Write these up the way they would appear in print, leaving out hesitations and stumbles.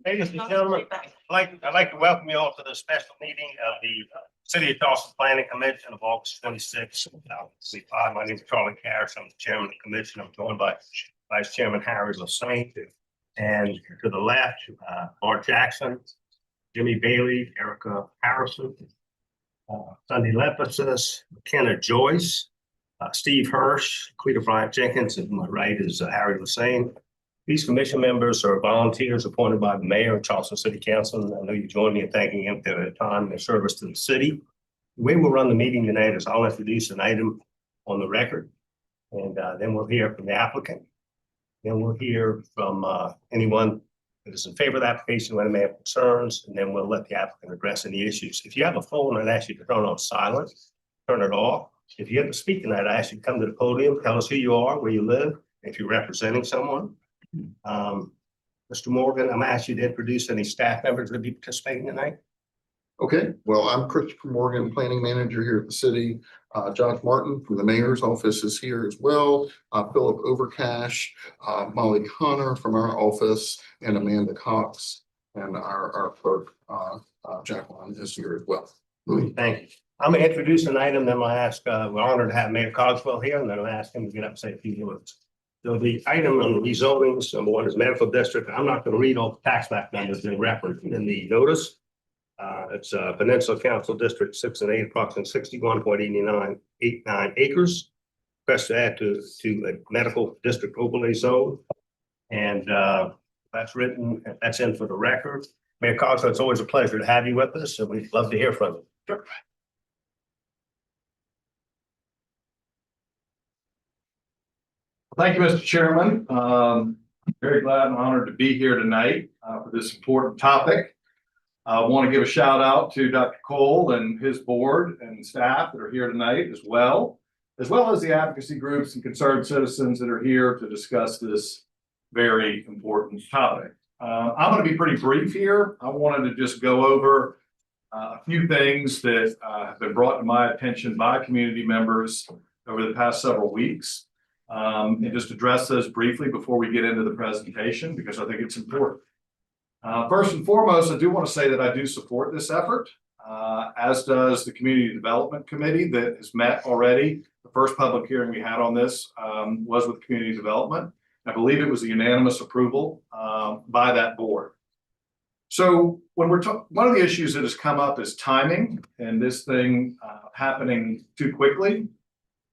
Ladies and gentlemen, I'd like to welcome you all to the special meeting of the City of Charleston Planning Commission of August 26th. My name is Charlie Harris. I'm the chairman of the commission. I'm joined by Vice Chairman Harry Lasaint, and to the left, Art Jackson, Jimmy Bailey, Erica Harrison, Sunday Lephasis, McKenna Joyce, Steve Hirsch, Cleta Bryant Jenkins, and to my right is Harry Lasaint. These commission members are volunteers appointed by the mayor of Charleston City Council. And I know you join me in thanking them for their time and their service to the city. The way we'll run the meeting tonight is I'll introduce an item on the record, and then we'll hear from the applicant. Then we'll hear from anyone that is in favor of the application, when they may have concerns, and then we'll let the applicant address any issues. If you have a phone, I'd ask you to turn it on silent, turn it off. If you have to speak tonight, I ask you to come to the podium, tell us who you are, where you live, if you're representing someone. Mr. Morgan, I'm asking you to introduce any staff members that will be participating tonight. Okay, well, I'm Christopher Morgan, planning manager here at the city. Josh Martin from the mayor's office is here as well. Philip Overcash, Molly Connor from our office, and Amanda Cox, and our clerk, Jacqueline, is here as well. Thank you. I'm going to introduce an item, then I'll ask, we're honored to have Mayor Cogswell here, and then I'll ask him to get up and say a few words. So the item on the rezonings, number one is medical district. I'm not going to read all the tax map numbers in reference in the notice. It's Peninsula Council District 6 and 8, approximately 61.89 acres. Request to add to a medical district overlay zone. And that's written, that's in for the record. Mayor Cogswell, it's always a pleasure to have you with us, and we'd love to hear from you. Sure. Thank you, Mr. Chairman. Very glad and honored to be here tonight for this important topic. I want to give a shout out to Dr. Cole and his board and staff that are here tonight as well as the advocacy groups and concerned citizens that are here to discuss this very important topic. I'm going to be pretty brief here. I wanted to just go over a few things that have been brought to my attention by community members over the past several weeks. And just address those briefly before we get into the presentation, because I think it's important. First and foremost, I do want to say that I do support this effort, as does the Community Development Committee that has met already. The first public hearing we had on this was with Community Development. I believe it was a unanimous approval by that board. So when we're talking, one of the issues that has come up is timing and this thing happening too quickly.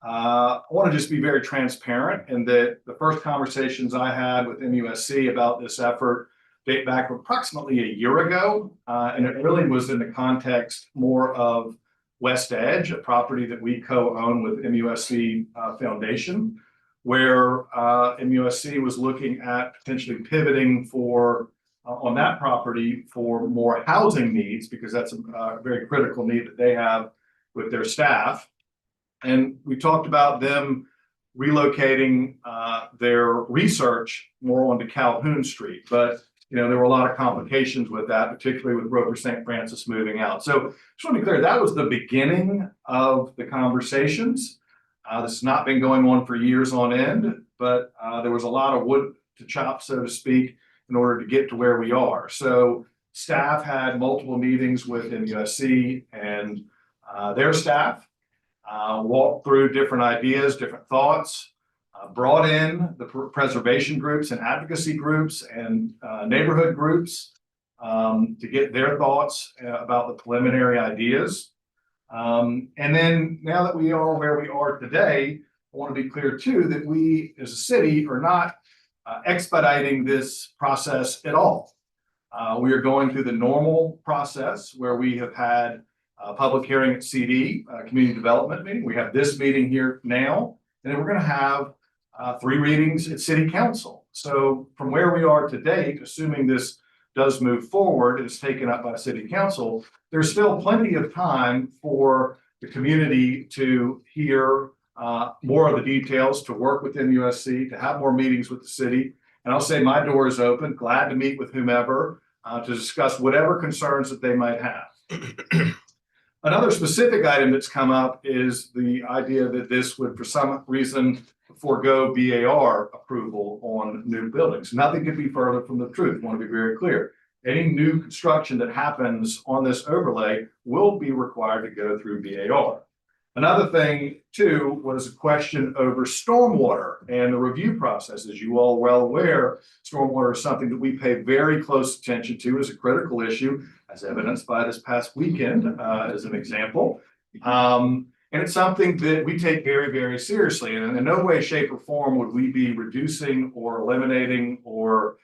I want to just be very transparent in that the first conversations I had with MUSC about this effort date back approximately a year ago. And it really was in the context more of West Edge, a property that we co-own with MUSC Foundation, where MUSC was looking at potentially pivoting for on that property for more housing needs, because that's a very critical need that they have with their staff. And we talked about them relocating their research more onto Calhoun Street. But, you know, there were a lot of complications with that, particularly with Roper St. Francis moving out. So just want to be clear, that was the beginning of the conversations. This has not been going on for years on end, but there was a lot of wood to chop, so to speak, in order to get to where we are. So staff had multiple meetings with MUSC and their staff. Walked through different ideas, different thoughts, brought in the preservation groups and advocacy groups and neighborhood groups to get their thoughts about the preliminary ideas. And then now that we are where we are today, I want to be clear too that we as a city are not expediting this process at all. We are going through the normal process where we have had public hearing at CD, community development meeting. We have this meeting here now, and then we're going to have 3 readings at city council. So from where we are to date, assuming this does move forward, it's taken up by city council, there's still plenty of time for the community to hear more of the details, to work with MUSC, to have more meetings with the city. And I'll say my door is open, glad to meet with whomever to discuss whatever concerns that they might have. Another specific item that's come up is the idea that this would, for some reason, forego BAR approval on new buildings. Nothing could be further from the truth. I want to be very clear. Any new construction that happens on this overlay will be required to go through BAR. Another thing, too, was a question over stormwater and the review process. As you all are well aware, stormwater is something that we pay very close attention to as a critical issue, as evidenced by this past weekend, as an example. And it's something that we take very, very seriously. And in no way, shape, or form would we be reducing or eliminating or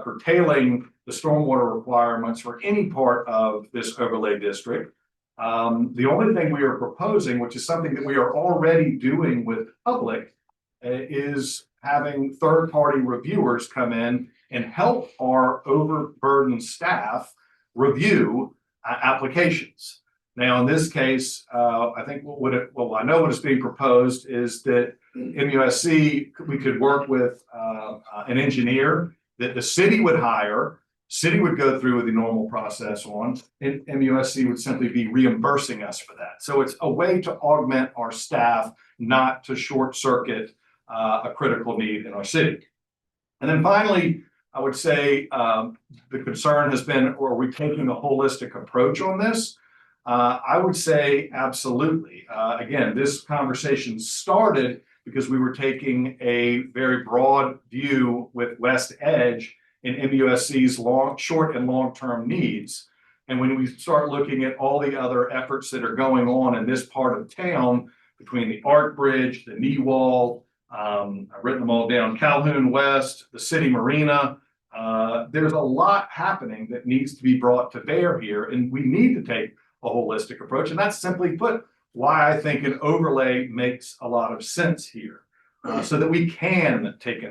curtailing the stormwater requirements for any part of this overlay district. The only thing we are proposing, which is something that we are already doing with public, is having third-party reviewers come in and help our overburdened staff review applications. Now, in this case, I think I know what is being proposed is that MUSC, we could work with an engineer that the city would hire. City would go through with the normal process on, and MUSC would simply be reimbursing us for that. So it's a way to augment our staff, not to short circuit a critical need in our city. And then finally, I would say the concern has been, are we taking a holistic approach on this? I would say absolutely. Again, this conversation started because we were taking a very broad view with West Edge in MUSC's short and long-term needs. And when we start looking at all the other efforts that are going on in this part of town, between the Art Bridge, the knee wall, I've written them all down, Calhoun West, the city marina, there's a lot happening that needs to be brought to bear here, and we need to take a holistic approach. And that's simply put why I think an overlay makes a lot of sense here. So that we can take a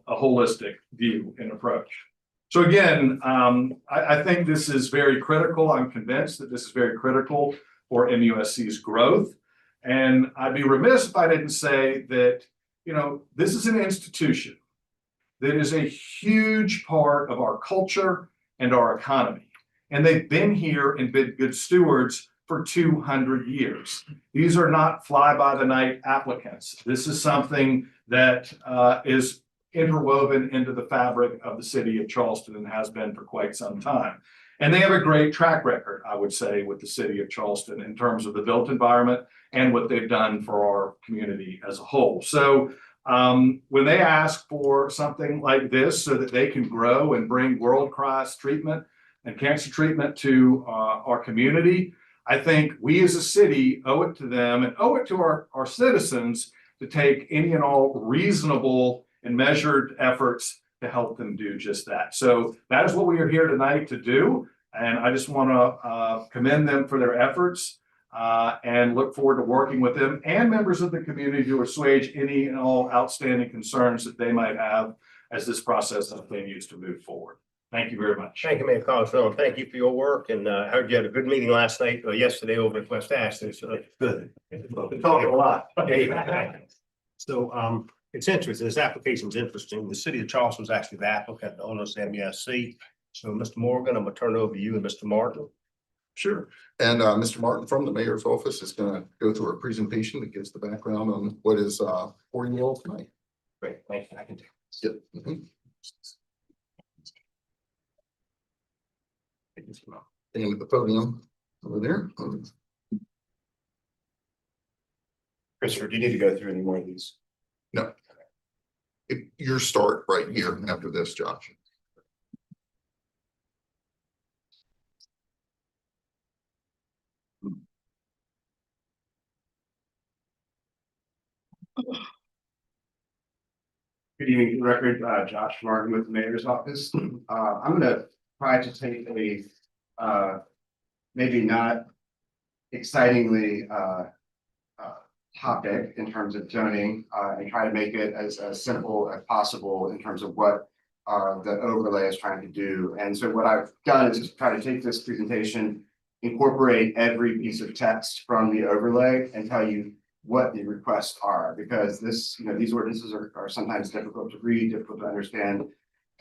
holistic view and approach. So again, I think this is very critical. I'm convinced that this is very critical for MUSC's growth. And I'd be remiss if I didn't say that, this is an institution that is a huge part of our culture and our economy. And they've been here and been good stewards for 200 years. These are not fly-by-the-night applicants. This is something that is interwoven into the fabric of the city of Charleston and has been for quite some time. And they have a great track record, I would say, with the city of Charleston in terms of the built environment and what they've done for our community as a whole. So when they ask for something like this so that they can grow and bring world-class treatment and cancer treatment to our community, I think we as a city owe it to them and owe it to our citizens to take any and all reasonable and measured efforts to help them do just that. So that is what we are here tonight to do. And I just want to commend them for their efforts and look forward to working with them and members of the community to assuage any and all outstanding concerns that they might have as this process continues to move forward. Thank you very much. Thank you, Mayor Collinsville. Thank you for your work. And I heard you had a good meeting last night or yesterday over at West Ashton. So good. We're talking a lot. So it's interesting. This application is interesting. The city of Charleston was actually the applicant, the owners of MUSC. So Mr. Morgan, I'm going to turn it over to you and Mr. Martin. Sure. And Mr. Martin from the mayor's office is going to go through a presentation that gives the background on what is for you all tonight. Great. Thank you. I can do this. Yep. Mhm. And at the podium over there. Christopher, do you need to go through any more of these? No. Your start right here after this, Josh. Good evening, for the record, Josh Martin with the mayor's office. I'm gonna try to take a maybe not excitingly topic in terms of zoning and try to make it as simple as possible in terms of what the overlay is trying to do. And so what I've done is just try to take this presentation, incorporate every piece of text from the overlay and tell you what the requests are, because these ordinances are sometimes difficult to read, difficult to understand,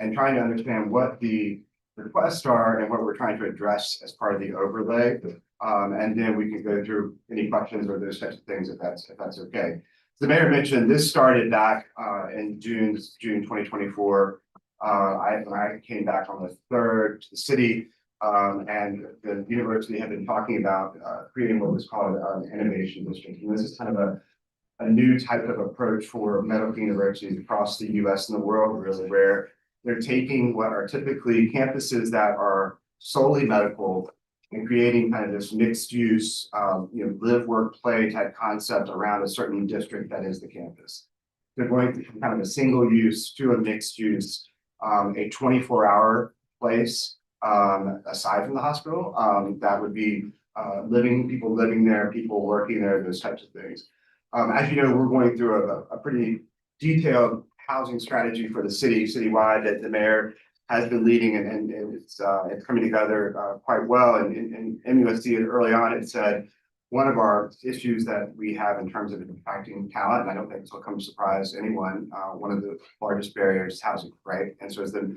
and trying to understand what the requests are and what we're trying to address as part of the overlay. And then we can go through any questions or those types of things if that's okay. The mayor mentioned this started back in June 2024. I came back on the 3rd to the city, and the university had been talking about creating what was called an innovation district. And this is kind of a new type of approach for medical universities across the US and the world, really, where they're taking what are typically campuses that are solely medical and creating kind of this mixed use, live, work, play type concept around a certain district that is the campus. They're going from kind of a single use to a mixed use, a 24-hour place, aside from the hospital, that would be people living there, people working there, those types of things. As you know, we're going through a pretty detailed housing strategy for the citywide that the mayor has been leading, and it's coming together quite well. And MUSC early on had said one of our issues that we have in terms of attracting talent, and I don't think this will come to surprise anyone, one of the largest barriers is housing, right? And so as the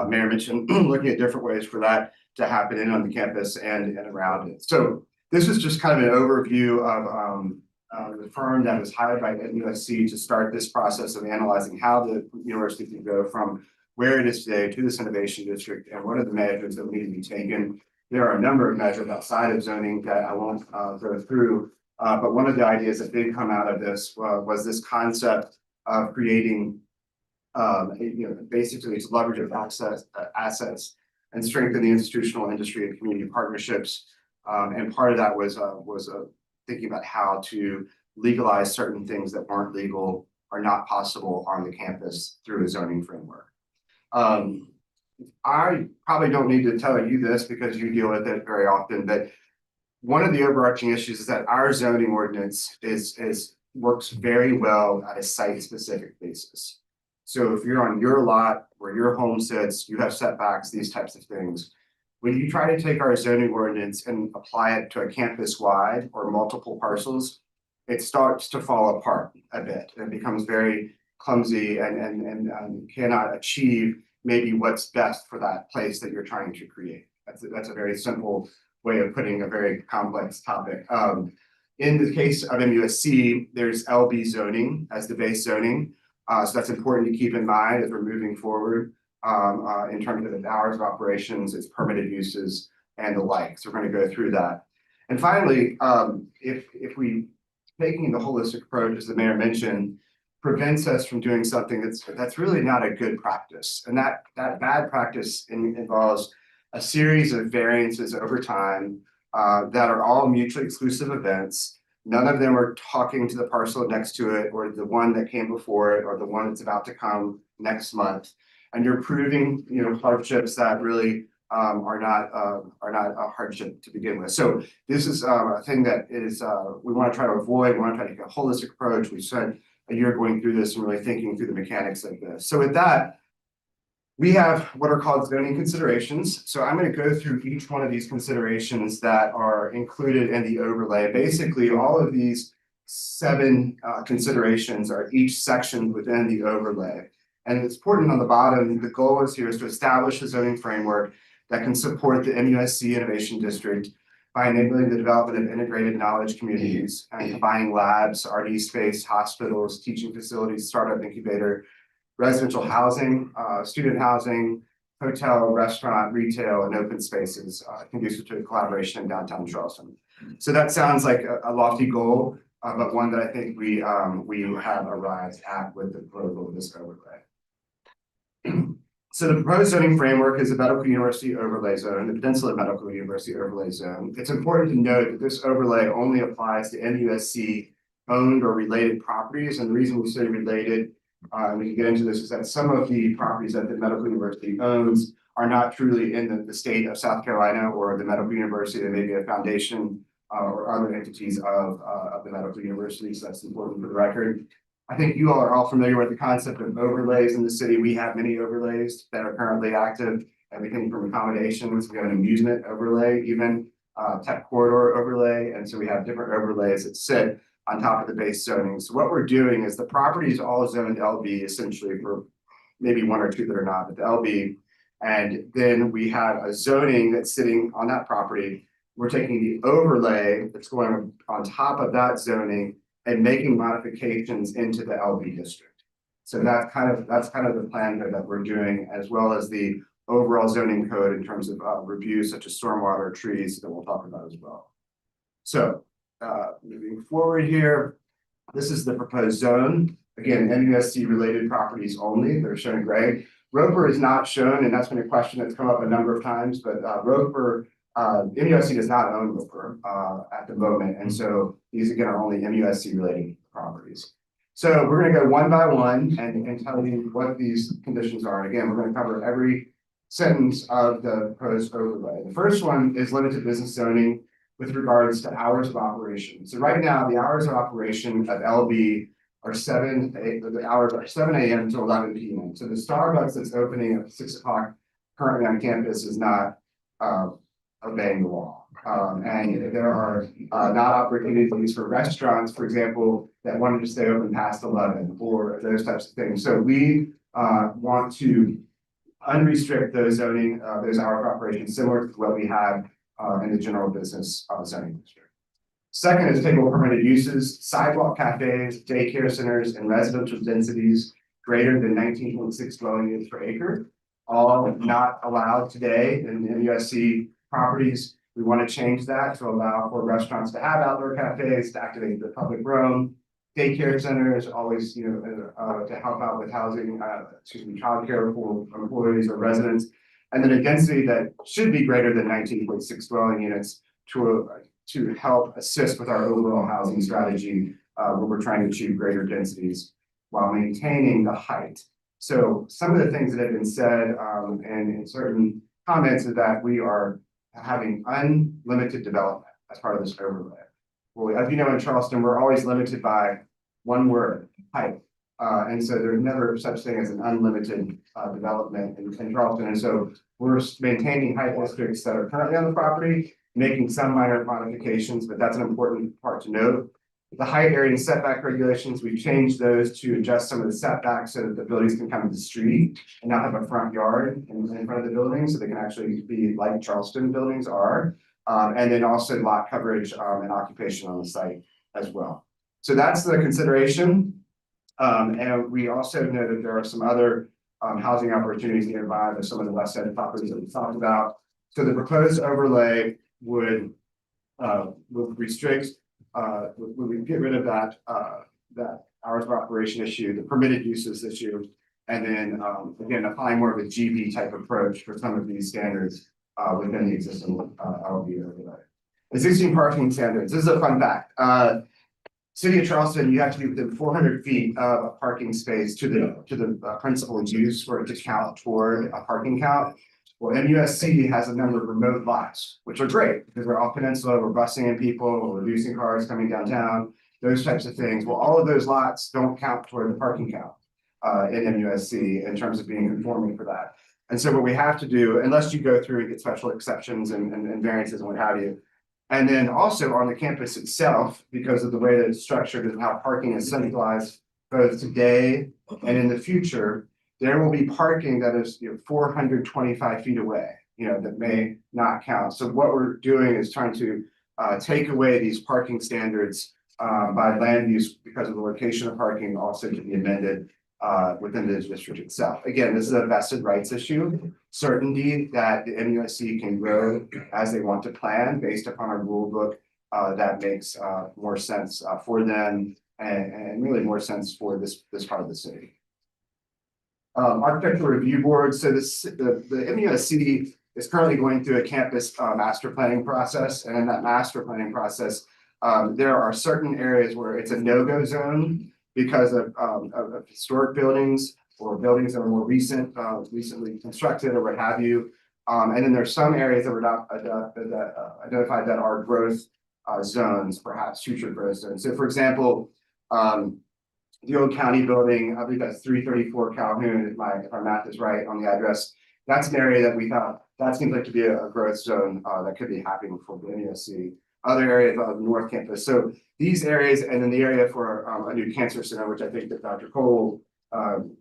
mayor mentioned, looking at different ways for that to happen in on the campus and around it. So this is just kind of an overview of the firm that was hired by MUSC to start this process of analyzing how the university can go from where it is today to this innovation district and what are the measures that need to be taken. There are a number of measures outside of zoning that I won't go through, but one of the ideas that did come out of this was this concept of creating, basically it's leverage of assets and strengthen the institutional, industry, and community partnerships. And part of that was thinking about how to legalize certain things that weren't legal or not possible on the campus through a zoning framework. I probably don't need to tell you this because you deal with it very often, but one of the overarching issues is that our zoning ordinance works very well at a site-specific basis. So if you're on your lot where your home sits, you have setbacks, these types of things. When you try to take our zoning ordinance and apply it to a campus-wide or multiple parcels, it starts to fall apart a bit and becomes very clumsy and cannot achieve maybe what's best for that place that you're trying to create. That's a very simple way of putting a very complex topic. In the case of MUSC, there's LB zoning as the base zoning. So that's important to keep in mind as we're moving forward in terms of its hours of operations, its permitted uses, and the like. So we're going to go through that. And finally, if we taking the holistic approach, as the mayor mentioned, prevents us from doing something that's really not a good practice. And that bad practice involves a series of variances over time that are all mutually exclusive events. None of them are talking to the parcel next to it or the one that came before it or the one that's about to come next month. And you're proving, hardships that really are not a hardship to begin with. So this is a thing that is we want to try to avoid. We want to try to take a holistic approach. We spent a year going through this and really thinking through the mechanics of this. So with that, we have what are called zoning considerations. So I'm going to go through each one of these considerations that are included in the overlay. Basically, all of these 7 considerations are each section within the overlay. And it's important on the bottom, the goal is to establish a zoning framework that can support the MUSC Innovation District by enabling the development of integrated knowledge communities and combining labs, RD space, hospitals, teaching facilities, startup incubator, residential housing, student housing, hotel, restaurant, retail, and open spaces conducive to collaboration in downtown Charleston. So that sounds like a lofty goal, but one that I think we have arrived at with the proposal of this overlay. So the proposed zoning framework is a medical university overlay zone, the Peninsula Medical University overlay zone. It's important to note that this overlay only applies to MUSC owned or related properties. And the reason we say related, and we can get into this, is that some of the properties that the medical university owns are not truly in the state of South Carolina or the medical university. They may be a foundation or other entities of the medical university. So that's important for the record. I think you all are all familiar with the concept of overlays in the city. We have many overlays that are currently active, everything from accommodations, we have an amusement overlay, even tech corridor overlay. And so we have different overlays that sit on top of the base zoning. So what we're doing is the property is all zoned LB essentially, for maybe 1 or 2 that are not, but the LB. And then we have a zoning that's sitting on that property. We're taking the overlay that's going on top of that zoning and making modifications into the LB district. So that's kind of the plan here that we're doing, as well as the overall zoning code in terms of reviews such as stormwater, trees that we'll talk about as well. So moving forward here, this is the proposed zone. Again, MUSC related properties only. They're shown in gray. Roper is not shown, and that's been a question that's come up a number of times, but Roper, MUSC does not own Roper at the moment. And so these again are only MUSC related properties. So we're going to go one by one and tell you what these conditions are. And again, we're going to cover every sentence of the proposed overlay. The first one is limited business zoning with regards to hours of operation. So right now, the hours of operation of LB are the hours are 7 a.m. to 11 p.m. So the Starbucks that's opening at 6 o'clock currently on campus is not obeying the law. And there are not opportunities for restaurants, for example, that wanted to stay open past 11 or those types of things. So we want to unrestrict those zoning, those hours of operation similar to what we have in the general business zoning district. Second is table of permitted uses, sidewalk cafes, daycare centers, and residential densities greater than 19.6 dwelling units per acre, all not allowed today in MUSC properties. We want to change that to allow for restaurants to have outdoor cafes, to activate the public realm. Daycare centers always, to help out with housing, childcare for employees or residents. And then a density that should be greater than 19.6 dwelling units to help assist with our overall housing strategy, where we're trying to achieve greater densities while maintaining the height. So some of the things that have been said and in certain comments is that we are having unlimited development as part of this overlay. Well, as you know, in Charleston, we're always limited by one word, height. And so there's never such thing as an unlimited development in Charleston. And so we're maintaining height districts that are currently on the property, making some minor modifications, but that's an important part to note. The height, area, and setback regulations, we've changed those to adjust some of the setbacks so that the buildings can come to the street and not have a front yard in front of the building, so they can actually be like Charleston buildings are. And then also lot coverage and occupation on the site as well. So that's the consideration. And we also know that there are some other housing opportunities nearby with some of the west side properties that we talked about. So the proposed overlay would restrict, would get rid of that hours of operation issue, the permitted uses issue, and then again applying more of a GB type approach for some of these standards within the existing LB overlay. Existing parking standards. This is a fun fact. City of Charleston, you have to be within 400 feet of a parking space to the principal use for it to count toward a parking count. Well, MUSC has a number of remote lots, which are great because we're off peninsula, we're busing in people, we're reducing cars coming downtown, those types of things. Well, all of those lots don't count toward the parking count in MUSC in terms of being conforming for that. And so what we have to do, unless you go through and get special exceptions and variances and what have you. And then also on the campus itself, because of the way that it's structured and how parking is centralized both today and in the future, there will be parking that is 425 feet away, that may not count. So what we're doing is trying to take away these parking standards by land use because of the location of parking also to be amended within the district itself. Again, this is a vested rights issue, certainty that the MUSC can grow as they want to plan based upon a rule book that makes more sense for them and really more sense for this part of the city. Architectural Review Board. So the MUSC is currently going through a campus master planning process, and in that master planning process, there are certain areas where it's a no-go zone because of historic buildings or buildings that are more recently constructed or what have you. And then there's some areas that were not identified that are growth zones, perhaps future growth zones. So for example, the old county building, I believe that's 334 Calhoun, if my math is right on the address. That's an area that we thought that seems like to be a growth zone that could be happening for the MUSC. Other areas of the North Campus. So these areas, and then the area for a new cancer center, which I think that Dr. Cole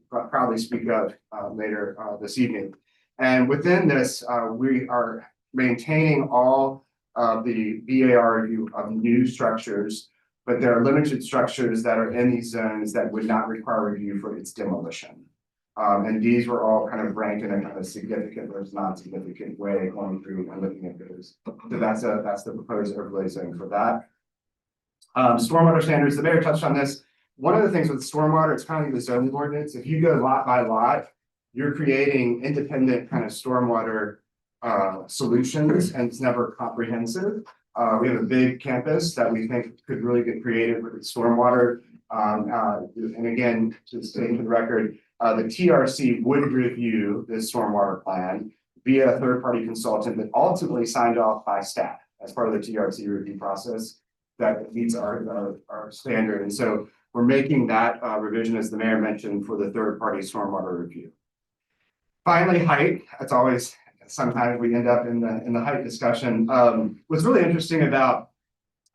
probably speak of later this evening. And within this, we are maintaining all of the BAR review of new structures, but there are limited structures that are in these zones that would not require review for its demolition. And these were all kind of ranked in a kind of significant versus non-significant way going through and looking at those. So that's the proposed overlay zone for that. Stormwater standards, the mayor touched on this. One of the things with stormwater, it's kind of like the zoning ordinance. If you go lot by lot, you're creating independent kind of stormwater solutions, and it's never comprehensive. We have a big campus that we think could really get creative with its stormwater. And again, to state for the record, the TRC would review this stormwater plan via a third-party consultant, but ultimately signed off by staff as part of the TRC review process that meets our standard. And so we're making that revision, as the mayor mentioned, for the third-party stormwater review. Finally, height. That's always, sometimes we end up in the height discussion. What's really interesting about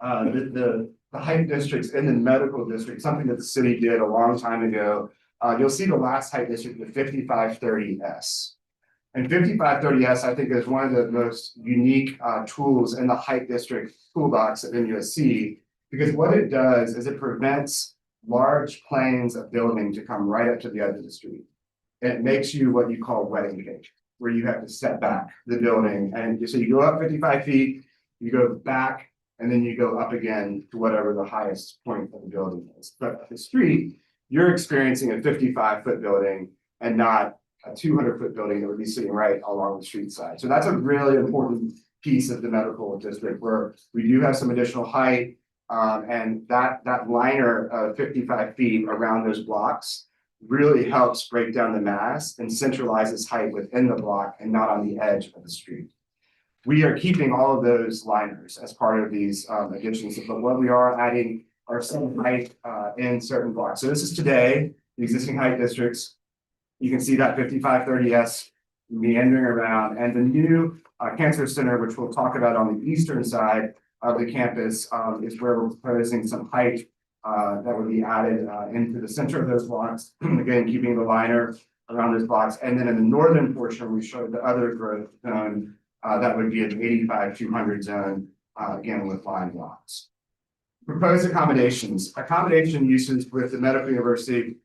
the height districts in the medical district, something that the city did a long time ago. You'll see the last height district, the 5530S. And 5530S, I think, is one of the most unique tools in the height district toolbox at MUSC, because what it does is it prevents large planes of building to come right up to the edge of the street. And it makes you what you call wedding cake, where you have to step back the building. And so you go up 55 feet, you go back, and then you go up again to whatever the highest point of the building is. But the street, you're experiencing a 55-foot building and not a 200-foot building that would be sitting right along the street side. So that's a really important piece of the medical district, where we do have some additional height, and that liner of 55 feet around those blocks really helps break down the mass and centralizes height within the block and not on the edge of the street. We are keeping all of those liners as part of these additions, but what we are adding are some height in certain blocks. So this is today, the existing height districts. You can see that 5530S meandering around, and the new cancer center, which we'll talk about on the eastern side of the campus, is where we're proposing some height that would be added into the center of those blocks. Again, keeping the liner around those blocks. And then in the northern portion, we showed the other growth zone that would be an 85-200 zone, again, with line blocks. Proposed accommodations. Accommodation uses with the medical university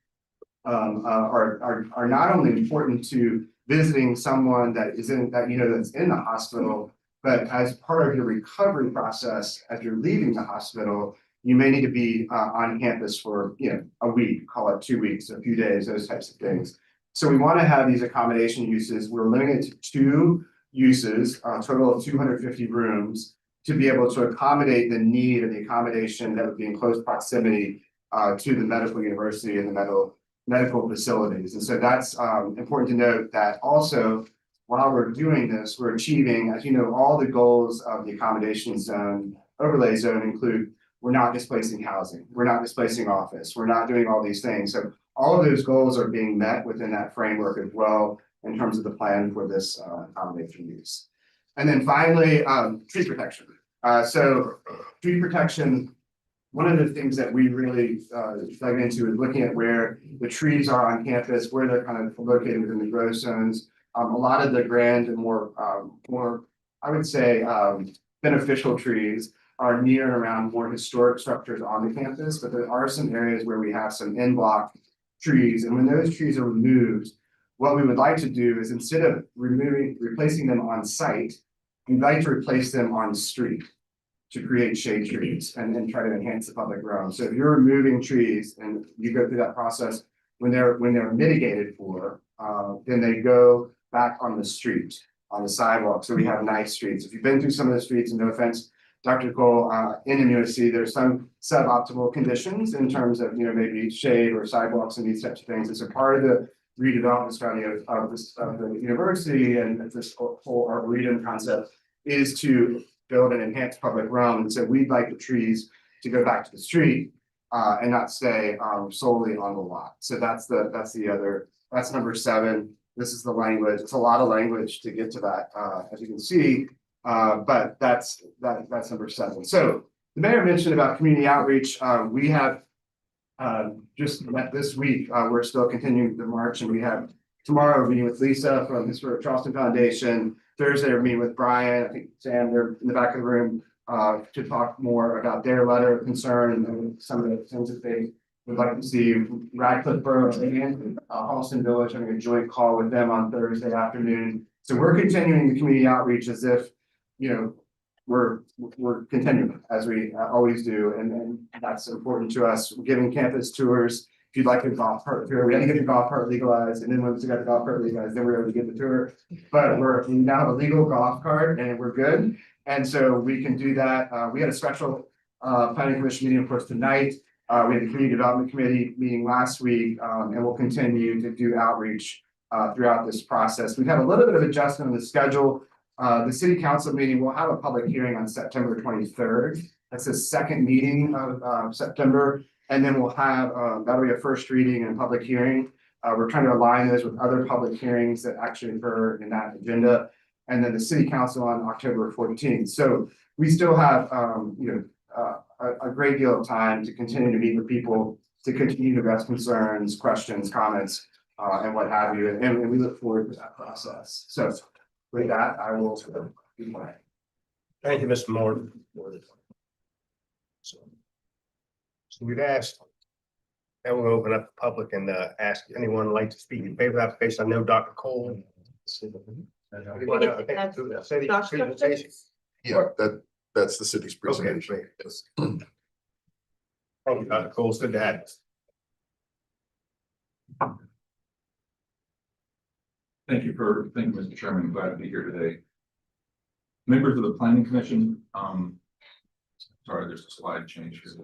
are not only important to visiting someone that is in that's in the hospital, but as part of your recovery process, as you're leaving the hospital, you may need to be on campus for a week, call it 2 weeks, a few days, those types of things. So we want to have these accommodation uses. We're limited to 2 uses, a total of 250 rooms, to be able to accommodate the need of the accommodation that would be in close proximity to the medical university and the medical facilities. And so that's important to note that also, while we're doing this, we're achieving, as you know, all the goals of the accommodation zone, overlay zone include, we're not displacing housing, we're not displacing office, we're not doing all these things. So all of those goals are being met within that framework as well, in terms of the plan for this accommodation use. And then finally, tree protection. So tree protection, one of the things that we really dug into is looking at where the trees are on campus, where they're kind of located within the growth zones. A lot of the grand and more, I would say, beneficial trees are near and around more historic structures on the campus, but there are some areas where we have some in-block trees. And when those trees are removed, what we would like to do is, instead of replacing them on site, we'd like to replace them on street to create shade trees and try to enhance the public realm. So if you're removing trees and you go through that process, when they're mitigated for, then they go back on the street, on the sidewalk. So we have nice streets. If you've been through some of the streets, and no offense, Dr. Cole, in MUSC, there's some suboptimal conditions in terms of, maybe shade or sidewalks and these types of things. And so part of the redevelopment strategy of the university and this whole arboretum concept is to build and enhance public realm. And so we'd like the trees to go back to the street and not stay solely on the lot. So that's number 7. This is the language. It's a lot of language to get to that, as you can see, but that's number 7. So the mayor mentioned about community outreach. We have just met this week. We're still continuing the march, and we have tomorrow a meeting with Lisa from Historic Charleston Foundation. Thursday, we're meeting with Brian. I think Sam, they're in the back of the room, to talk more about their letter of concern and some of the things that they would like to see. Radcliffe Borough and Halston Village having a joint call with them on Thursday afternoon. So we're continuing the community outreach as if, you know, we're continuing as we always do, and that's important to us. We're giving campus tours. If you'd like a golf cart tour, we had to get the golf cart legalized, and then once we got the golf cart legalized, then we were able to get the tour. But we now have a legal golf cart, and we're good. And so we can do that. We had a special planning commission meeting, of course, tonight. We had the community development committee meeting last week, and we'll continue to do outreach throughout this process. We've had a little bit of adjustment in the schedule. The city council meeting will have a public hearing on September 23rd. That's the second meeting of September. And then we'll have, that'll be a first reading and public hearing. We're trying to align those with other public hearings that actually occur in that agenda. And then the city council on October 14th. So we still have, a great deal of time to continue to meet with people, to continue to address concerns, questions, comments, and what have you. And we look forward to that process. So with that, I will be quiet. Thank you, Mr. Morton. So we've asked, and we'll open up the public and ask anyone who'd like to speak in favor of the application. I know Dr. Cole. Yeah, that's the city's Okay, presentation. great. Yes. Thank you, Dr. Cole. It's good to have you. Thank you, Mr. Chairman. I'm glad to be here today. Members of the Planning Commission, sorry, there's a slide change here.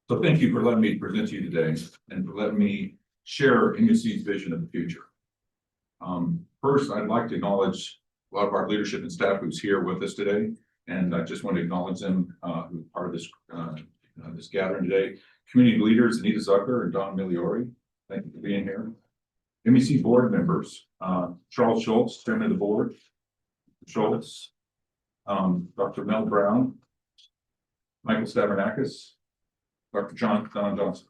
So thank you for letting me present to you today and for letting me share MUC's vision of the future. First, I'd like to acknowledge a lot of our leadership and staff who's here with us today. And I just want to acknowledge them who are part of this, this gathering today. Community leaders, Anita Zucker and Don Migliori, thank you for being here. MUC board members, Charles Schultz, chairman of the board, Schultz, Dr. Mel Brown, Michael Stavronakis, Dr. Don Johnson.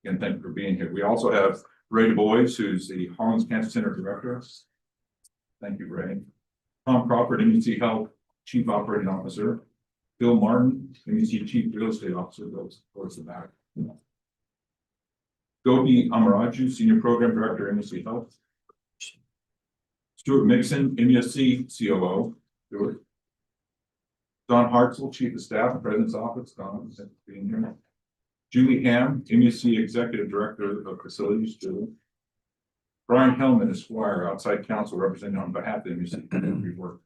Again, thank you for being here. We also have Ray Du Bois, who's the Hollins Cancer Center director. Thank you, Ray. Tom Crawford, MUC Health Chief Operating Officer. Bill Martin, MUC Chief Real Estate Officer, goes towards the back. Gopi Amaraju, Senior Program Director, MUC Health. Stuart Mixon, MUSC COO. Stuart. Don Hartzell, Chief of Staff, President's Office. Don, thank you for being here. Julie Ham, MUC Executive Director of Facilities. Julie. Brian Hellman, Esquire, outside counsel representing on behalf of the MUC.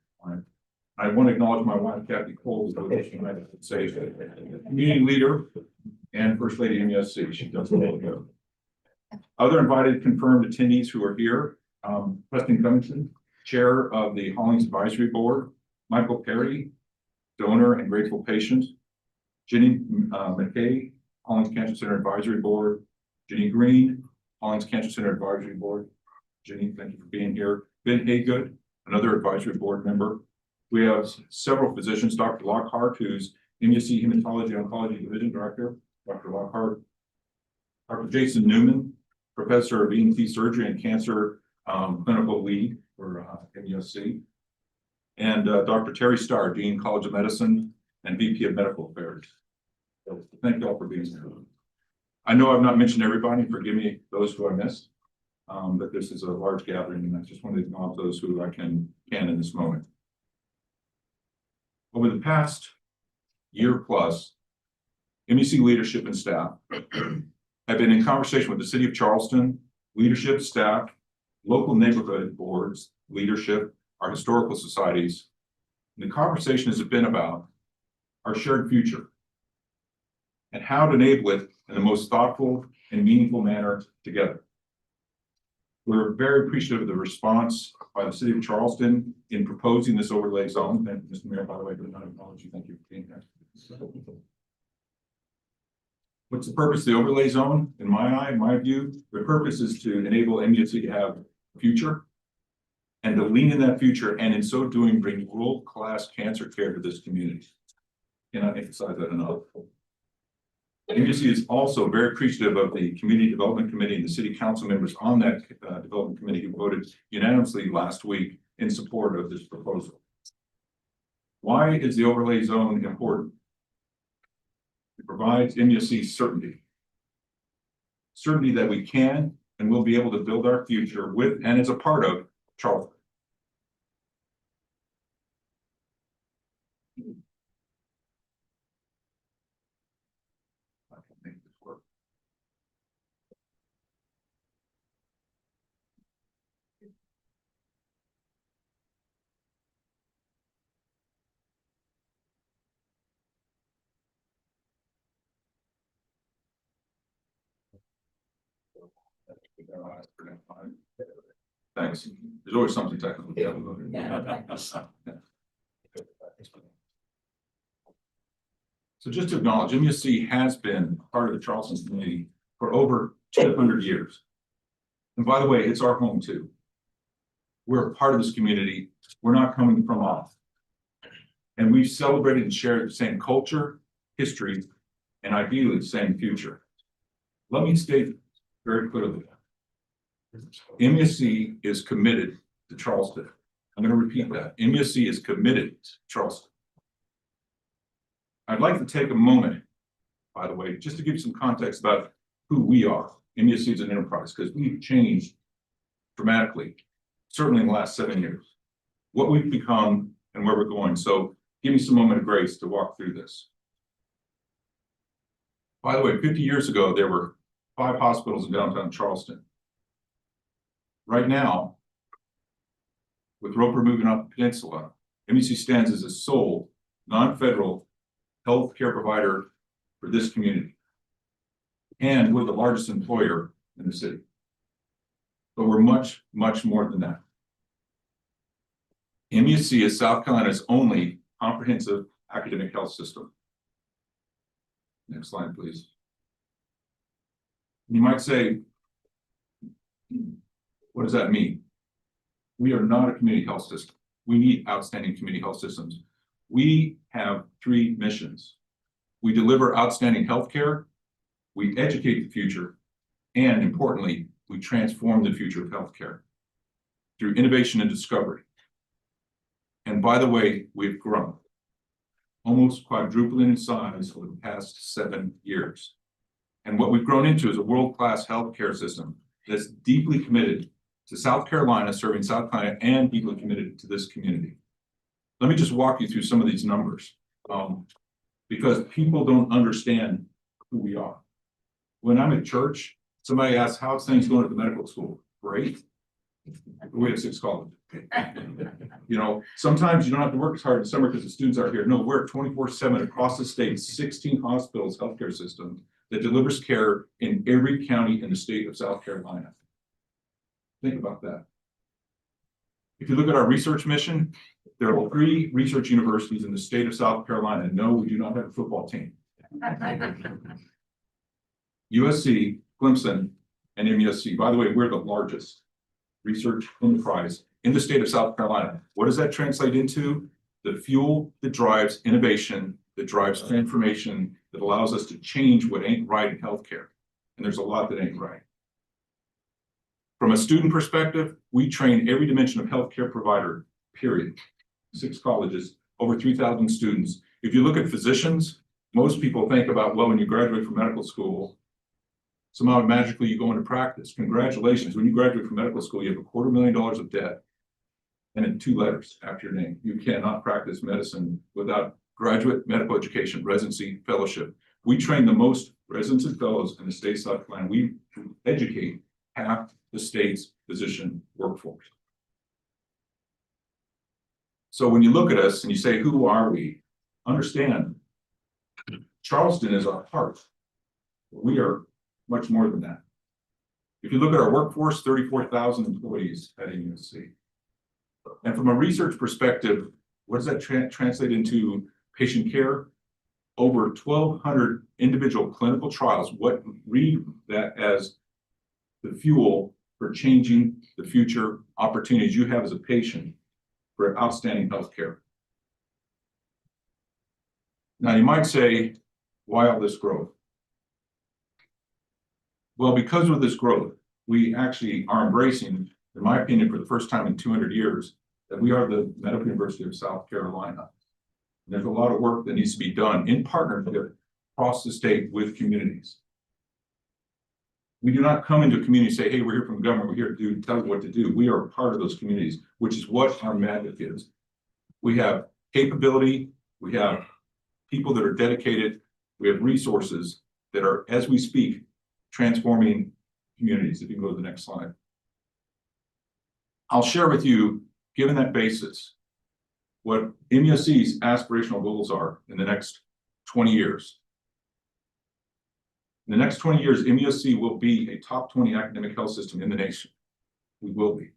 I want to acknowledge my wife, Kathy Cole, who's say community leader and First Lady MUSC. She does a little good. Other invited confirmed attendees who are here, Preston Covington, Chair of the Hollings Advisory Board, Michael Perry, donor and grateful patient, Jenny McKay, Hollings Cancer Center Advisory Board, Jenny Green, Hollings Cancer Center Advisory Board. Jenny, thank you for being here. Ben Haygood, another advisory board member. We have several physicians, Dr. Lockhart, who's MUC Hematology Oncology Division Director, Dr. Lockhart, Dr. Jason Newman, Professor of ENT Surgery and Cancer Clinical Lead for MUSC, and Dr. Terry Starr, Dean, College of Medicine and VP of Medical Affairs. So thank you all for being here. I know I've not mentioned everybody, forgive me those who I missed, but this is a large gathering and I just want to acknowledge those who I can in this moment. Over the past year plus, MUC leadership and staff have been in conversation with the City of Charleston, leadership, staff, local neighborhood boards, leadership, our historical societies. And the conversation has been about our shared future and how to enable it in the most thoughtful and meaningful manner together. We're very appreciative of the response by the City of Charleston in proposing this overlay zone. And Mr. Mayor, by the way, not acknowledge you. Thank you for being here. What's the purpose of the overlay zone? In my view, the purpose is to enable MUSC to have a future and to lean in that future, and in so doing, bring world-class cancer care to this community. Cannot emphasize that enough. MUC is also very appreciative of the Community Development Committee and the City Council members on that Development Committee who voted unanimously last week in support of this proposal. Why is the overlay zone important? It provides MUC certainty. Certainty that we can and will be able to build our future with and as a part of Charleston. I can make this work. Thanks. There's always something technical. So just to acknowledge, MUSC has been part of the Charleston community for over 200 years. And by the way, it's our home too. We're a part of this community. We're not coming from off. And we've celebrated and shared the same culture, history, and ideally the same future. Let me state very clearly, MUSC is committed to Charleston. I'm going to repeat that. MUSC is committed to Charleston. I'd like to take a moment, by the way, just to give you some context about who we are. MUSC is an enterprise because we've changed dramatically, certainly in the last 7 years, what we've become and where we're going. So give me some moment of grace to walk through this. By the way, 50 years ago, there were 5 hospitals in downtown Charleston. Right now, with Roper moving up the peninsula, MUSC stands as a sole non-federal healthcare provider for this community. And we're the largest employer in the city. But we're much, much more than that. MUSC is South Carolina's only comprehensive academic health system. Next slide, please. You might say, what does that mean? We are not a community health system. We need outstanding community health systems. We have 3 missions. We deliver outstanding healthcare, we educate the future, and importantly, we transform the future of healthcare through innovation and discovery. And by the way, we've grown, almost quadrupling in size over the past 7 years. And what we've grown into is a world-class healthcare system that's deeply committed to South Carolina, serving South Carolina, and deeply committed to this community. Let me just walk you through some of these numbers, because people don't understand who we are. When I'm at church, somebody asks, how's things going at the medical school? Great. We have 6 colleges. You know, sometimes you don't have to work as hard in summer because the students are here. No, we're 24/7 across the state, 16 hospitals, healthcare systems that delivers care in every county in the state of South Carolina. Think about that. If you look at our research mission, there are 3 research universities in the state of South Carolina. No, we do not have a football team. USC, Clemson, and MUSC. By the way, we're the largest research enterprise in the state of South Carolina. What does that translate into? The fuel that drives innovation, that drives transformation, that allows us to change what ain't right in healthcare. And there's a lot that ain't right. From a student perspective, we train every dimension of healthcare provider, period. 6 colleges, over 3,000 students. If you look at physicians, most people think about, well, when you graduate from medical school, somehow magically you go into practice. Congratulations. When you graduate from medical school, you have $250,000 of debt and in 2 letters after your name. You cannot practice medicine without graduate medical education, residency, fellowship. We train the most residents and fellows in the state of South Carolina. We educate half the state's physician workforce. So when you look at us and you say, who are we? Understand, Charleston is our heart. We are much more than that. If you look at our workforce, 34,000 employees at MUSC. And from a research perspective, what does that translate into patient care? Over 1,200 individual clinical trials. What read that as the fuel for changing the future opportunities you have as a patient for outstanding healthcare. Now, you might say, why all this growth? Well, because of this growth, we actually are embracing, in my opinion, for the first time in 200 years, that we are the Medical University of South Carolina. There's a lot of work that needs to be done in partnership across the state with communities. We do not come into a community and say, hey, we're here from the government, we're here to tell you what to do. We are a part of those communities, which is what our magic is. We have capability, we have people that are dedicated, we have resources that are, as we speak, transforming communities. If you can go to the next slide. I'll share with you, given that basis, what MUSC's aspirational goals are in the next 20 years. In the next 20 years, MUSC will be a top 20 academic health system in the nation. We will be.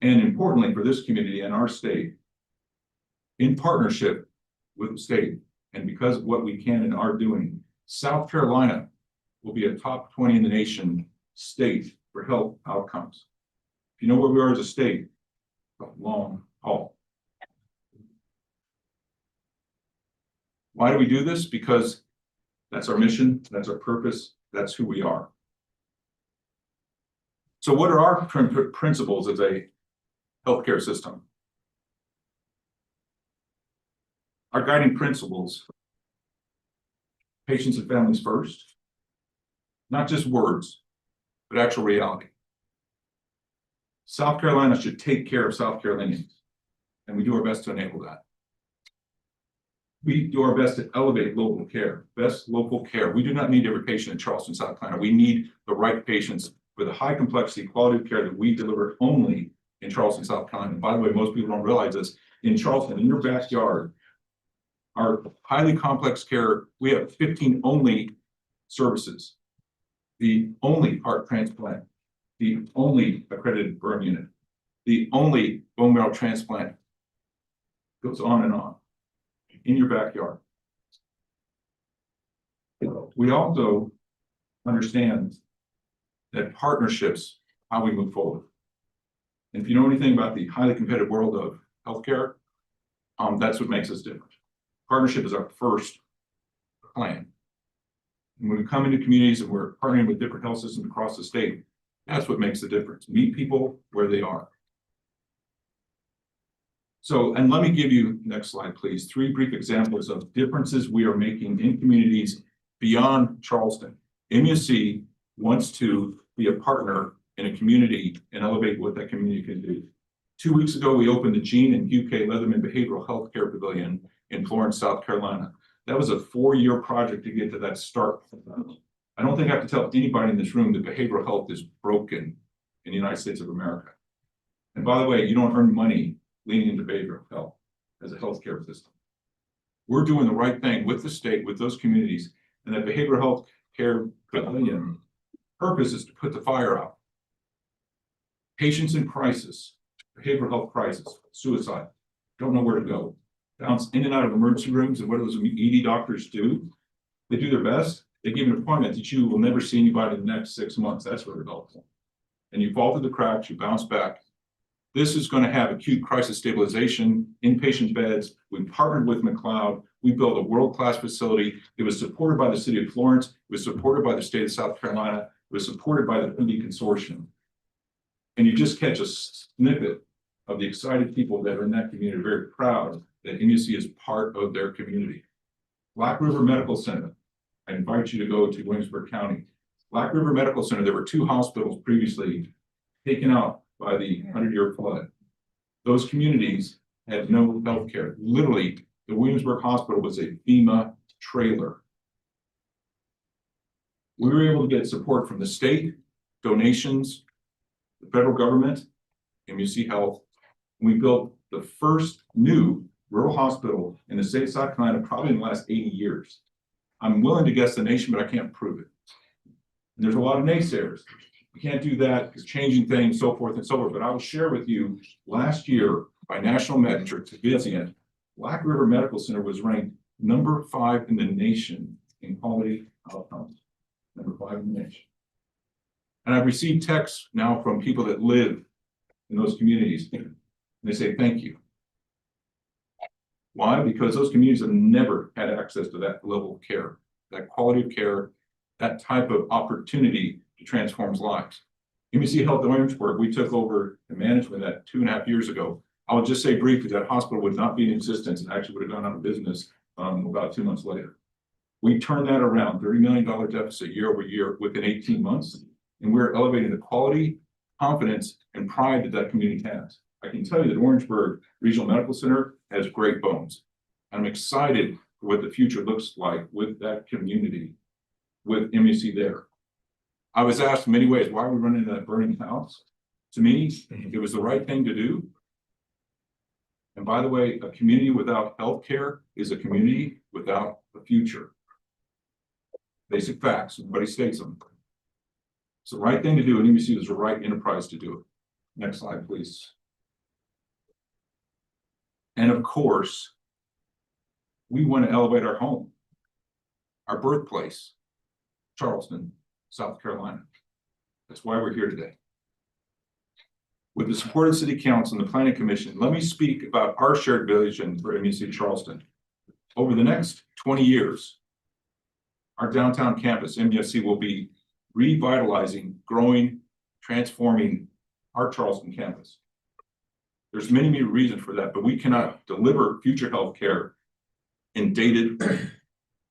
And importantly for this community and our state, in partnership with the state, and because of what we can and are doing, South Carolina will be a top 20 in the nation state for health outcomes. If you know where we are as a state, a long haul. Why do we do this? Because that's our mission, that's our purpose, that's who we are. So what are our principles as a healthcare system? Our guiding principles: patients and families first, not just words, but actual reality. South Carolina should take care of South Carolinians, and we do our best to enable that. We do our best to elevate local care, best local care. We do not need every patient in Charleston, South Carolina. We need the right patients with a high complexity quality of care that we deliver only in Charleston, South Carolina. And by the way, most people don't realize this. In Charleston, in your backyard, our highly complex care, we have 15 only services. The only heart transplant, the only accredited burn unit, the only bone marrow transplant, goes on and on, in your backyard. We also understand that partnerships, how we move forward. And if you know anything about the highly competitive world of healthcare, that's what makes us different. Partnership is our first plan. And when we come into communities and we're partnering with different health systems across the state, that's what makes the difference. Meet people where they are. So, and let me give you, next slide, please, 3 brief examples of differences we are making in communities beyond Charleston. MUSC wants to be a partner in a community and elevate what that community can do. 2 weeks ago, we opened the Jean and UK Leatherman Behavioral Health Care Pavilion in Florence, South Carolina. That was a 4-year project to get to that start. I don't think I have to tell anybody in this room that behavioral health is broken in the United States of America. And by the way, you don't earn money leaning into behavioral health as a healthcare system. We're doing the right thing with the state, with those communities, and that behavioral health care pavilion purpose is to put the fire out. Patients in crisis, behavioral health crisis, suicide, don't know where to go, bounce in and out of emergency rooms. And what do those ED doctors do? They do their best. They give an appointment that you will never see anybody in the next 6 months. That's what it all is. And you fall through the cracks, you bounce back. This is going to have acute crisis stabilization, inpatient beds. We partnered with McLeod. We built a world-class facility. It was supported by the city of Florence. It was supported by the state of South Carolina. It was supported by the PD consortium. And you just catch a snippet of the excited people that are in that community, very proud that MUSC is part of their community. Black River Medical Center. I invite you to go to Williamsburg County. Black River Medical Center, there were 2 hospitals previously taken out by the 100-year flood. Those communities had no health care. Literally, the Williamsburg Hospital was a FEMA trailer. We were able to get support from the state, donations, the federal government, MUSC Health. We built the first new rural hospital in the state of South Carolina, probably in the last 80 years. I'm willing to guess the nation, but I can't prove it. And there's a lot of naysayers. You can't do that because changing things, so forth and so forth. But I will share with you, last year by national metrics, Vizient, Black River Medical Center was ranked number 5 in the nation in quality outcomes. Number 5 in the nation. And I've received texts now from people that live in those communities. And they say, thank you. Why? Because those communities have never had access to that level of care, that quality of care, that type of opportunity to transform lives. MUC Health in Orangeburg, we took over the management of that 2.5 years ago. I will just say briefly that hospital would not be in existence and actually would have gone out of business about 2 months later. We turned that around, $30 million deficit year over year within 18 months. And we're elevating the quality, confidence, and pride that that community has. I can tell you that Orangeburg Regional Medical Center has great bones. I'm excited for what the future looks like with that community, with MUC there. I was asked in many ways, why are we running that burning house? To me, it was the right thing to do. And by the way, a community without healthcare is a community without a future. Basic facts, everybody states them. It's the right thing to do, and MUC was the right enterprise to do it. Next slide, please. And of course, we want to elevate our home, our birthplace, Charleston, South Carolina. That's why we're here today. With the support of the City Council and the Planning Commission, let me speak about our shared vision for MUC Charleston. Over the next 20 years, our downtown campus, MUSC, will be revitalizing, growing, transforming our Charleston campus. There's many reasons for that, but we cannot deliver future health care in dated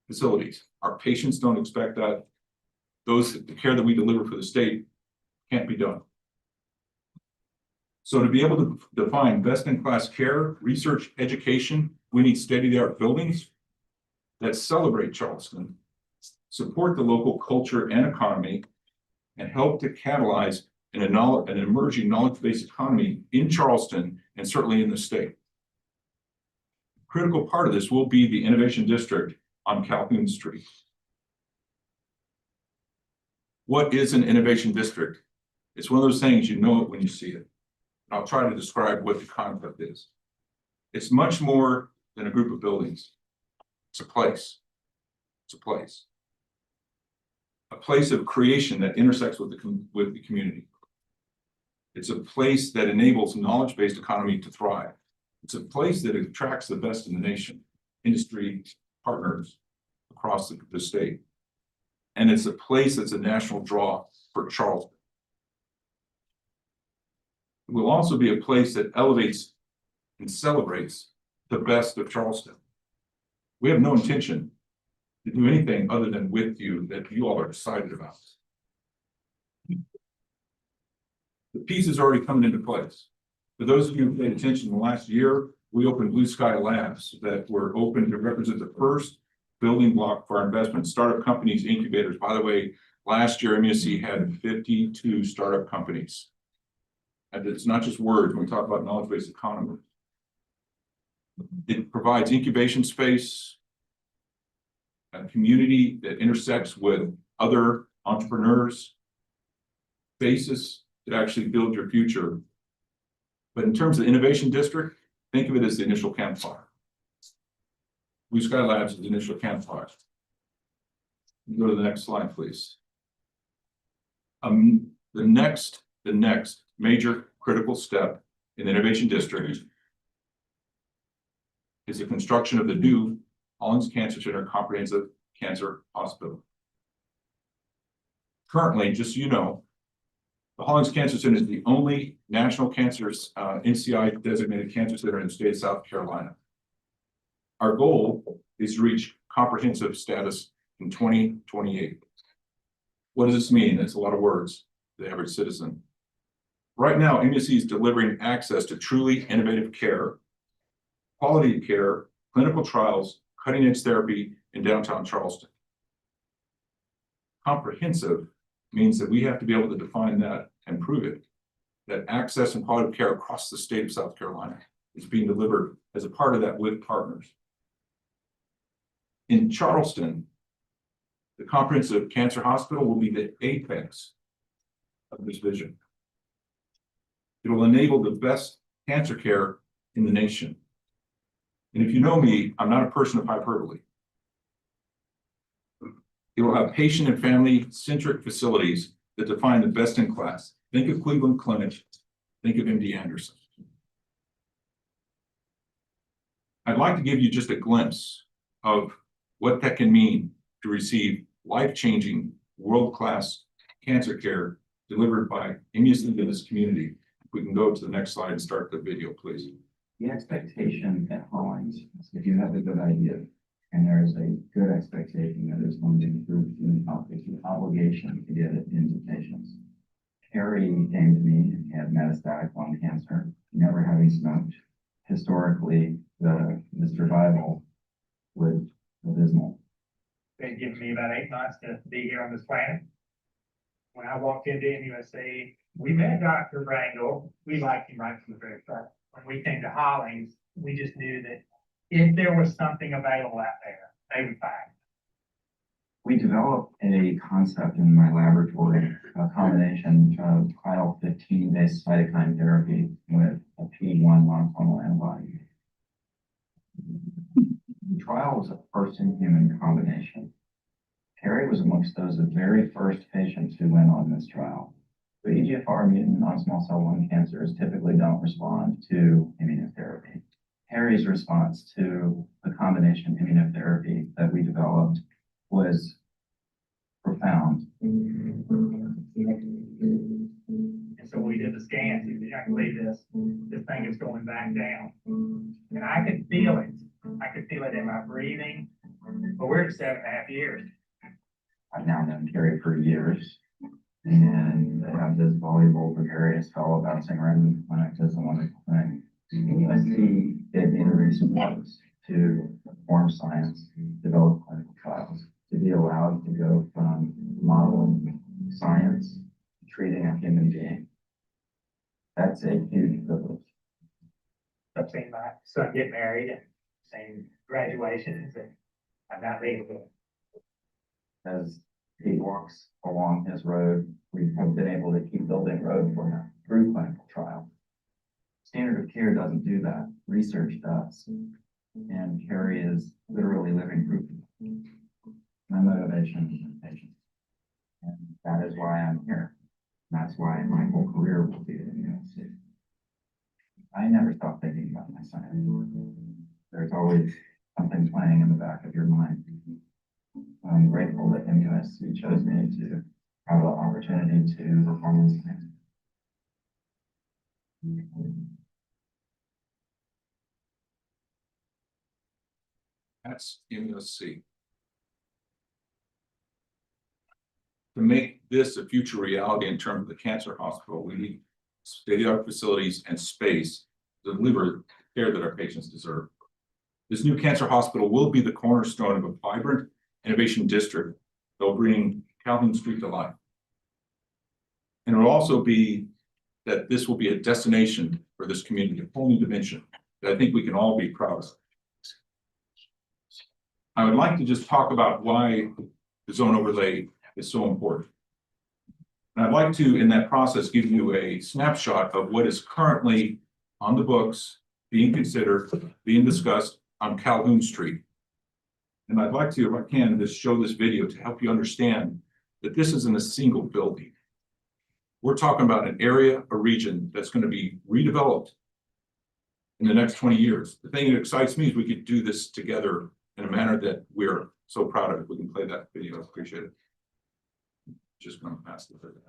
facilities. Our patients don't expect that. The care that we deliver for the state can't be done. So to be able to define best-in-class care, research, education, we need state-of-the-art buildings that celebrate Charleston, support the local culture and economy, and help to catalyze an emerging knowledge-based economy in Charleston and certainly in the state. A critical part of this will be the Innovation District on Calhoun Street. What is an Innovation District? It's one of those things, you know it when you see it. I'll try to describe what the concept is. It's much more than a group of buildings. It's a place. It's a place. A place of creation that intersects with the community. It's a place that enables knowledge-based economy to thrive. It's a place that attracts the best in the nation, industry partners across the state. And it's a place that's a national draw for Charleston. It will also be a place that elevates and celebrates the best of Charleston. We have no intention to do anything other than with you that you all are excited about. The pieces already coming into place. For those of you who paid attention in the last year, we opened Blue Sky Labs that were open to represent the first building block for our investment, startup companies, incubators. By the way, last year MUSC had 52 startup companies. And it's not just words when we talk about knowledge-based economy. It provides incubation space, a community that intersects with other entrepreneurs, basis that actually build your future. But in terms of the Innovation District, think of it as the initial campfire. Blue Sky Labs is the initial campfire. Go to the next slide, please. The next major critical step in the Innovation District is the construction of the new Hollins Cancer Center Comprehensive Cancer Hospital. Currently, just so you know, the Hollins Cancer Center is the only national cancer NCI designated cancer center in the state of South Carolina. Our goal is to reach comprehensive status in 2028. What does this mean? It's a lot of words to the average citizen. Right now, MUSC is delivering access to truly innovative care, quality of care, clinical trials, cutting-edge therapy in downtown Charleston. Comprehensive means that we have to be able to define that and prove it, that access and quality of care across the state of South Carolina is being delivered as a part of that with partners. In Charleston, the Comprehensive Cancer Hospital will be the apex of this vision. It will enable the best cancer care in the nation. And if you know me, I'm not a person of hyperbole. It will have patient and family-centric facilities that define the best in class. Think of Cleveland Clinic, think of MD Anderson. I'd like to give you just a glimpse of what that can mean to receive life-changing, world-class cancer care delivered by immunity to this community. If we can go to the next slide and start the video, please. The expectation at Hollings is if you have a good idea and there is a good expectation that it's going to improve human health, it's an obligation to get it into patients. Carrie came to me and had metastatic lung cancer, never having smoked. Historically, the survival was abysmal. They'd given me about 8 months to be here on this planet. When I walked into NUSC, we met Dr. Brangle. We liked him right from the very start. When we came to Hollings, we just knew that if there was something available out there, they would find it. We developed a concept in my laboratory, a combination of IL-15 based cytokine therapy with a PD-1 monoclonal antibody. The trial was a first in human combination. Carrie was amongst those the very first patients who went on this trial. The EGFR mutant non-small cell lung cancers typically don't respond to immunotherapy. Carrie's response to the combination immunotherapy that we developed was profound. And so we did the scans. And I can believe this thing is going back down. And I could feel it. I could feel it in my breathing. But we're at 7.5 years. I've now known Carrie for years, and I have this voluble, gregarious fellow bouncing around the clinic. It's a wonderful thing. USC gave me the resources to perform science, develop clinical trials, to be allowed to go from modeling science to treating a human being. That's a huge privilege. I've seen my son get married and seen graduations, and I'm not leaving it. As he walks along his road, we have been able to keep building road for him through clinical trial. Standard of care doesn't do that. Research does. And Carrie is literally living proof of it. My motivation is in patients. And that is why I'm here. That's why my whole career will be in USC. I never stop thinking about my son. There's always something playing in the back of your mind. I'm grateful that MUSC chose me to have the opportunity to perform this thing. That's MUSC. To make this a future reality in terms of the cancer hospital, we need state-of-the-art facilities and space to deliver the care that our patients deserve. This new cancer hospital will be the cornerstone of a vibrant innovation district that will bring Calhoun Street to life. And it will also be that this will be a destination for this community, a whole new dimension that I think we can all be proud of. I would like to just talk about why the zone overlay is so important. And I'd like to, in that process, give you a snapshot of what is currently on the books, being considered, being discussed on Calhoun Street. And I'd like to, if I can, just show this video to help you understand that this isn't a single building. We're talking about an area, a region that's going to be redeveloped in the next 20 years. The thing that excites me is we could do this together in a manner that we're so proud of. If we can play that video, I appreciate it. Just going to pass the video.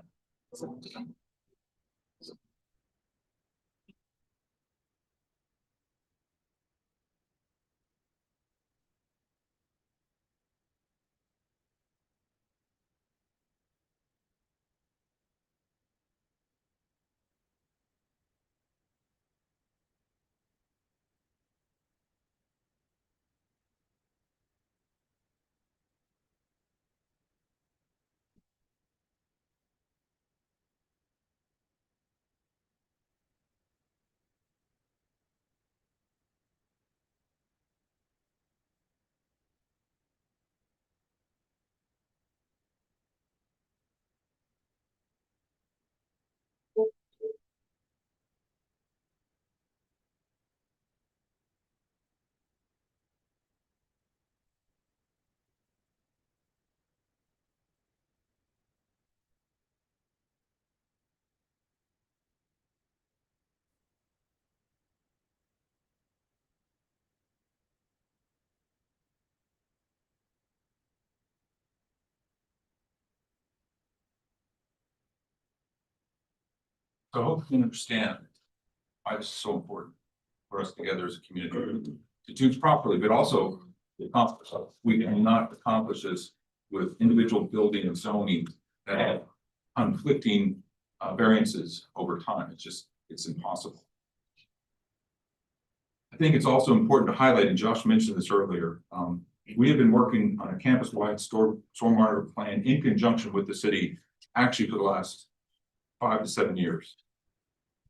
So I hope you can understand why it's so important for us together as a community to choose properly, but also to accomplish. We cannot accomplish this with individual building and zoning that have conflicting variances over time. It's impossible. I think it's also important to highlight, and Josh mentioned this earlier, we have been working on a campus-wide stormwater plan in conjunction with the city, actually for the last 5 to 7 years.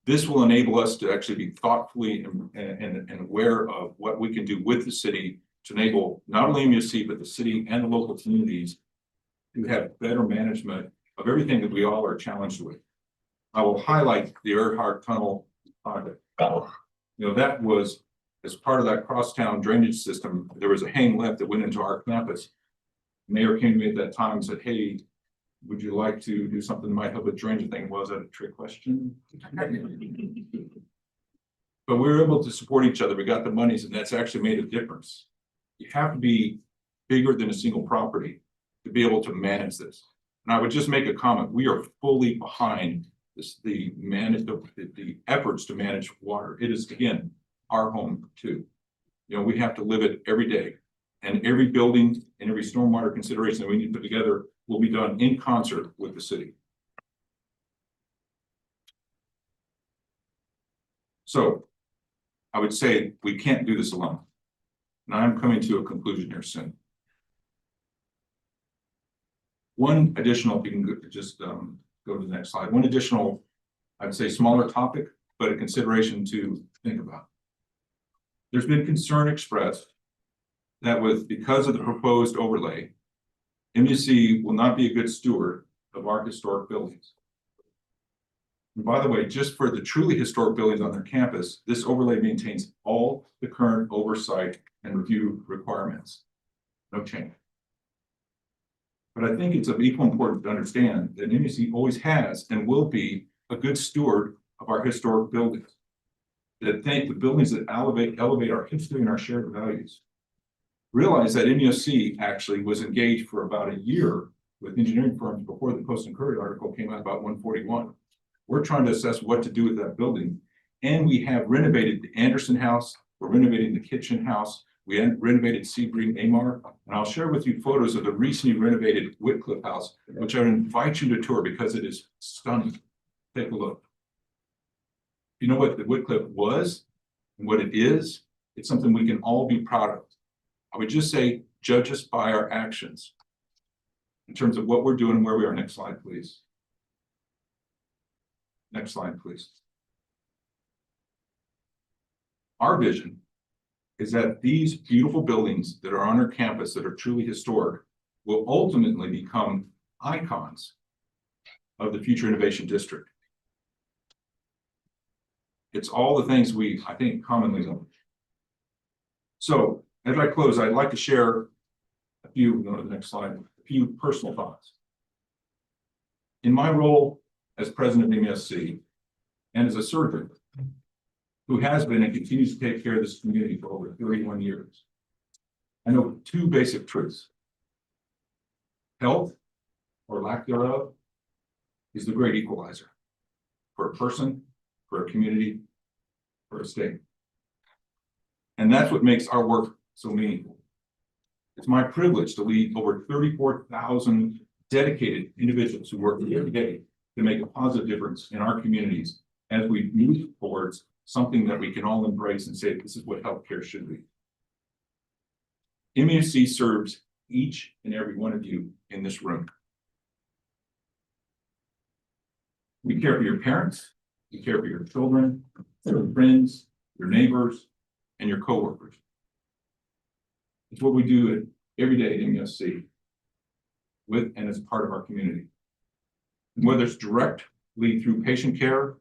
This will enable us to actually be thoughtfully and aware of what we can do with the city to enable not only MUSC, but the city and the local communities to have better management of everything that we all are challenged with. I will highlight the Earhart Tunnel project. You know, that was as part of that crosstown drainage system. There was a hang left that went into our campus. The mayor came to me at that time and said, "Hey, would you like to do something that might help with drainage?" Thing was that a trick question? But we were able to support each other. We got the monies, and that's actually made a difference. You have to be bigger than a single property to be able to manage this. And I would just make a comment. We are fully behind this, the efforts to manage water. It is, again, our home too. You know, we have to live it every day. And every building and every stormwater consideration that we need to put together will be done in concert with the city. So I would say we can't do this alone. And I'm coming to a conclusion here soon. One additional, if you can just go to the next slide. One additional, I'd say smaller topic, but a consideration to think about. There's been concern expressed that because of the proposed overlay, MUC will not be a good steward of our historic buildings. And by the way, just for the truly historic buildings on their campus, this overlay maintains all the current oversight and review requirements. No change. But I think it's of equal importance to understand that MUC always has and will be a good steward of our historic buildings. That the buildings that elevate our history and our shared values. Realize that MUSC actually was engaged for about a year with engineering firms before the Post and Courier article came out about 141. We're trying to assess what to do with that building. And we have renovated the Anderson House. We're renovating the Kitchen House. We renovated Sebring Amar. And I'll share with you photos of the recently renovated Whitcliffe House, which I invite you to tour because it is stunning. Take a look. You know what the Whitcliffe was and what it is? It's something we can all be proud of. I would just say, judge us by our actions in terms of what we're doing and where we are. Next slide, please. Next slide, please. Our vision is that these beautiful buildings that are on our campus that are truly historic will ultimately become icons of the future innovation district. It's all the things we, I think, commonly know. So as I close, I'd like to share a few, go to the next slide, a few personal thoughts. In my role as president of MSC and as a surgeon who has been and continues to take care of this community for over 31 years, I know two basic truths. Health, or lack thereof, is the great equalizer for a person, for a community, for a state. And that's what makes our work so meaningful. It's my privilege to lead over 34,000 dedicated individuals who work every day to make a positive difference in our communities as we move towards something that we can all embrace and say, this is what healthcare should be. MUSC serves each and every one of you in this room. We care for your parents, we care for your children, your friends, your neighbors, and your coworkers. It's what we do every day at MUSC with and as part of our community. And whether it's directly through patient care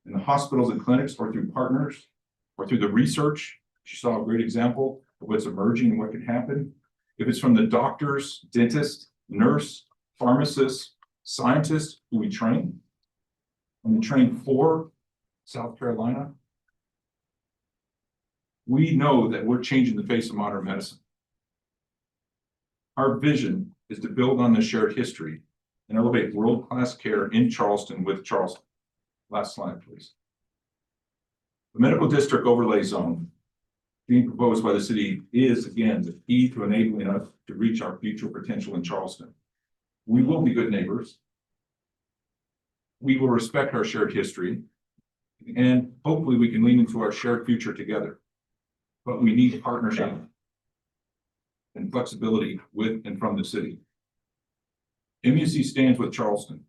in the hospitals and clinics, or through partners, or through the research, you saw a great example of what's emerging and what can happen. If it's from the doctors, dentist, nurse, pharmacists, scientists who we train, and we train for South Carolina, we know that we're changing the face of modern medicine. Our vision is to build on the shared history and elevate world-class care in Charleston with Charleston. Last slide, please. The medical district overlay zone being proposed by the city is, again, the key to enabling us to reach our future potential in Charleston. We will be good neighbors. We will respect our shared history, and hopefully we can lean into our shared future together. But we need partnership and flexibility with and from the city. MUC stands with Charleston.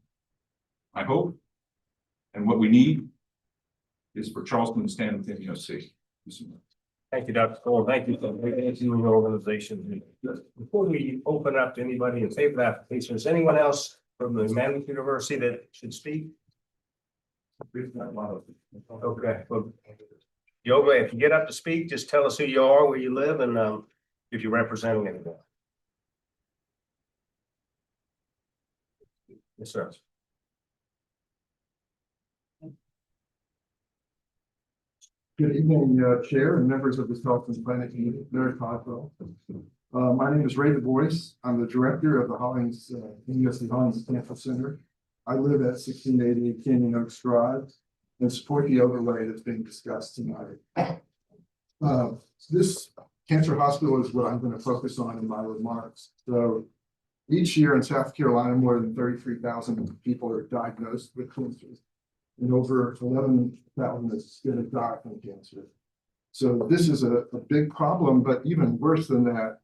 I hope, and what we need is for Charleston to stand with MUC. Thank you, Dr. Cole. Thank you for your organization. Before we open up to anybody in favor of the application, is anyone else from the Management University that should speak? Okay. Well, Yoga, if you get up to speak, just tell us who you are, where you live, and if you're representing anyone. Yes, sir. Good evening, Chair and members of the Charleston Planning Committee, Larry Coswell. My name is Ray DuBois. I'm the director of the Hollings, USC Hollings Cancer Center. I live at 1680 Canyon Oaks Drive and support the overlay that's being discussed tonight. This cancer hospital is what I'm going to focus on in my remarks. So each year in South Carolina, more than 33,000 people are diagnosed with cancer, and over 11,000 is going to die from cancer. So this is a big problem, but even worse than that,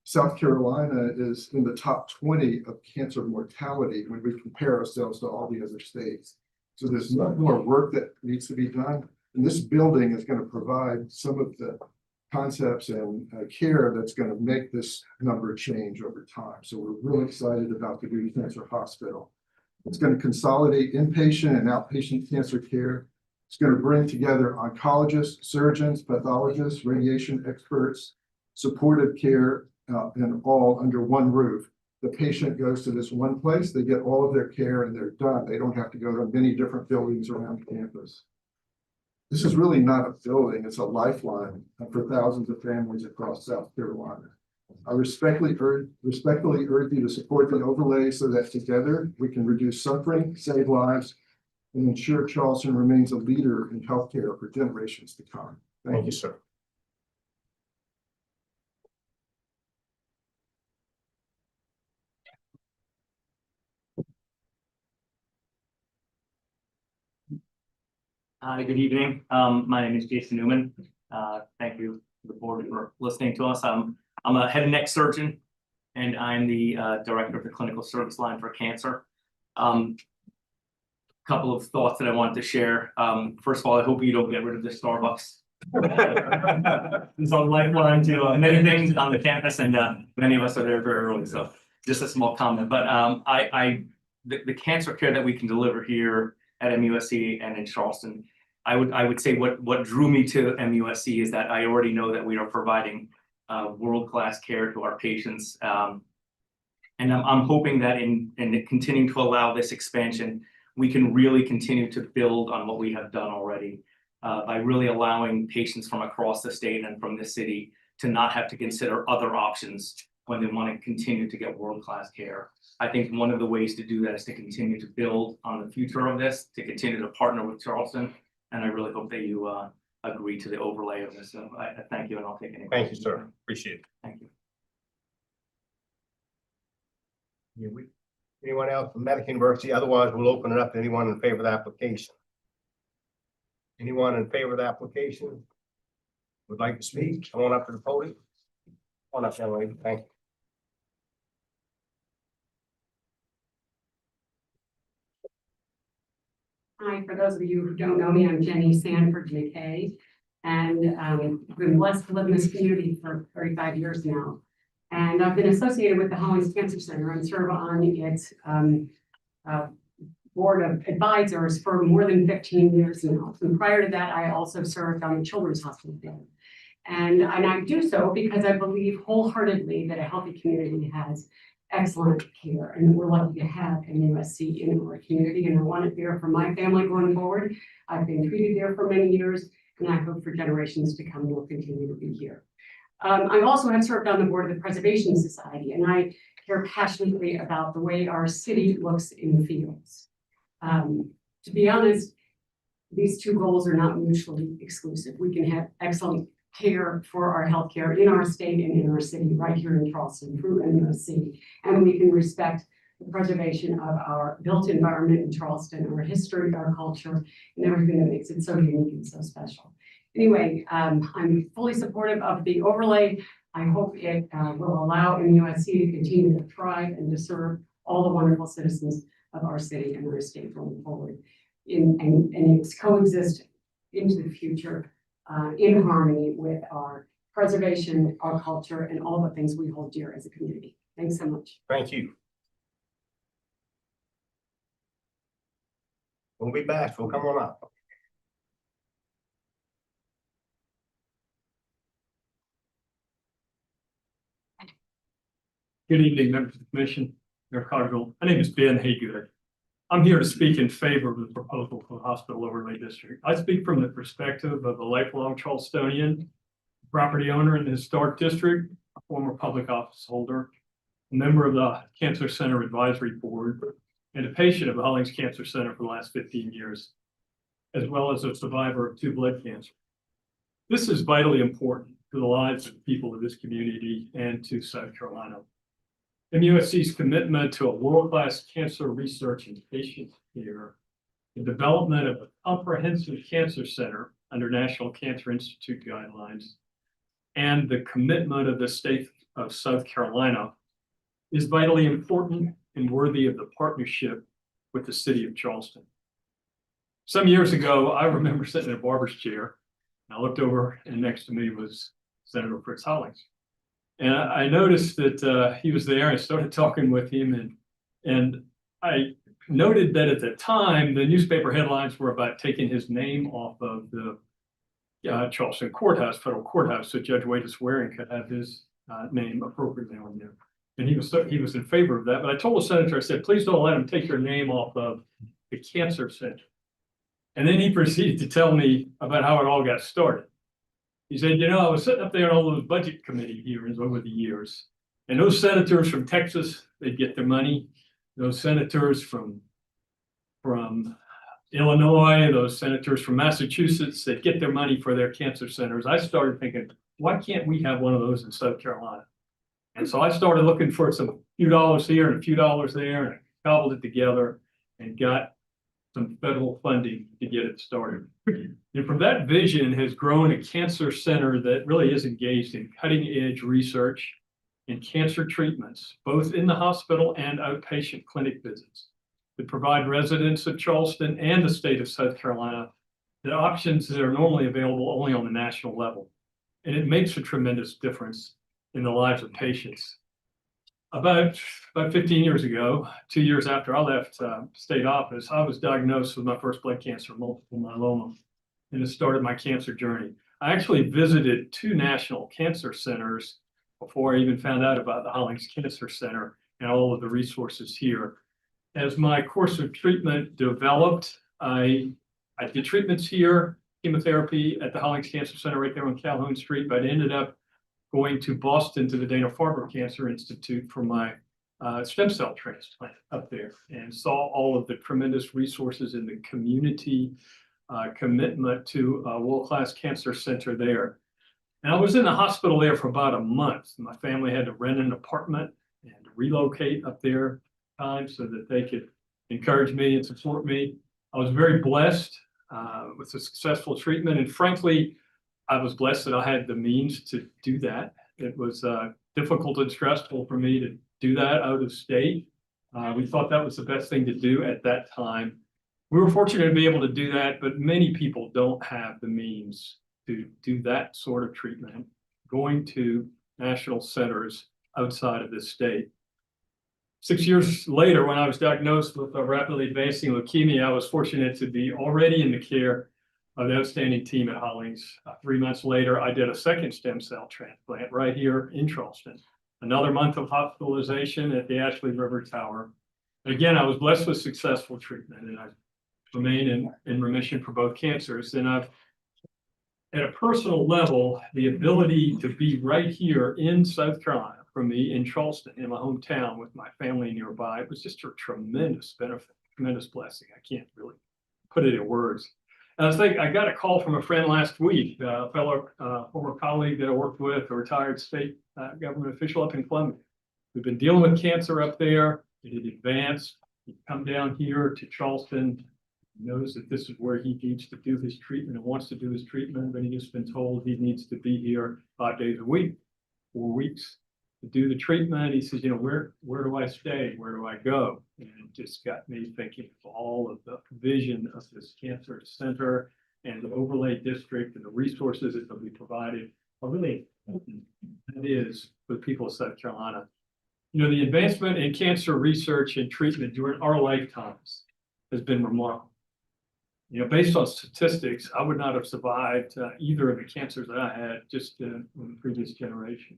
South Carolina is in the top 20 of cancer mortality when we compare ourselves to all the other states. So there's much more work that needs to be done. And this building is going to provide some of the concepts and care that's going to make this number change over time. So we're really excited about the new cancer hospital. It's going to consolidate inpatient and outpatient cancer care. It's going to bring together oncologists, surgeons, pathologists, radiation experts, supportive care, and all under one roof. The patient goes to this one place, they get all of their care and they're done. They don't have to go to many different buildings around campus. This is really not a building, it's a lifeline for thousands of families across South Carolina. I respectfully urge you to support the overlay so that together we can reduce suffering, save lives, and ensure Charleston remains a leader in healthcare for generations to come. Thank you, sir. Hi, good evening. My name is Jason Newman. Thank you to the board for listening to us. I'm a head and neck surgeon, and I'm the director of the clinical service line for cancer. Couple of thoughts that I wanted to share. First of all, I hope you don't get rid of the Starbucks. It's a lifeline to many things on the campus, and many of us are there very early. So just a small comment, but the cancer care that we can deliver here at MUSC and in Charleston, I would say what drew me to MUSC is that I already know that we are providing world-class care to our patients, and I'm hoping that in continuing to allow this expansion, we can really continue to build on what we have done already by really allowing patients from across the state and from the city to not have to consider other options when they want to continue to get world-class care. I think one of the ways to do that is to continue to build on the future of this, to continue to partner with Charleston, and I really hope that you agree to the overlay of this. So I thank you, and I'll take any Thank you, questions. sir. Appreciate it. Thank you. Yeah, anyone else from Medical University? Otherwise, we'll open it up to anyone in favor of the application. Anyone in favor of the application would like to speak? Come on up to the podium. Come on up, young lady. Thank you. Hi, for those of you who don't know me, I'm Jenny Sanford McKay, and I've been blessed to live in this community for 35 years now. And I've been associated with the Hollings Cancer Center and serve on its board of advisors for more than 15 years now. And prior to that, I also served on the Children's Hospital there. And I do so because I believe wholeheartedly that a healthy community has excellent care, and we're lucky to have MUSC in our community, and I want it there for my family going forward. I've been treated there for many years, and I hope for generations to come we'll continue to be here. I also have served on the board of the Preservation Society, and I care passionately about the way our city looks in the fields. To be honest, these two goals are not mutually exclusive. We can have excellent care for our healthcare in our state and in our city, right here in Charleston, through MUSC. And we can respect the preservation of our built environment in Charleston, our history, our culture, and everything that makes it so unique and so special. Anyway, I'm fully supportive of the overlay. I hope it will allow MUSC to continue to thrive and to serve all the wonderful citizens of our city and our state going forward and coexist into the future in harmony with our preservation, our culture, and all the things we hold dear as a community. Thanks so much. Thank you. We'll be back. We'll come on up. Good evening, members of the commission, Mayor Cogdill. My name is Ben Haygood. I'm here to speak in favor of the proposal for the hospital overlay district. I speak from the perspective of a lifelong Charlestonian, property owner in the historic district, a former public office holder, a member of the Cancer Center Advisory Board, and a patient of the Hollings Cancer Center for the last 15 years, as well as a survivor of 2 blood cancer. This is vitally important to the lives of the people of this community and to South Carolina. MUSC's commitment to a world-class cancer research and patient care, the development of a comprehensive cancer center under National Cancer Institute guidelines, and the commitment of the state of South Carolina is vitally important and worthy of the partnership with the city of Charleston. Some years ago, I remember sitting in a barber's chair, and I looked over and next to me was Senator Fritz Hollings. And I noticed that he was there. I started talking with him, and I noted that at the time, the newspaper headlines were about taking his name off of the Charleston courthouse, federal courthouse, so Judge Wade's Waring could have his name appropriately on there. And he was in favor of that. But I told the senator, I said, please don't let him take your name off of the cancer center. And then he proceeded to tell me about how it all got started. He said, you know, I was sitting up there in all those budget committee hearings over the years, and those senators from Texas, they'd get their money. Those senators from Illinois, those senators from Massachusetts, they'd get their money for their cancer centers. I started thinking, why can't we have one of those in South Carolina? And so I started looking for some few dollars here and a few dollars there, and I cobbled it together and got some federal funding to get it started. And from that vision has grown a cancer center that really is engaged in cutting edge research and cancer treatments, both in the hospital and outpatient clinic visits, that provide residents of Charleston and the state of South Carolina the options that are normally available only on the national level. And it makes a tremendous difference in the lives of patients. About 15 years ago, 2 years after I left state office, I was diagnosed with my first blood cancer, multiple myeloma, and it started my cancer journey. I actually visited 2 national cancer centers before I even found out about the Hollings Cancer Center and all of the resources here. As my course of treatment developed, I did treatments here, chemotherapy at the Hollings Cancer Center right there on Calhoun Street, but ended up going to Boston to the Dana-Farber Cancer Institute for my stem cell transplant up there, and saw all of the tremendous resources in the community commitment to a world-class cancer center there. And I was in the hospital there for about a month. My family had to rent an apartment and relocate up there so that they could encourage me and support me. I was very blessed with a successful treatment, and frankly, I was blessed that I had the means to do that. It was difficult and stressful for me to do that out of state. We thought that was the best thing to do at that time. We were fortunate to be able to do that, but many people don't have the means to do that sort of treatment, going to national centers outside of this state. 6 years later, when I was diagnosed with a rapidly advancing leukemia, I was fortunate to be already in the care of the outstanding team at Hollings. 3 months later, I did a second stem cell transplant right here in Charleston. Another month of hospitalization at the Ashley River Tower. And again, I was blessed with successful treatment, and I remain in remission for both cancers. And I've, at a personal level, the ability to be right here in South Carolina, for me in Charleston, in my hometown with my family nearby, it was just a tremendous benefit, tremendous blessing. I can't really put it in words. I was thinking, I got a call from a friend last week, a fellow, former colleague that I worked with, a retired state government official up in Columbia. We've been dealing with cancer up there. It had advanced. He'd come down here to Charleston, knows that this is where he needs to do his treatment and wants to do his treatment, but he has been told he needs to be here 5 days a week, 4 weeks to do the treatment. He says, where do I stay? Where do I go? And it just got me thinking of all of the vision of this cancer center and the overlay district and the resources that will be provided are really important. It is for the people of South Carolina. The advancement in cancer research and treatment during our lifetimes has been remarkable. Based on statistics, I would not have survived either of the cancers that I had just in the previous generation.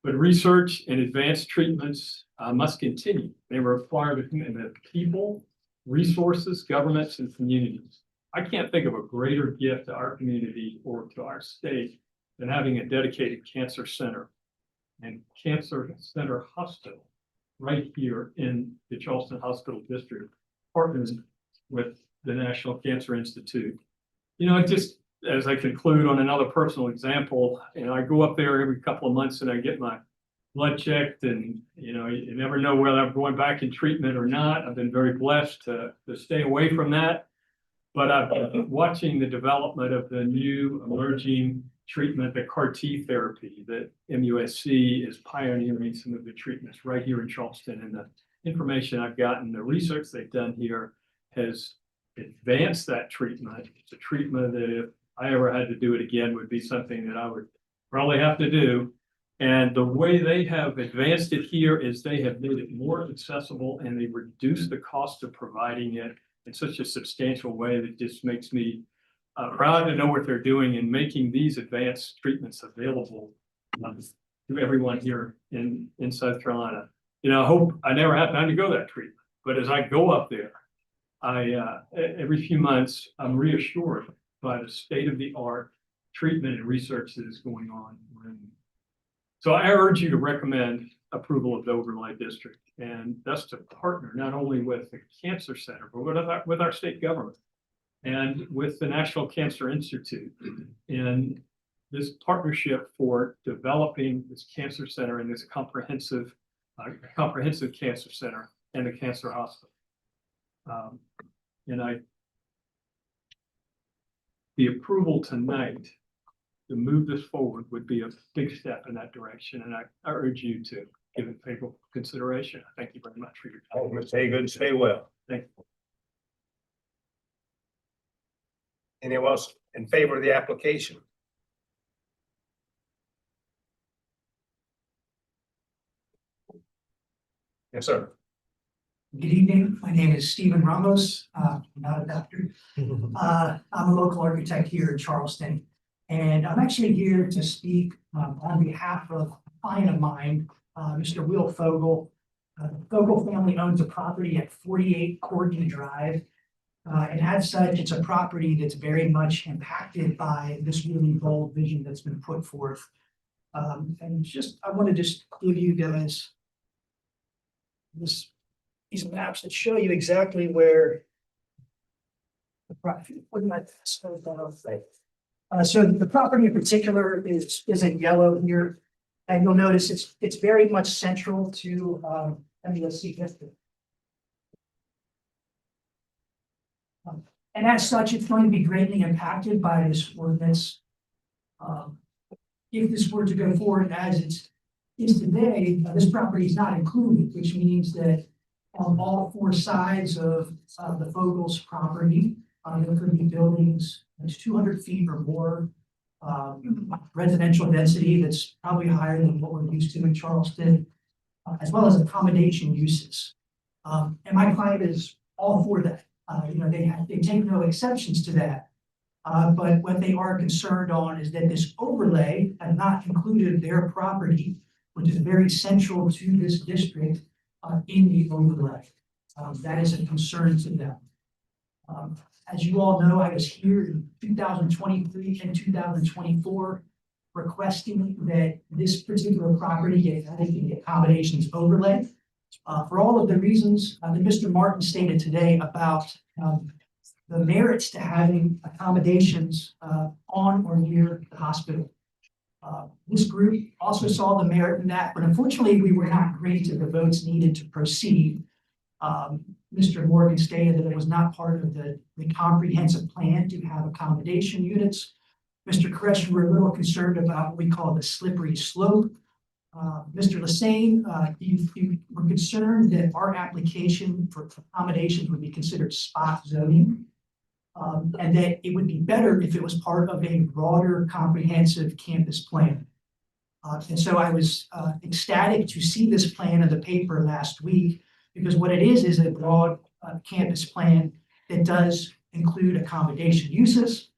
But research and advanced treatments must continue. They require the people, resources, governments, and communities. I can't think of a greater gift to our community or to our state than having a dedicated cancer center and cancer center hospital right here in the Charleston Hospital District, partners with the National Cancer Institute. Just as I conclude on another personal example, I go up there every couple of months and I get my blood checked, and you never know whether I'm going back in treatment or not. I've been very blessed to stay away from that, but I've been watching the development of the new emerging treatment, the CAR-T therapy that MUSC is pioneering some of the treatments right here in Charleston. And the information I've gotten, the research they've done here has advanced that treatment. It's a treatment that if I ever had to do it again would be something that I would probably have to do. And the way they have advanced it here is they have made it more accessible and they reduced the cost of providing it in such a substantial way that just makes me proud to know what they're doing in making these advanced treatments available to everyone here in South Carolina. I hope I never have time to go that treatment, but as I go up there, every few months, I'm reassured by the state of the art treatment and research that is going on. So I urge you to recommend approval of the overlay district, and thus to partner not only with the Cancer Center, but with our state government and with the National Cancer Institute in this partnership for developing this cancer center and this comprehensive cancer center and the cancer hospital. The approval tonight to move this forward would be a big step in that direction, and I urge you to give it favorable consideration. Thank you very much for your time. Stay good and stay well. Thank you. Anyone else in favor of the application? Yes, sir. Good evening. My name is Stephen Ramos. I'm not a doctor. I'm a local architect here in Charleston, and I'm actually here to speak on behalf of a client of mine, Mr. Will Fogel. The Fogel family owns a property at 48 Courtney Drive. And as such, it's a property that's very much impacted by this really bold vision that's been put forth. And I want to just give you guys these maps that show you exactly where the property. So the property in particular is in yellow here, and you'll notice it's very much central to MUSC district. And as such, it's going to be greatly impacted by this ordinance. If this were to go forward as it is today, this property is not included, which means that on all 4 sides of the Fogel's property, there could be buildings that's 200 feet or more, residential density that's probably higher than what we're used to in Charleston, as well as accommodation uses. And my client is all for that. They take no exceptions to that. But what they are concerned on is that this overlay has not included their property, which is very central to this district, in the overlay. That is a concern to them. As you all know, I was here in 2023 and 2024 requesting that this particular property get added to the accommodations overlay. For all of the reasons that Mr. Martin stated today about the merits to having accommodations on or near the hospital. This group also saw the merit in that, but unfortunately, we were not granted the votes needed to proceed. Mr. Morgan stated that it was not part of the comprehensive plan to have accommodation units. Mr. Koresh, we're a little concerned about what we call the slippery slope. Mr. Lassane, you were concerned that our application for accommodations would be considered spot zoning. And that it would be better if it was part of a broader comprehensive campus plan. And so I was ecstatic to see this plan in the paper last week, because what it is a broad campus plan that does include accommodation uses.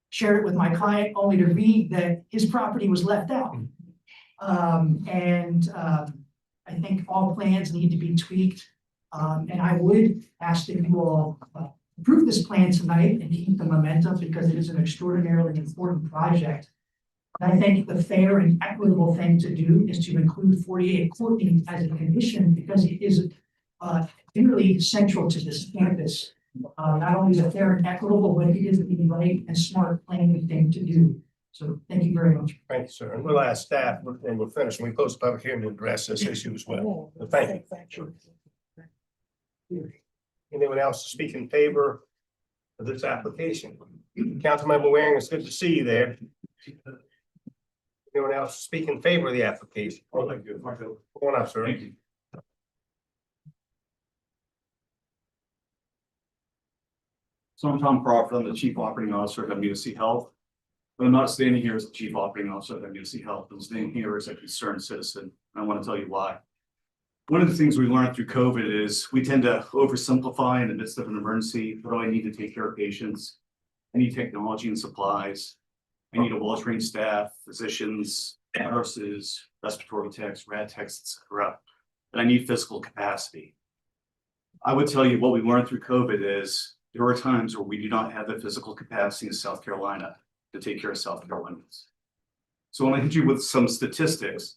Shared it with my client only to read that his property was left out. I think all plans need to be tweaked. And I would ask that you all approve this plan tonight and keep the momentum, because it is an extraordinarily important project. And I think the fair and equitable thing to do is to include 48 Courtney as a condition, because it is really central to this campus. Not only is it fair and equitable, but it is the right and smart planning thing to do. So thank you very much. Thank you, sir. And we'll ask staff, and we'll finish, when we close the public hearing, to address this issue as well. So thank you. Anyone else to speak in favor of this application? Councilmember Waring, it's good to see you there. Anyone else speak in favor of the application? Come on up, sir. Thank you. So I'm Tom Crawford. I'm the Chief Operating Officer at WSC Health. But I'm not standing here as the Chief Operating Officer at WSC Health. I'm standing here as a concerned citizen. And I want to tell you why. One of the things we learned through COVID is we tend to oversimplify in the midst of an emergency. What do I need to take care of patients? I need technology and supplies. I need a well-trained staff, physicians, nurses, respiratory techs, rad techs, etc. And I need physical capacity. I would tell you what we learned through COVID is there are times where we do not have the physical capacity in South Carolina to take care of South Carolinians. So I want to hit you with some statistics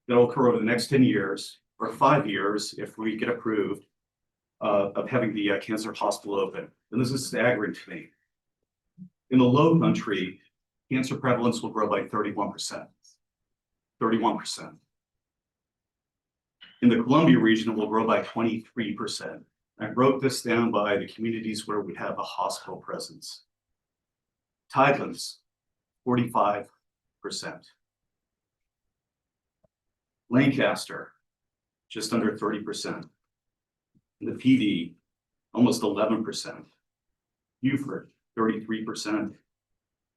that will occur over the next 10 years or 5 years if we get approved of having the cancer hospital open. And this is staggering to me. In the low country, cancer prevalence will grow by 31%. 31%. In the Columbia region, it will grow by 23%. I wrote this down by the communities where we have a hospital presence. Tidelands, 45%. Lancaster, just under 30%. The PD, almost 11%. Beaufort, 33%.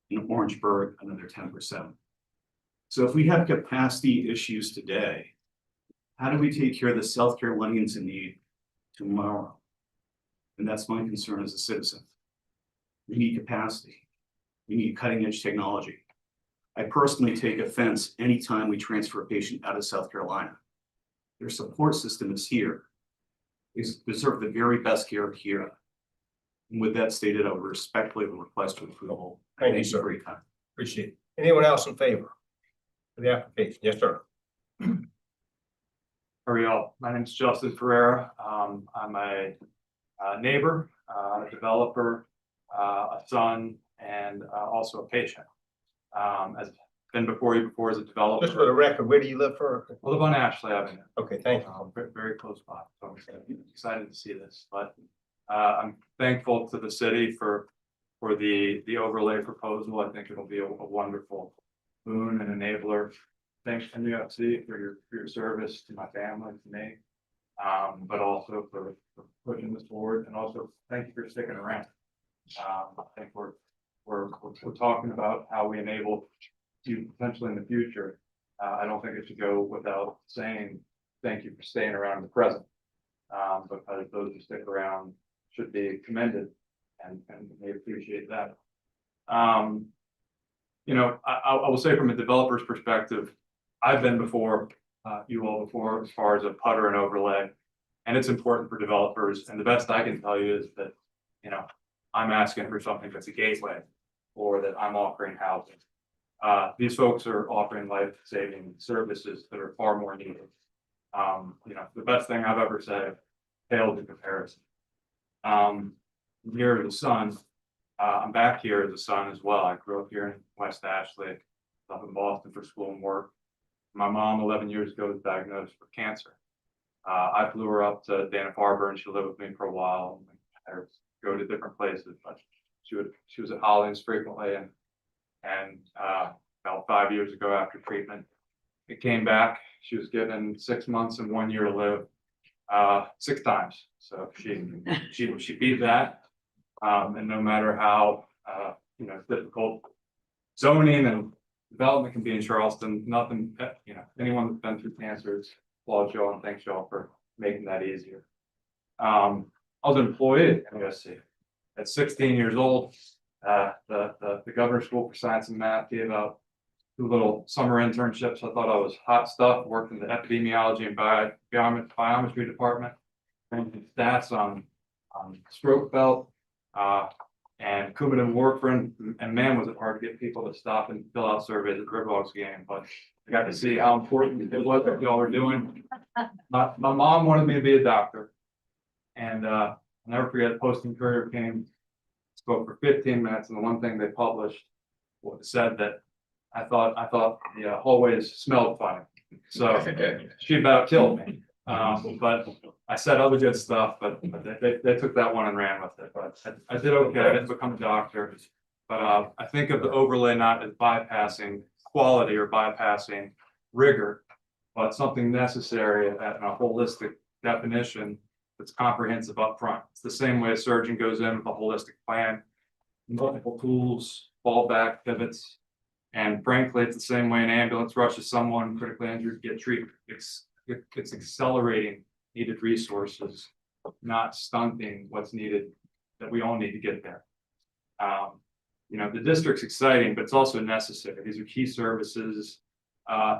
In Orangeburg, another 10%. So if we have capacity issues today, how do we take care of the South Carolinians in need tomorrow? And that's my concern as a citizen. We need capacity. We need cutting edge technology. I personally take offense anytime we transfer a patient out of South Carolina. Their support system is here. They deserve the very best care here. And with that stated, I would respectfully request approval. Thank you, sir. For your time. Appreciate it. Anyone else in favor of the application? Yes, sir. How are y'all? My name is Justin Ferreira. I'm a neighbor, a developer, a son, and also a patient. I've been before you before as a developer. Just for the record, where do you live for? I live on Ashley Avenue. Okay, thank you. Very close by. So I'm excited to see this, but I'm thankful to the city for the overlay proposal. I think it'll be a wonderful boon and enabler. Thanks to NUFC for your service to my family, to me, but also for pushing this forward, and also thank you for sticking around. I think we're talking about how we enable you potentially in the future. I don't think it should go without saying thank you for staying around in the present, because those who stick around should be commended, and we appreciate that. You know, I will say from a developer's perspective, I've been before you all before as far as a putter and overlay, and it's important for developers. And the best I can tell you is that, you know, I'm asking for something that's a gateway, or that I'm offering housing. These folks are offering life-saving services that are far more needed. You know, the best thing I've ever said pales in comparison. here as a son. I'm back here as a son as well. I grew up here in West Ashley, up in Boston for school and work. My mom, 11 years ago, was diagnosed with cancer. I flew her up to Dana-Farber and she lived with me for a while. I had her go to different places, but she was at Hollings frequently, and about 5 years ago after treatment, it came back. She was given 6 months and 1 year to live 6 times. So she beat that. And no matter how difficult zoning and development can be in Charleston, nothing, anyone that's been through cancer applauds y'all and thanks y'all for making that easier. I was an employee at USC. At 16 years old, the Governor's School for Science and Math gave out 2 little summer internships. I thought I was hot stuff, worked in the epidemiology and biometry department, and stats on stroke belt, and Coumadin warfarin, and man, was it hard to get people to stop and fill out surveys at the Riverwalks game, but I got to see how important it was that y'all were doing. My mom wanted me to be a doctor, and I'll never forget, the Post and Courier came, spoke for 15 minutes, and the one thing they published said that I thought the hallways smelled funny. So she about killed me. But I said other good stuff, but they took that one and ran with it. But I did okay. I didn't become a doctor. But I think of the overlay not as bypassing quality or bypassing rigor, but something necessary and a holistic definition that's comprehensive up front. It's the same way a surgeon goes in with a holistic plan, multiple tools, fallback pivots. And frankly, it's the same way an ambulance rushes someone critically injured to get treated. It's accelerating needed resources, not stunting what's needed, that we all need to get there. The district's exciting, but it's also necessary. These are key services,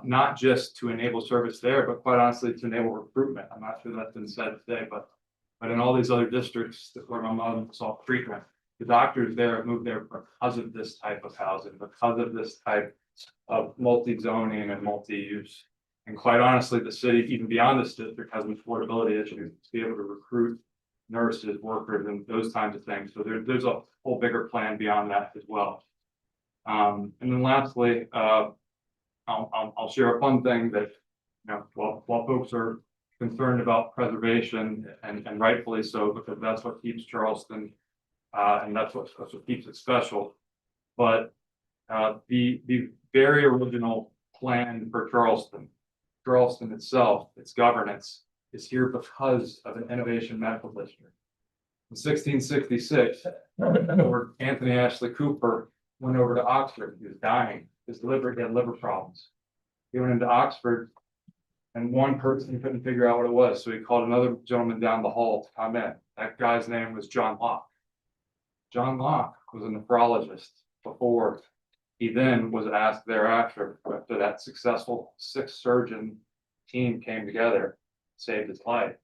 not just to enable service there, but quite honestly, to enable recruitment. I'm not sure that's been said today, but in all these other districts where my mom saw treatment, the doctors there have moved there because of this type of housing, because of this type of multi-zoning and multi-use. And quite honestly, the city, even beyond this district, has an affordability issue to be able to recruit nurses, workers, and those kinds of things. So there's a whole bigger plan beyond that as well. And then lastly, I'll share a fun thing that, while folks are concerned about preservation, and rightfully so, because that's what keeps Charleston, and that's what keeps it special. But the very original plan for Charleston itself, its governance, is here because of an innovation medical district. In 1666, Anthony Ashley Cooper went over to Oxford. He was dying. He had liver problems. He went into Oxford, and one person couldn't figure out what it was. So he called another gentleman down the hall to come in. That guy's name was John Locke. John Locke was a nephrologist before he then was asked thereafter, after that successful 6-surgeon team came together, saved his life.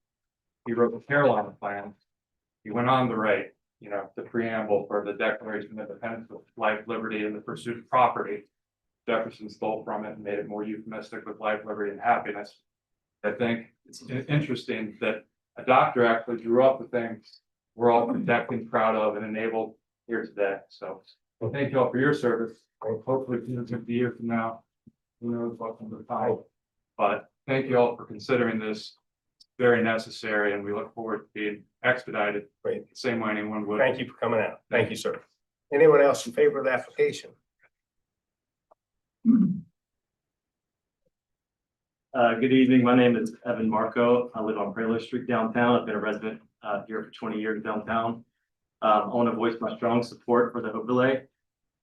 He wrote the Carolina Plan. He went on to write, the preamble for the Declaration of Independence of Life, Liberty, and the Pursuit of Property. Jefferson stole from it and made it more euphemistic with life, liberty, and happiness. I think it's interesting that a doctor actually drew up the things we're all protecting, proud of, and enabled here today. So thank you all for your service. Hopefully 50 years from now, who knows what's on the time. But thank you all for considering this. It's very necessary, and we look forward to being expedited. Great. The same way anyone would. Thank you for coming out. Thank you, sir. Anyone else in favor of the application? Good evening. My name is Evan Marco. I live on Prairie Street downtown. I've been a resident here for 20 years downtown. I want to voice my strong support for the overlay.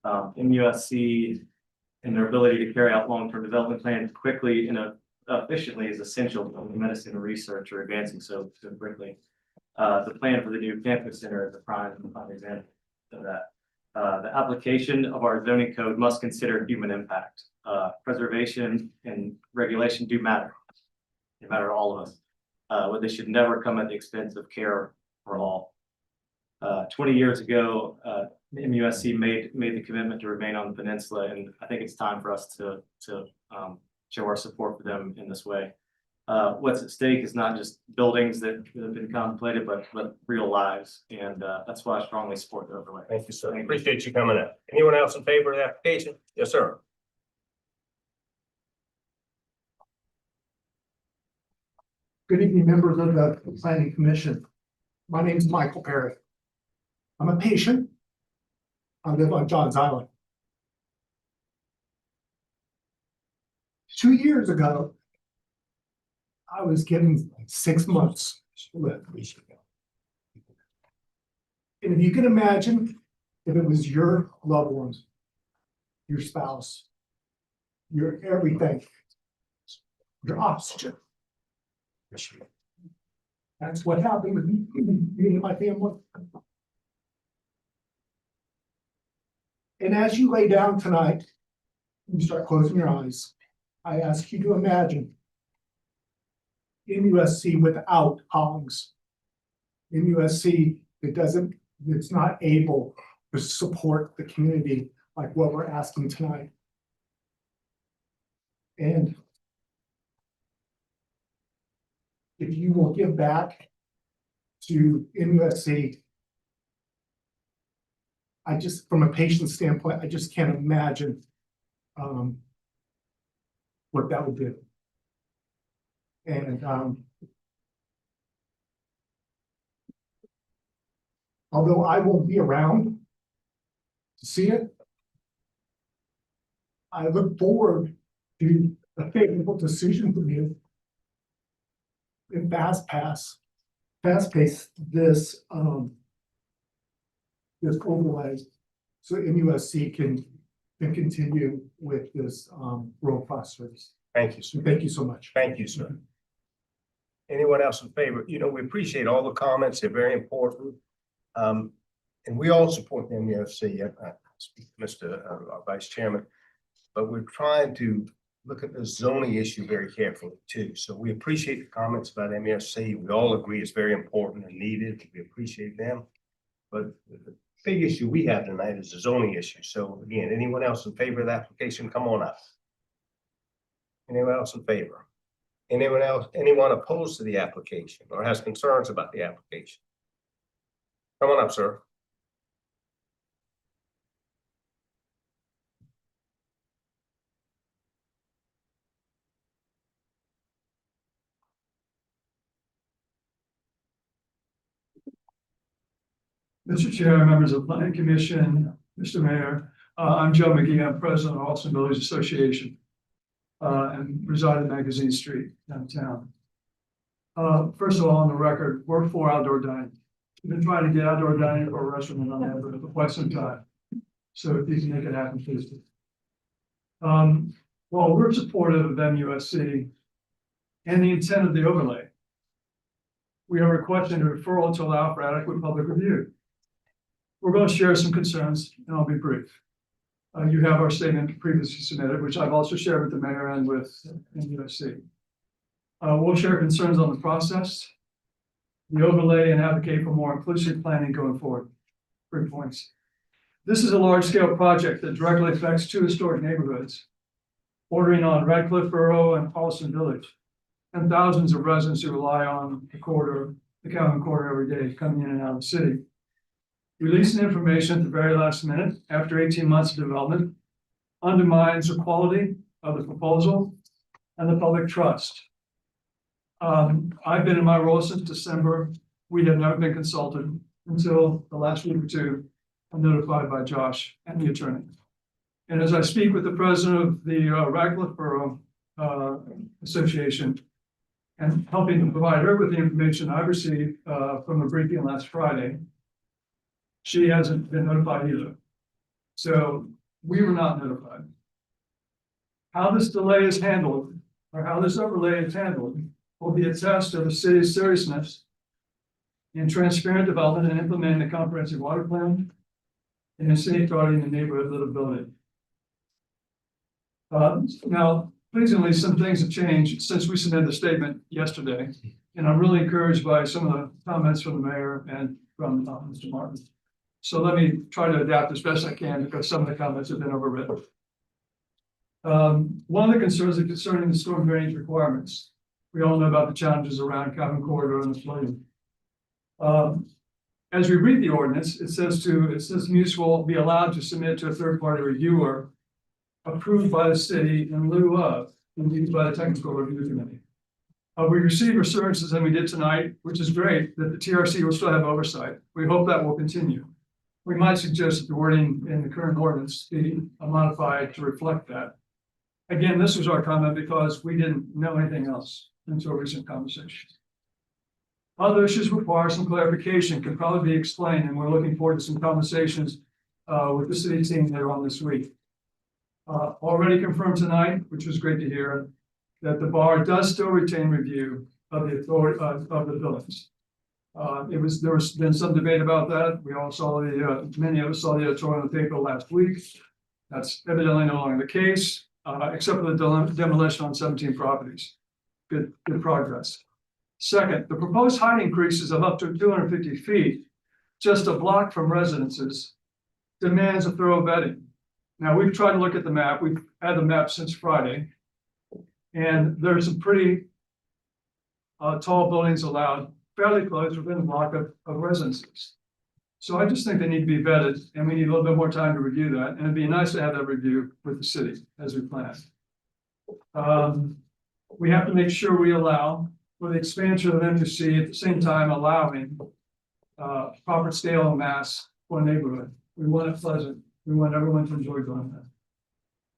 MUSC and their ability to carry out long-term development plans quickly and efficiently is essential to medicine research or advancing so quickly. The plan for the new campus center is a prime example of that. The application of our zoning code must consider human impact. Preservation and regulation do matter. They matter to all of us. But they should never come at the expense of care for all. 20 years ago, MUSC made the commitment to remain on the peninsula, and I think it's time for us to show our support for them in this way. what's at stake is not just buildings that have been contemplated, but real lives. And that's why I strongly support the overlay. Thank you, sir. Appreciate you coming up. Anyone else in favor of the application? Yes, sir. Good evening, members of the Planning Commission. My name is Michael Perry. I'm a patient. I live on Johns Island. 2 years ago, I was given 6 months to live. And if you can imagine, if it was your loved ones, your spouse, your everything, your oxygen. That's what happened with me and my family. And as you lay down tonight, you start closing your eyes. I ask you to imagine MUSC without Hollings. MUSC that's not able to support the community like what we're asking tonight. And if you will give back to MUSC, from a patient standpoint, I just can't imagine what that would do. And although I won't be around to see it, I look forward to a favorable decision from you and fast pace this overlay so MUSC can continue with this world-class service. Thank you, sir. Thank you so much. Thank you, sir. Anyone else in favor? You know, we appreciate all the comments. They're very important. And we all support the MUSC. I speak to Mr. Our Vice Chairman, but we're trying to look at the zoning issue very carefully too. So we appreciate the comments about MUSC. We all agree it's very important and needed. We appreciate them. But the big issue we have tonight is the zoning issue. So again, anyone else in favor of the application, come on up. Anyone else in favor? Anyone opposed to the application or has concerns about the application? Come on up, sir. Mr. Chair, members of the Planning Commission, Mr. Mayor, I'm Joe McGee. I'm president of Austin Village Association and reside in Magazine Street downtown. First of all, on the record, we're for outdoor dining. We've been trying to get outdoor dining or a restaurant on that for quite some time. So if you can make it happen, please do. While we're supportive of MUSC and the intent of the overlay, we are requesting a referral to allow for adequate public review. We're going to share some concerns, and I'll be brief. You have our statement previously submitted, which I've also shared with the mayor and with MUSC. We'll share concerns on the process, the overlay, and advocate for more inclusive planning going forward. 3 points. This is a large-scale project that directly affects 2 historic neighborhoods, bordering on Radcliffe Borough and Paulson Village, and thousands of residents who rely on the Calvin corridor every day coming in and out of the city. Releasing information at the very last minute after 18 months of development undermines the quality of the proposal and the public trust. I've been in my role since December. We have never been consulted until the last week or 2. I'm notified by Josh and the attorney. And as I speak with the president of the Radcliffe Borough Association and helping to provide her with the information I received from a briefing last Friday, she hasn't been notified either. So we were not notified. How this delay is handled, or how this overlay is handled, will be a test of the city's seriousness in transparent development and implementing the comprehensive water plan and in safeguarding the neighborhood livability. Now, pleasingly, some things have changed since we submitted the statement yesterday, and I'm really encouraged by some of the comments from the mayor and from Mr. Martin. So let me try to adapt as best I can because some of the comments have been overwritten. One of the concerns is concerning the storm drainage requirements. We all know about the challenges around Calhoun Corridor and the flooding. As we read the ordinance, it says use will be allowed to submit to a third-party reviewer approved by the city in lieu of, and used by the technical review committee. We received assurances, and we did tonight, which is great, that the TRC will still have oversight. We hope that will continue. We might suggest that the wording in the current ordinance be modified to reflect that. Again, this was our comment because we didn't know anything else until recent conversations. Other issues require some clarification, can probably be explained, and we're looking forward to some conversations with the city team later on this week. Already confirmed tonight, which was great to hear, that the bar does still retain review of the authority of the buildings. There was been some debate about that. We all saw many of us saw the editorial in the paper last week. That's evidently no longer the case, except for the demolition on 17 properties. Good progress. Second, the proposed height increases of up to 250 feet, just a block from residences, demands a thorough vetting. Now, we've tried to look at the map. We've had the map since Friday. And there's some pretty tall buildings allowed fairly close within a block of residences. So I just think they need to be vetted, and we need a little bit more time to review that. And it'd be nice to have that review with the city as we plan. We have to make sure we allow for the expansion of MUC at the same time allowing proper scale and mass for a neighborhood. We want it pleasant. We want everyone to enjoy going there,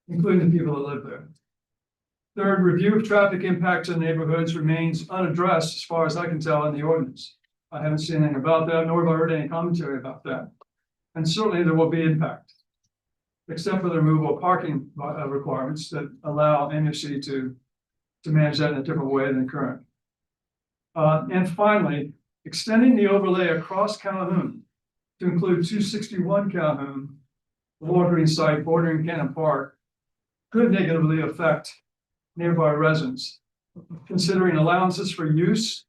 including the people that live there. Third, review of traffic impacts in neighborhoods remains unaddressed as far as I can tell in the ordinance. I haven't seen anything about that, nor have I heard any commentary about that. And certainly there will be impact, except for the removal of parking requirements that allow MUC to manage that in a different way than current. And finally, extending the overlay across Calhoun to include 261 Calhoun, the Walgreens site bordering Cannon Park, could negatively affect nearby residents, considering allowances for use,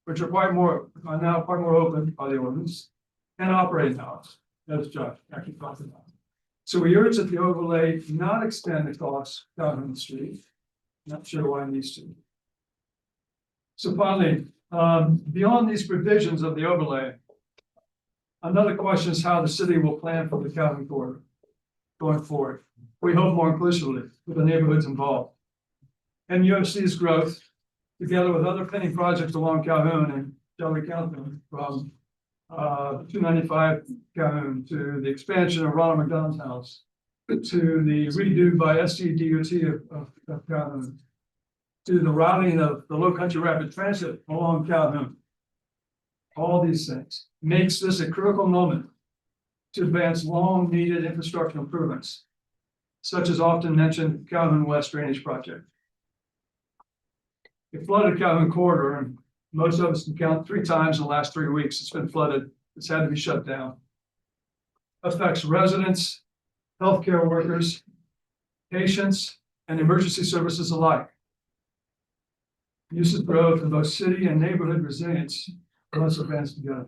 which are now quite more open by the ordinance, and operating hours, as Josh actually talked about. So we urge that the overlay not extend across Calhoun Street. Not sure why it needs to. So finally, beyond these provisions of the overlay, another question is how the city will plan for the Calhoun corridor going forward. We hope more inclusively with the neighborhoods involved. MUFC's growth, together with other pending projects along Calhoun and Shelby County, from 295 Calhoun to the expansion of Ronald McDonald's house, to the redo by SCDOT of Calhoun, to the routing of the Low Country Rapid Transit along Calhoun. All these things makes this a critical moment to advance long needed infrastructure improvements, such as often mentioned Calhoun West Drainage Project. It flooded Calhoun corridor, and most of us can count 3 times in the last 3 weeks it's been flooded. It's had to be shut down. Affects residents, healthcare workers, patients, and emergency services alike. Use of growth in both city and neighborhood resilience must advance together.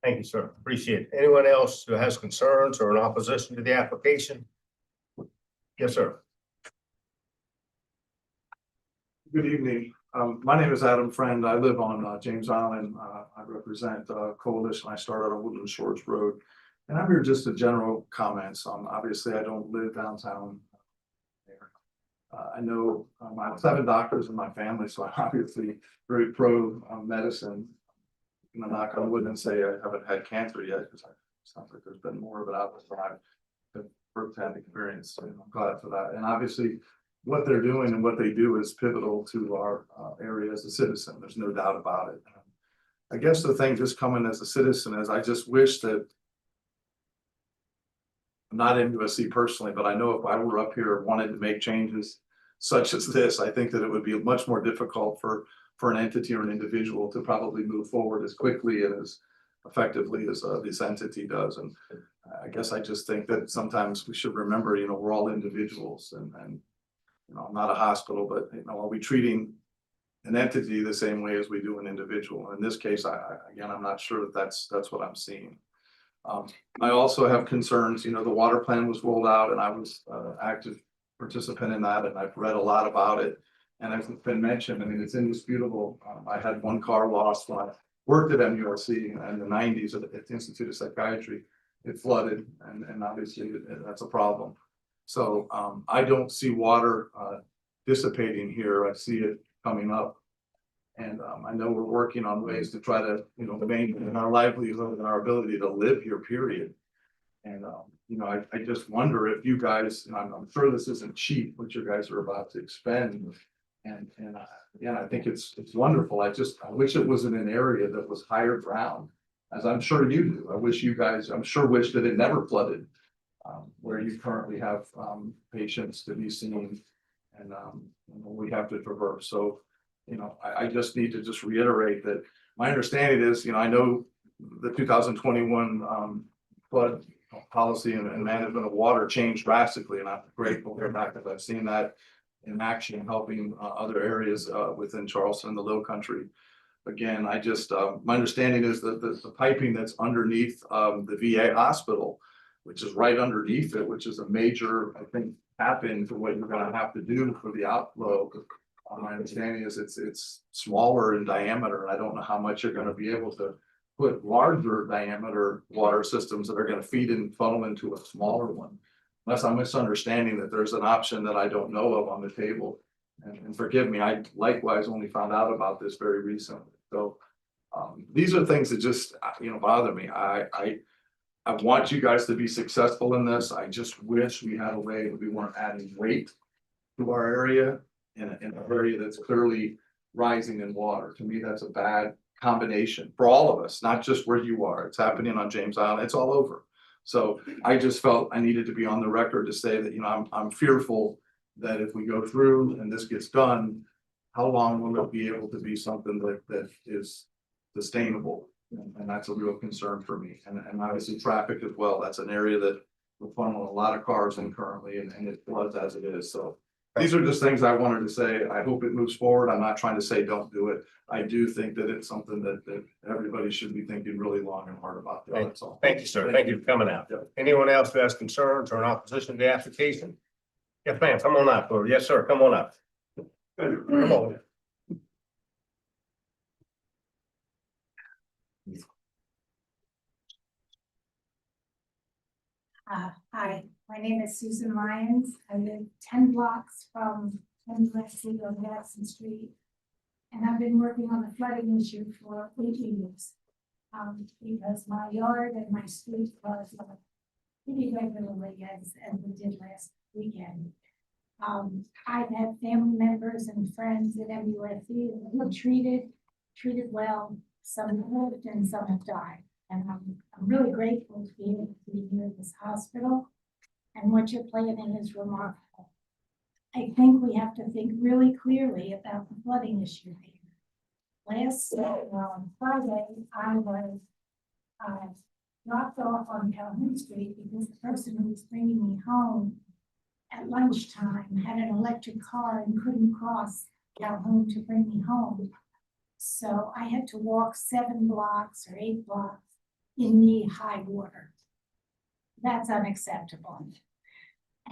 Thank you, sir. Appreciate it. Anyone else who has concerns or in opposition to the application? Yes, sir. Good evening. My name is Adam Friend. I live on James Island. I represent Coalition. I started on Woodland Shores Road. And I'm here just a general comments on, obviously I don't live downtown. I know I have 7 doctors in my family, so I'm obviously very pro medicine. I'm gonna knock on wood and say I haven't had cancer yet, because it sounds like there's been more of it out there. I've firsthand experience, so I'm glad for that. And obviously, what they're doing and what they do is pivotal to our area as a citizen. There's no doubt about it. I guess the thing just coming as a citizen is I just wish that, I'm not in USC personally, but I know if I were up here wanted to make changes such as this, I think that it would be much more difficult for an entity or an individual to probably move forward as quickly and as effectively as this entity does. And I guess I just think that sometimes we should remember, we're all individuals, and I'm not a hospital, but are we treating an entity the same way as we do an individual? In this case, I'm not sure that that's what I'm seeing. I also have concerns. The water plan was rolled out, and I was active participant in that, and I've read a lot about it. And as it's been mentioned, I mean, it's indisputable. I had one car lost when I worked at MUSC in the nineties at the Institute of Psychiatry. It flooded and obviously that's a problem. So I don't see water dissipating here. I see it coming up. And I know we're working on ways to try to, you know, maintain our livelihood and our ability to live here, period. And you know, I just wonder if you guys, and I'm sure this isn't cheap, what you guys are about to expend. And yeah, I think it's wonderful. I wish it was in an area that was higher ground, as I'm sure you do. I wish you guys, I'm sure wish that it never flooded. Where you currently have patients to be seen and you know, we have to traverse. So, you know, I just need to just reiterate that my understanding is, you know, I know the 2021 flood policy and management of water changed drastically, and I'm grateful for that because I've seen that in action, helping other areas within Charleston, the Low Country. Again, I just my understanding is that the piping that's underneath the VA hospital, which is right underneath it, which is a major, I think, tap into what you're going to have to do for the outflow. My understanding is it's smaller in diameter. I don't know how much you're going to be able to put larger diameter water systems that are going to feed and funnel into a smaller one. Unless I'm misunderstanding that there's an option that I don't know of on the table. And forgive me, I likewise only found out about this very recently. So these are things that just, you know, bother me. I want you guys to be successful in this. I just wish we had a way that we weren't adding weight to our area in an area that's clearly rising in water. To me, that's a bad combination for all of us, not just where you are. It's happening on James Island. It's all over. So I just felt I needed to be on the record to say that, you know, I'm fearful that if we go through and this gets done, how long will it be able to be something that is sustainable? And that's a real concern for me. And obviously traffic as well. That's an area that we're funneling a lot of cars in currently and it floods as it is. So these are just things I wanted to say. I hope it moves forward. I'm not trying to say don't do it. I do think that it's something that everybody should be thinking really long and hard about. That's all. Thank you, sir. Thank you for coming out. Anyone else who has concerns or an opposition to the application? Yes, ma'am. Come on up. Or yes, sir. Come on up. Come on. Hi, my name is Susan Lyons. I live 10 blocks from USC on Madison Street. And I've been working on the flooding issue for 18 years. Because my yard and my street was pretty regularly as we did last weekend. I've had family members and friends at MUSC who were treated well. Some have lived and some have died. And I'm really grateful to be able to be here at this hospital. And what you're planning is remarkable. I think we have to think really clearly about the flooding issue here. Last Friday, I was dropped off on Calhoun Street because the person who was bringing me home at lunchtime had an electric car and couldn't cross Calhoun to bring me home. So I had to walk 7 blocks or 8 blocks in knee-high water. That's unacceptable.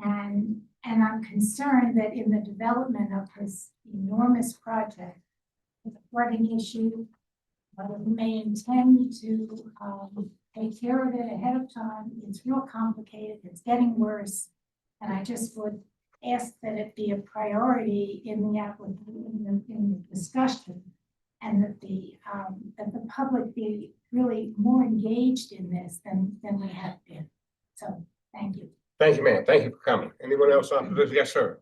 And I'm concerned that in the development of this enormous project, the flooding issue, we may intend to take care of it ahead of time. It's real complicated. It's getting worse. And I just would ask that it be a priority in the application, in the discussion, and that the public be really more engaged in this than we have been. So thank you. Thank you, ma'am. Thank you for coming. Anyone else on this? Yes, sir.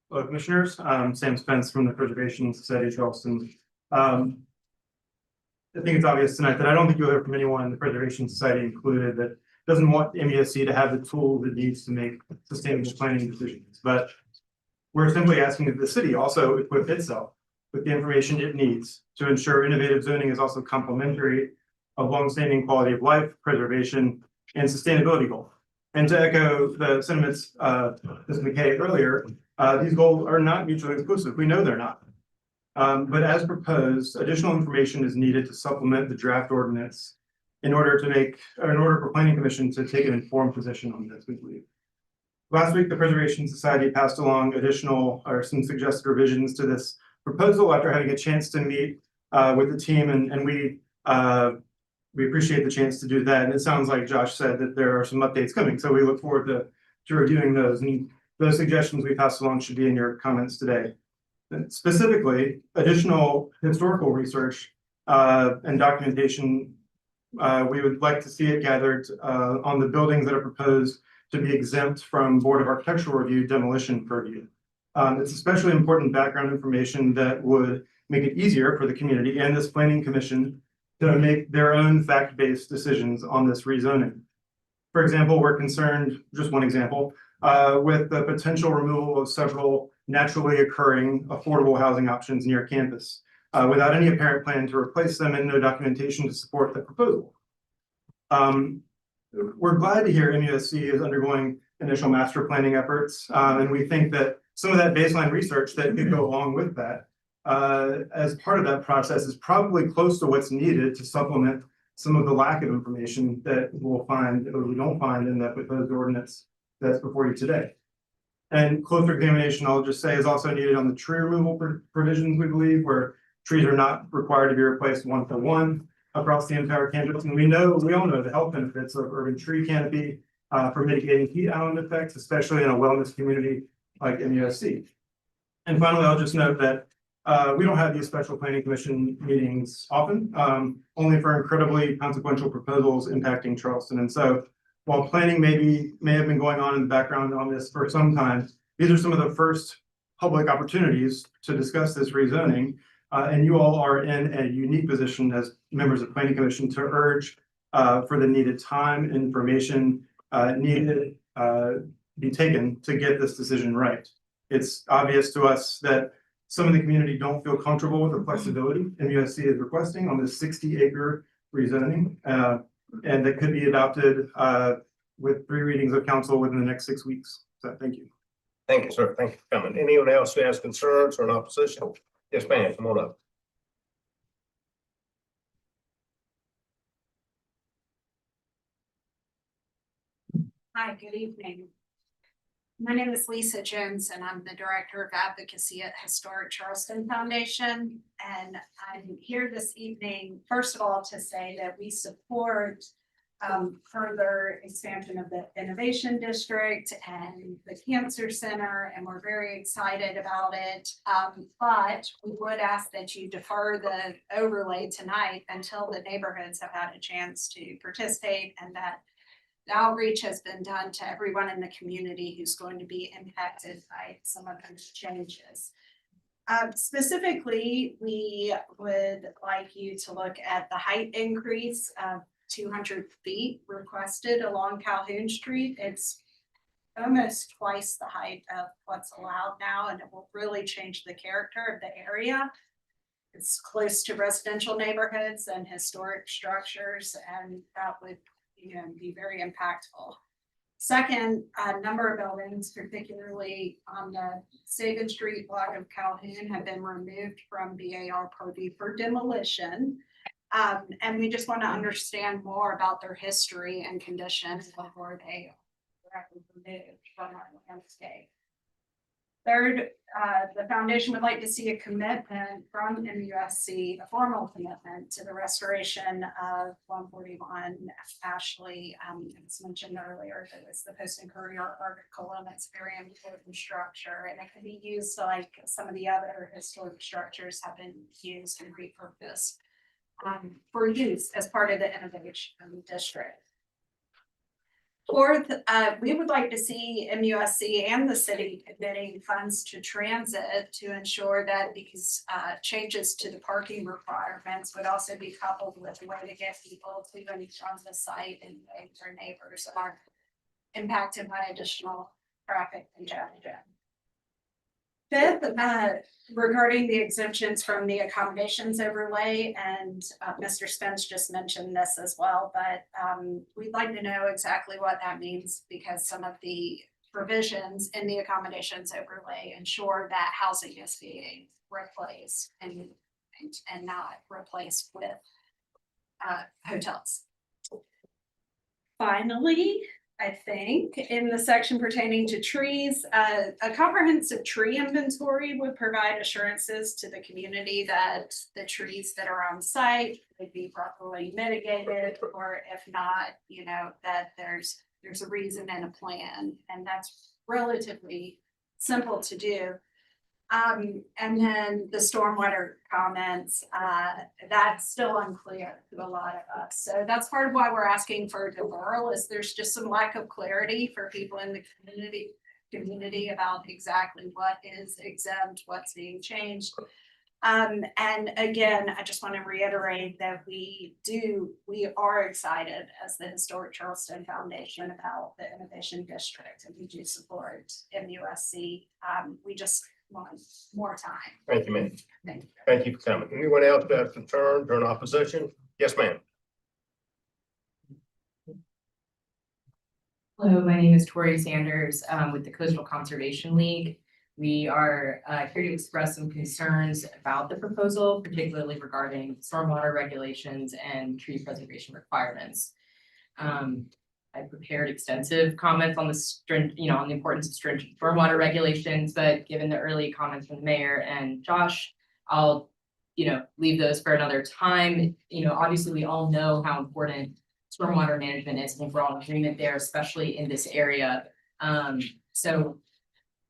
Hello, Commissioners. Sam Spence from the Preservation Society of Charleston. I think it's obvious tonight that I don't think you'll hear from anyone in the Preservation Society included that doesn't want MUSC to have the tools it needs to make sustainable planning decisions. But we're simply asking that the city also equip itself with the information it needs to ensure innovative zoning is also complementary of longstanding quality of life, preservation, and sustainability goals. And to echo the sentiments Ms. McKay earlier, these goals are not mutually exclusive. We know they're not. But as proposed, additional information is needed to supplement the draft ordinance in order for Planning Commission to take an informed position on this, we believe. Last week, the Preservation Society passed along additional or some suggested revisions to this proposal after having a chance to meet with the team, and we appreciate the chance to do that. And it sounds like Josh said that there are some updates coming, so we look forward to reviewing those. And those suggestions we passed along should be in your comments today. And specifically, additional historical research and documentation. We would like to see it gathered on the buildings that are proposed to be exempt from Board of Architectural Review demolition purview. It's especially important background information that would make it easier for the community and this planning commission to make their own fact-based decisions on this rezoning. For example, we're concerned, just one example, with the potential removal of several naturally occurring affordable housing options near campus, without any apparent plan to replace them and no documentation to support the proposal. We're glad to hear MUSC is undergoing initial master planning efforts, and we think that some of that baseline research that could go along with that, as part of that process, is probably close to what's needed to supplement some of the lack of information that we'll find or we don't find in the proposed ordinance that's before you today. And closer examination, I'll just say, is also needed on the tree removal provisions, we believe, where trees are not required to be replaced one for one across the entire campus. And we all know the health benefits of urban tree canopy for mitigating heat island effects, especially in a wellness community like MUSC. And finally, I'll just note that we don't have these special planning commission meetings often, only for incredibly consequential proposals impacting Charleston. And so while planning may have been going on in the background on this for some time, these are some of the first public opportunities to discuss this rezoning. And you all are in a unique position as members of planning commission to urge for the needed time and information needed be taken to get this decision right. It's obvious to us that some of the community don't feel comfortable with the flexibility MUSC is requesting on this 60-acre rezoning, and that could be adopted with 3 readings of council within the next 6 weeks. So thank you. Thank you, sir. Thank you for coming. Anyone else who has concerns or an opposition? Yes, ma'am. Come on up. Hi, good evening. My name is Lisa Jones, and I'm the Director of Advocacy at Historic Charleston Foundation. And I'm here this evening, first of all, to say that we support further expansion of the Innovation District and the Cancer Center, and we're very excited about it. But we would ask that you defer the overlay tonight until the neighborhoods have had a chance to participate, and that the outreach has been done to everyone in the community who's going to be impacted by some of those changes. Specifically, we would like you to look at the height increase of 200 feet requested along Calhoun Street. It's almost twice the height of what's allowed now, and it will really change the character of the area. It's close to residential neighborhoods and historic structures, and that would be very impactful. Second, a number of buildings, particularly on the Sagan Street block of Calhoun, have been removed from BAR purview for demolition. And we just want to understand more about their history and condition before they are removed from our landscape. Third, the foundation would like to see a commitment from MUSC, a formal commitment to the restoration of 141 Ashley. It was mentioned earlier that it's the Post and Courier article, and it's a very important structure, and it can be used like some of the other historic structures have been used and repurposed for use as part of the Innovation District. Fourth, we would like to see MUSC and the city committing funds to transit to ensure that these changes to the parking requirements would also be coupled with a way to get people to and from the site and their neighbors are impacted by additional traffic congestion. Fifth, regarding the exemptions from the accommodations overlay, and Mr. Spence just mentioned this as well, but we'd like to know exactly what that means, because some of the provisions in the accommodations overlay ensure that housing is being replaced and not replaced with hotels. Finally, I think, in the section pertaining to trees. A comprehensive tree inventory would provide assurances to the community that the trees that are on site would be properly mitigated, or if not, you know, that there's a reason and a plan, and that's relatively simple to do. And then the stormwater comments, that's still unclear to a lot of us. So that's part of why we're asking for a deferral, is there's just some lack of clarity for people in the community about exactly what is exempt, what's being changed. And again, I just want to reiterate that we are excited as the Historic Charleston Foundation about the Innovation District, and we do support MUSC. We just want more time. Thank you, ma'am. Thank you. Thank you for coming. Anyone else that have concerns or in opposition? Yes, ma'am. Hello, my name is Tori Sanders with the Coastal Conservation League. We are here to express some concerns about the proposal, particularly regarding stormwater regulations and tree preservation requirements. I prepared extensive comments on on the importance of stringent stormwater regulations, but given the early comments from the mayor and Josh, I'll, leave those for another time. Obviously we all know how important stormwater management is. I think we're all in agreement there, especially in this area. So,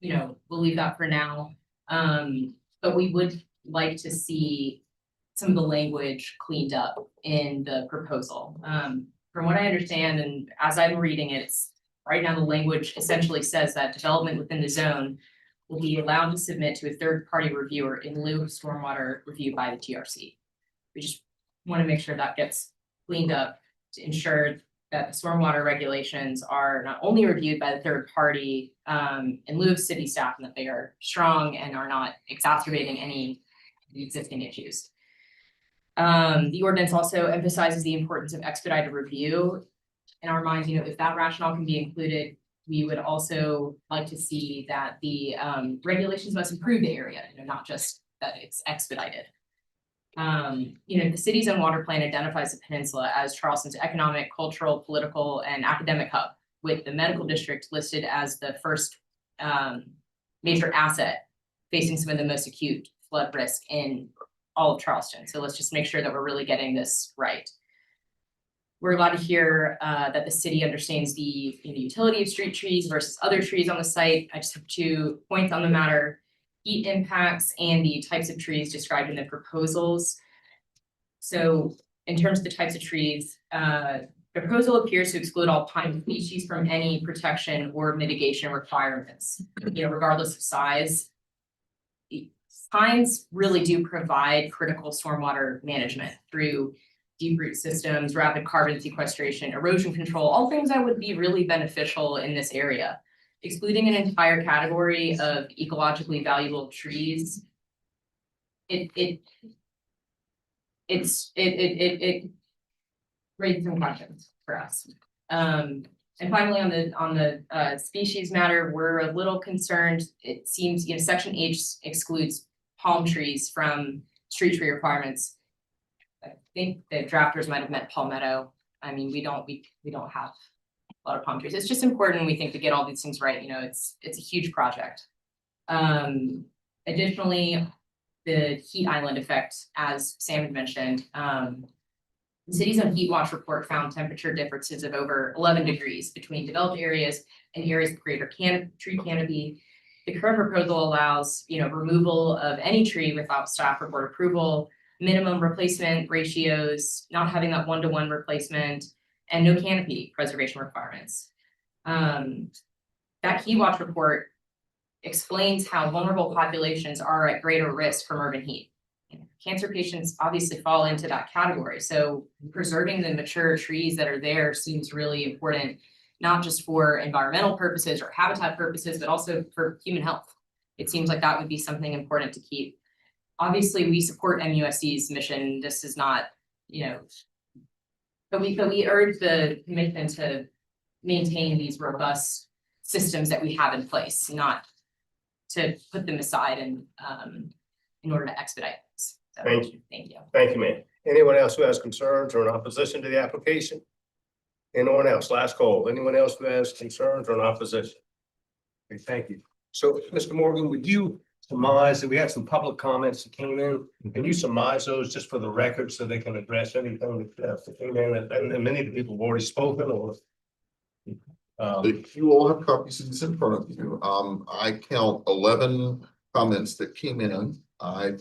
we'll leave that for now. But we would like to see some of the language cleaned up in the proposal. From what I understand, and as I'm reading it, right now the language essentially says that development within the zone will be allowed to submit to a third-party reviewer in lieu of stormwater review by the TRC. We just want to make sure that gets cleaned up to ensure that the stormwater regulations are not only reviewed by the third party in lieu of city staff, and that they are strong and are not exacerbating any existing issues. The ordinance also emphasizes the importance of expedited review. In our minds, if that rationale can be included, we would also like to see that the regulations must improve the area, not just that it's expedited. The city's own water plan identifies the peninsula as Charleston's economic, cultural, political, and academic hub, with the medical district listed as the first major asset facing some of the most acute flood risk in all of Charleston. So let's just make sure that we're really getting this right. We're glad to hear that the city understands the utility of street trees versus other trees on the site. I just have 2 points on the matter: heat impacts and the types of trees described in the proposals. So in terms of the types of trees, the proposal appears to exclude all pine species from any protection or mitigation requirements, regardless of size. Pines really do provide critical stormwater management through deep root systems, rapid carbon sequestration, erosion control, all things that would be really beneficial in this area. Excluding an entire category of ecologically valuable trees, it raises some questions for us. And finally, on the species matter, we're a little concerned. It seems, Section H excludes palm trees from street tree requirements. I think the drafters might have meant palmetto. I mean, we don't have a lot of palm trees. It's just important, we think, to get all these things right. It's a huge project. Additionally, the heat island effect, as Sam had mentioned, the city's own heat watch report found temperature differences of over 11 degrees between developed areas and areas with greater tree canopy. The current proposal allows, removal of any tree without staff report approval, minimum replacement ratios, not having that 1-to-1 replacement, and no canopy preservation requirements. That heat watch report explains how vulnerable populations are at greater risk from urban heat. Cancer patients obviously fall into that category. So preserving the mature trees that are there seems really important, not just for environmental purposes or habitat purposes, but also for human health. It seems like that would be something important to keep. Obviously, we support MUSC's mission. This is not, but we urge the commission to maintain these robust systems that we have in place, not to put them aside and in order to expedite this. So, thank you. Thank you. Thank you, ma'am. Anyone else who has concerns or in opposition to the application? Anyone else? Last call. Anyone else who has concerns or an opposition? Okay, thank you. So, Mr. Morgan, would you surmise that we had some public comments that came in? Can you surmise those just for the record so they can address anything that came in? And many of the people have already spoken or? If you all have copies of this in front of you, I count 11 comments that came in. I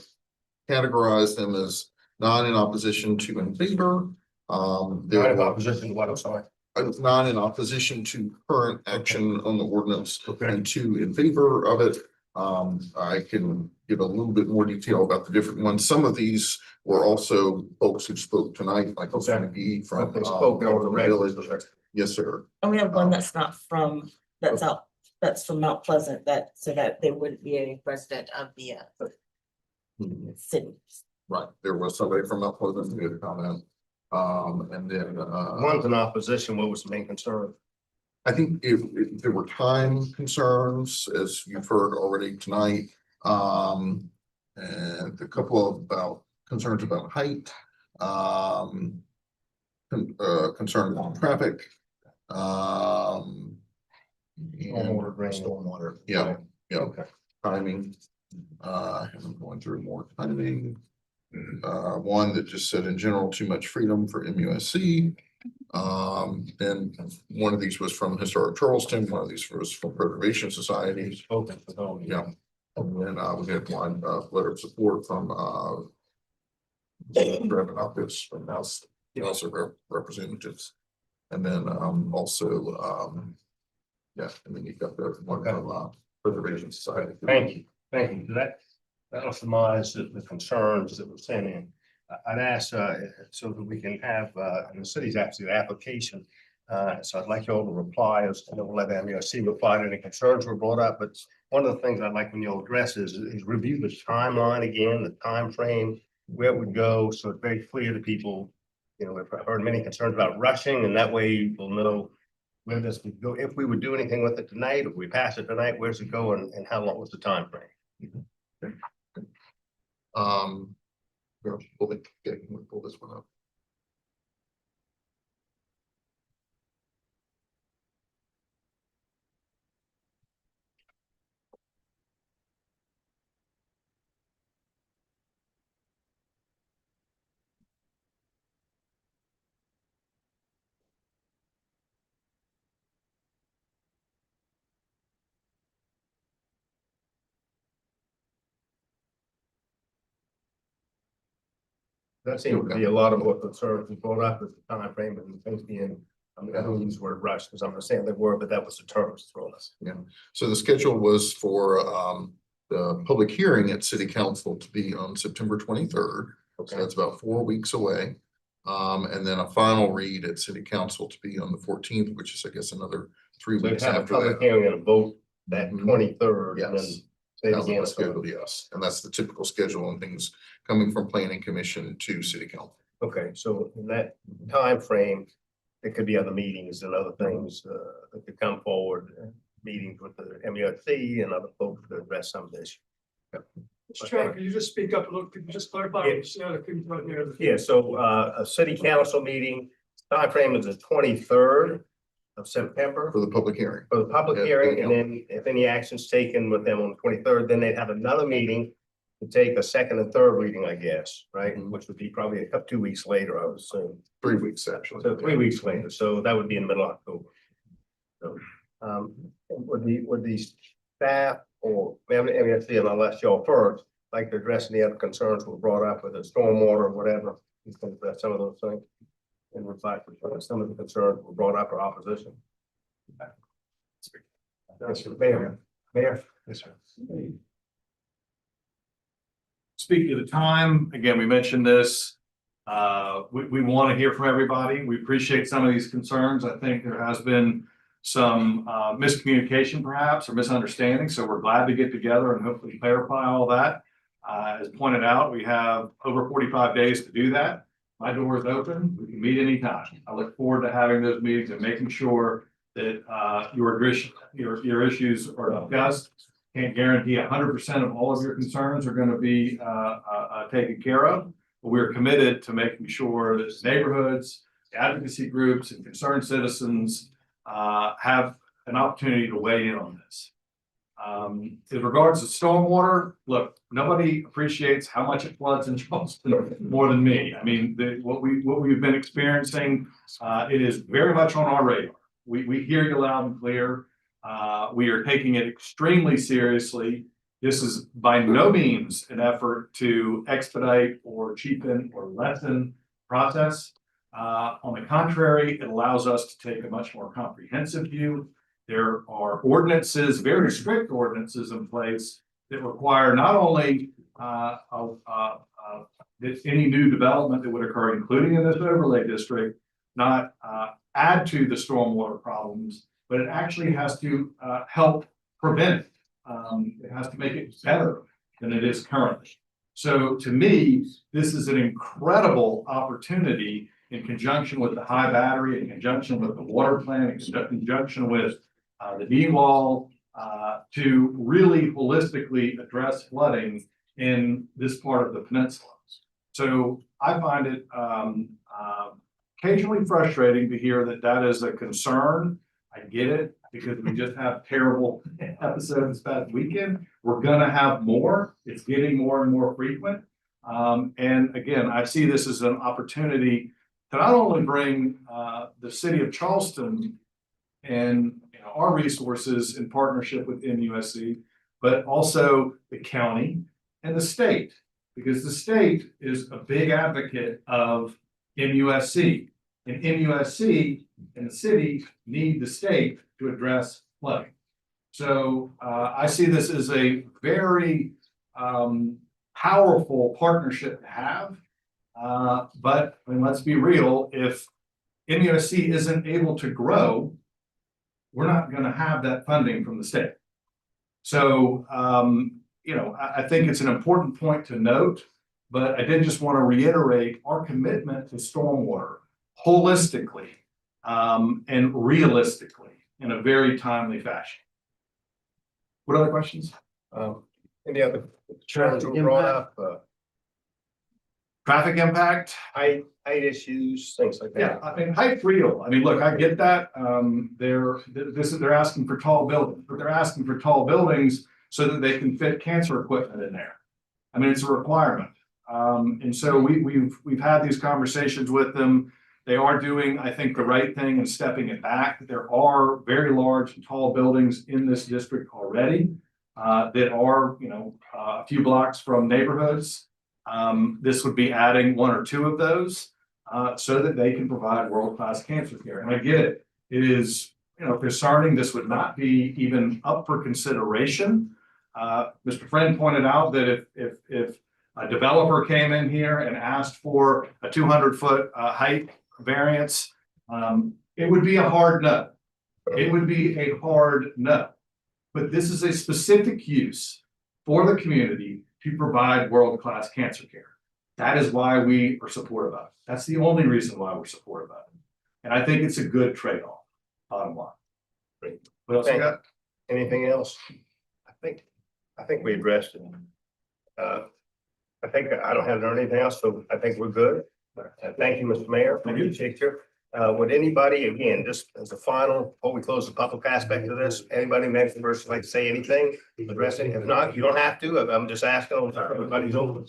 categorized them as not in opposition to in favor. There Not in were opposition to what, I'm sorry. not in opposition to current action on the ordinance Okay. and two in favor of it. I can give a little bit more detail about the different ones. Some of these were also folks who spoke tonight, like Okay. McGee from. Okay, spoke on the Village. record. Yes, sir. And we have one that's not from, that's from Mount Pleasant, so that they wouldn't be a resident of the city. Right, there was somebody from Mount Pleasant who had a comment. And then, One's in opposition. What was the main concern? I think if there were time concerns, as you've heard already tonight, and a couple of about concerns about height, concerns on traffic, and stormwater, yeah, yeah, Okay. timing. I'm going through more timing. One that just said in general, too much freedom for MUSC. And one of these was from Historic Charleston, one of these was from Preservation Society. Okay. Yeah. And then we had one letter of support from Reverend Office from House of Representatives. And then also yeah, and then you got the one from Preservation Society. Thank you. Thank you. That'll surmise the concerns that were sent in. I'd ask so that we can have and the city's actually the application. So I'd like you all to reply as to let MUSC reply to any concerns were brought up. But one of the things I'd like when you'll address is review the timeline again, the time frame, where it would go. So it's very clear to people. You know, we've heard many concerns about rushing, and that way we'll know where this would go. If we would do anything with it tonight, if we pass it tonight, where's it go and how long was the time frame? We'll pull this one up. That seems to be a lot of what concerns we brought up as the time frame and things being, I mean, I don't use the word rush because I'm not saying they were, but that was the terms thrown us. Yeah, so the schedule was for the public hearing at City Council to be on September 23rd. Okay. So that's about 4 weeks away. And then a final read at City Council to be on the 14th, which is, I guess, another 3 So weeks have a after public that. hearing and a vote that 23rd and then Yes. say it That was again. the schedule, yes, and that's the typical schedule on things coming from Planning Commission to City Council. Okay, so in that time frame, there could be other meetings and other things that could come forward, meetings with the MUSC and other folks to address some of this. Mr. Chairman, can you just speak up a little? Could you just clarify? Yeah. Yeah, so a city council meeting, time frame is the 23rd of September For the public hearing. for the public Yeah, hearing, yeah. and then if any action's taken with them on the 23rd, then they'd have another meeting to take a second and third reading, I guess, right? Mhm. Which would be probably a couple, 2 weeks later, I would assume. 3 weeks, actually. So 3 weeks later, so that would be in the middle of October. So, would the staff or, MUSC, and I'll ask y'all first, like to address any other concerns were brought up with the stormwater or whatever, you can address some of those things. And reply for some of the concerns were brought up or opposition. Yes, sir. Mayor. Yes, sir. Speaking of the time, again, we mentioned this. We want to hear from everybody. We appreciate some of these concerns. I think there has been some miscommunication perhaps or misunderstanding. So we're glad to get together and hopefully clarify all that. As pointed out, we have over 45 days to do that. My door is open. We can meet anytime. I look forward to having those meetings and making sure that your issues are discussed. Can't guarantee 100% of all of your concerns are going to be taken care of, but we're committed to making sure that neighborhoods advocacy groups and concerned citizens have an opportunity to weigh in on this. In regards to stormwater, look, nobody appreciates how much it floods in Charleston more than me. I mean, what we've been experiencing, it is very much on our radar. We hear you loud and clear. We are taking it extremely seriously. This is by no means an effort to expedite or cheapen or lessen process. On the contrary, it allows us to take a much more comprehensive view. There are ordinances, very strict ordinances in place that require not only any new development that would occur, including in this overlay district, not add to the stormwater problems, but it actually has to help prevent it. It has to make it better than it is currently. So to me, this is an incredible opportunity in conjunction with the high battery, in conjunction with the water plant, in conjunction with the knee wall, to really holistically address flooding in this part of the peninsula. So I find it occasionally frustrating to hear that that is a concern. I get it, because we just have terrible episodes this past weekend. We're gonna have more. It's getting more and more frequent. And again, I see this as an opportunity to not only bring the city of Charleston and our resources in partnership with MUSC, but also the county and the state, because the state is a big advocate of MUSC, and MUSC and the city need the state to address flooding. So I see this as a very powerful partnership to have. But I mean, let's be real, if MUSC isn't able to grow, we're not going to have that funding from the state. So, I think it's an important point to note, but I did just want to reiterate our commitment to stormwater holistically and realistically in a very timely fashion. What other questions? Any other concerns were brought up? Traffic impact? Height issues, things like that. Yeah, I mean, height's real. I mean, look, I get that. They're asking for tall buildings, but they're asking for tall buildings so that they can fit cancer equipment in there. I mean, it's a requirement. And so we've had these conversations with them. They are doing, I think, the right thing and stepping it back. There are very large and tall buildings in this district already that are, a few blocks from neighborhoods. This would be adding one or two of those so that they can provide world-class cancer care. And I get it. It is, concerning. This would not be even up for consideration. Mr. Friend pointed out that if a developer came in here and asked for a 200-foot height variance, it would be a hard no. It would be a hard no. But this is a specific use for the community to provide world-class cancer care. That is why we are supportive of it. That's the only reason why we're supportive of it. And I think it's a good trade-off, bottom line. Great. What else you got? Anything else? I think we addressed it. I think I don't have anything else, so I think we're good. Thank you, Mr. Mayor. Thank you. Appreciate you. Would anybody, again, just as a final, before we close the public aspect of this, anybody next person like to say anything, address it? If not, you don't have to. I'm just asking on everybody's open.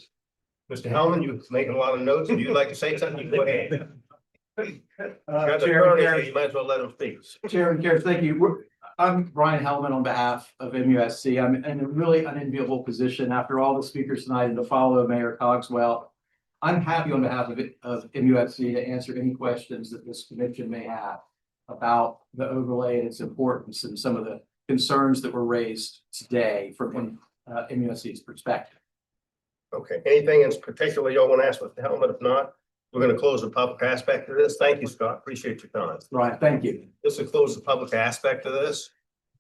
Mr. Hellman, you're making a lot of notes. If you'd like to say something, you go ahead. Got the attorney here, you might as well let him speak. Chairman Cares, thank you. I'm Brian Hellman on behalf of MUSC. I'm in a really unenviable position after all the speakers tonight and to follow Mayor Cogswell. I'm happy on behalf of MUSC to answer any questions that this commission may have about the overlay and its importance and some of the concerns that were raised today from MUSC's perspective. Okay, anything in particular y'all want to ask Mr. Hellman? If not, we're going to close the public aspect of this. Thank you, Scott. Appreciate your time. Right, thank you. This will close the public aspect of this.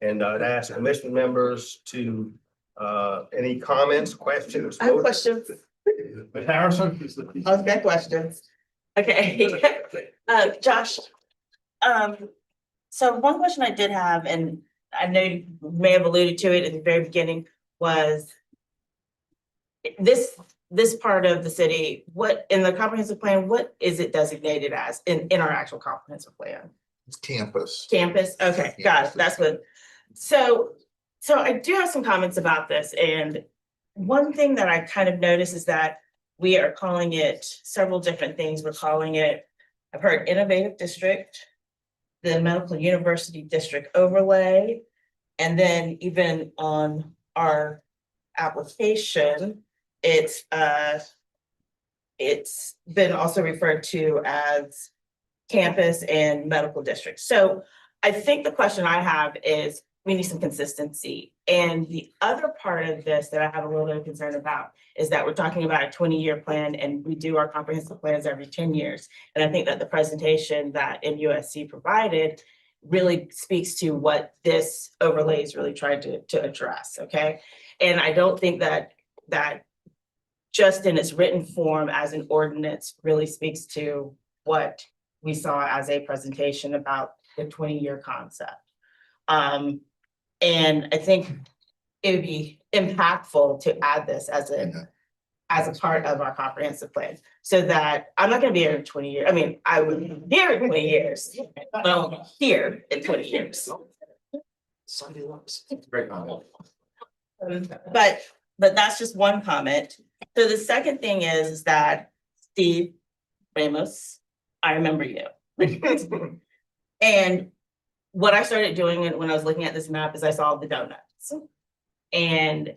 And I'd ask commission members to, any comments, questions? I have questions. But Harrison is the. I've got questions. Okay, Josh. So one question I did have, and I know you may have alluded to it at the very beginning, was this this part of the city, what, in the comprehensive plan, what is it designated as in our actual comprehensive plan? It's campus. Campus, okay, got it, that's what, so I do have some comments about this, and one thing that I kind of noticed is that we are calling it several different things. We're calling it, I've heard innovative district, the medical university district overlay, and then even on our application, it's been also referred to as campus and medical district. So I think the question I have is, we need some consistency. And the other part of this that I have a little bit of concern about is that we're talking about a 20-year plan, and we do our comprehensive plans every 10 years. And I think that the presentation that MUSC provided really speaks to what this overlay is really trying to address, okay? And I don't think that just in its written form as an ordinance really speaks to what we saw as a presentation about the 20-year concept. And I think it would be impactful to add this as a part of our comprehensive plan, so that I'm not gonna be here in 20 years. I mean, I would be here in 20 years, but I won't be here in 20 years. Great comment. But that's just one comment. So the second thing is that Steve Ramos, I remember you. And what I started doing when I was looking at this map is I saw the donuts. And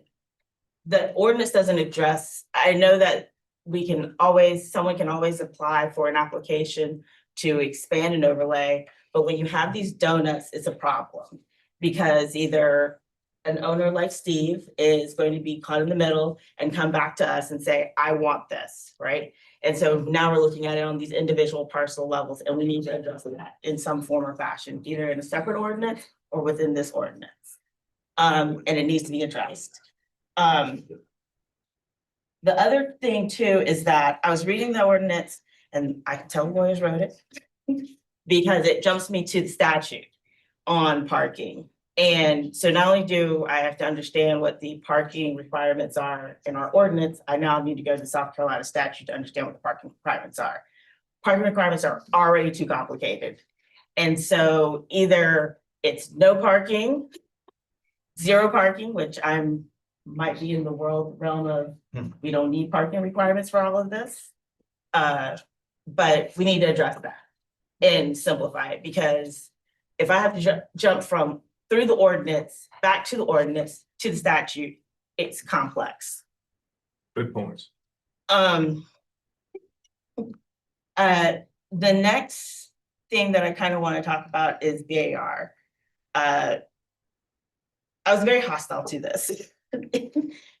the ordinance doesn't address, I know that someone can always apply for an application to expand an overlay, but when you have these donuts, it's a problem. Because either an owner like Steve is going to be caught in the middle and come back to us and say, I want this, right? And so now we're looking at it on these individual parcel levels, and we need to address that in some form or fashion, either in a separate ordinance or within this ordinance. And it needs to be addressed. The other thing too is that I was reading the ordinance, and I can tell lawyers wrote it because it jumps me to the statute on parking. And so not only do I have to understand what the parking requirements are in our ordinance, I now need to go to the South Carolina statute to understand what the parking requirements are. Parking requirements are already too complicated. And so either it's no parking, zero parking, which might be in the realm of, we don't need parking requirements for all of this. But we need to address that and simplify it, because if I have to jump from through the ordinance, back to the ordinance, to the statute, it's complex. Good points. The next thing that I kind of want to talk about is BAR. I was very hostile to this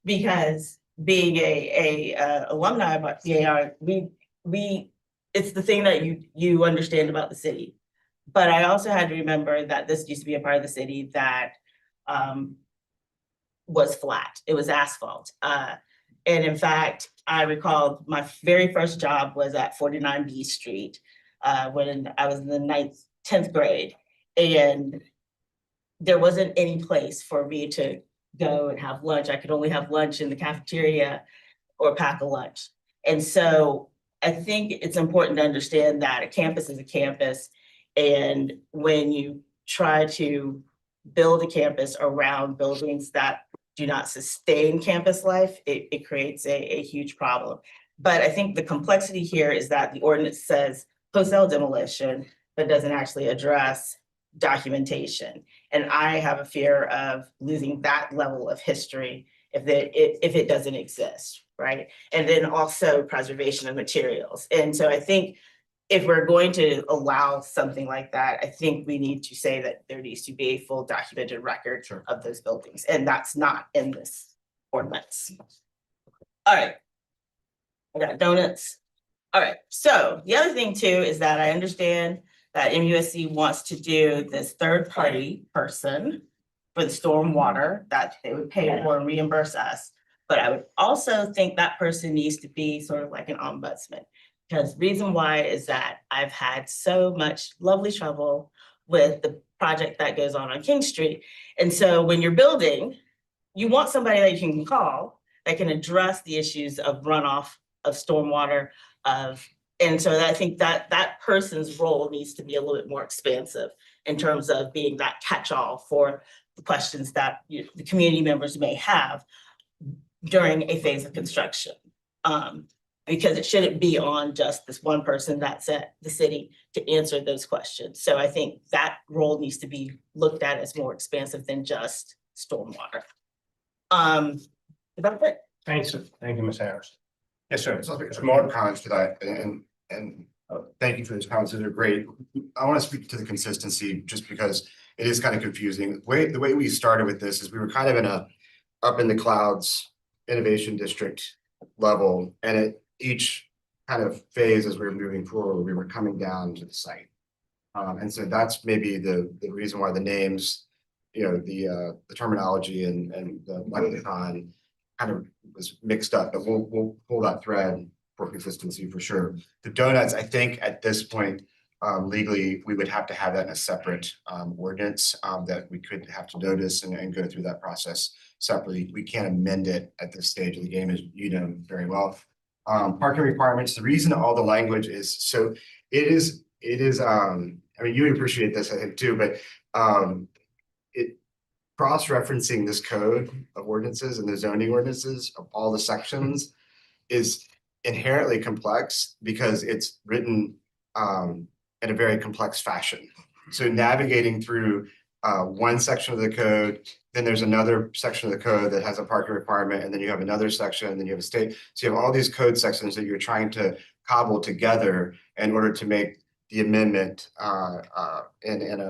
because being a alumni of BAR, it's the thing that you understand about the city. But I also had to remember that this used to be a part of the city that was flat. It was asphalt. And in fact, I recall my very first job was at 49 B Street when I was in the 10th grade. And there wasn't any place for me to go and have lunch. I could only have lunch in the cafeteria or pack a lunch. And so I think it's important to understand that a campus is a campus. And when you try to build a campus around buildings that do not sustain campus life, it creates a huge problem. But I think the complexity here is that the ordinance says hotel demolition, but doesn't actually address documentation. And I have a fear of losing that level of history if it doesn't exist, right? And then also preservation of materials. And so I think if we're going to allow something like that, I think we need to say that there needs to be a full documented record of those buildings, and that's not in this ordinance. All right, I got donuts. All right, so the other thing too is that I understand that MUSC wants to do this third-party person for the stormwater that they would pay for and reimburse us. But I would also think that person needs to be sort of like an ombudsman. Because reason why is that I've had so much lovely trouble with the project that goes on King Street. And so when you're building, you want somebody that you can call that can address the issues of runoff, of stormwater, and so I think that that person's role needs to be a little bit more expansive in terms of being that catch-all for the questions that the community members may have during a phase of construction. Because it shouldn't be on just this one person that's at the city to answer those questions. So I think that role needs to be looked at as more expansive than just stormwater. That's it. Thanks. Thank you, Ms. Harris. Yes, sir. Some more comments to that, and thank you for those comments. They're great. I want to speak to the consistency just because it is kind of confusing. The way we started with this is we were kind of in a up in the clouds innovation district level, and at each kind of phase as we were moving forward, we were coming down to the site. And so that's maybe the reason why the names, the terminology and the lexicon kind of was mixed up, but we'll pull that thread for consistency for sure. The donuts, I think at this point, legally, we would have to have that in a separate ordinance that we could have to notice and go through that process separately. We can't amend it at this stage of the game, as you know very well. Parking requirements, the reason all the language is so it is I mean, you appreciate this, I think, too, but it cross-referencing this code of ordinances and the zoning ordinances of all the sections is inherently complex because it's written in a very complex fashion. So navigating through one section of the code, then there's another section of the code that has a parking requirement, and then you have another section, and then you have a state. So you have all these code sections that you're trying to cobble together in order to make the amendment in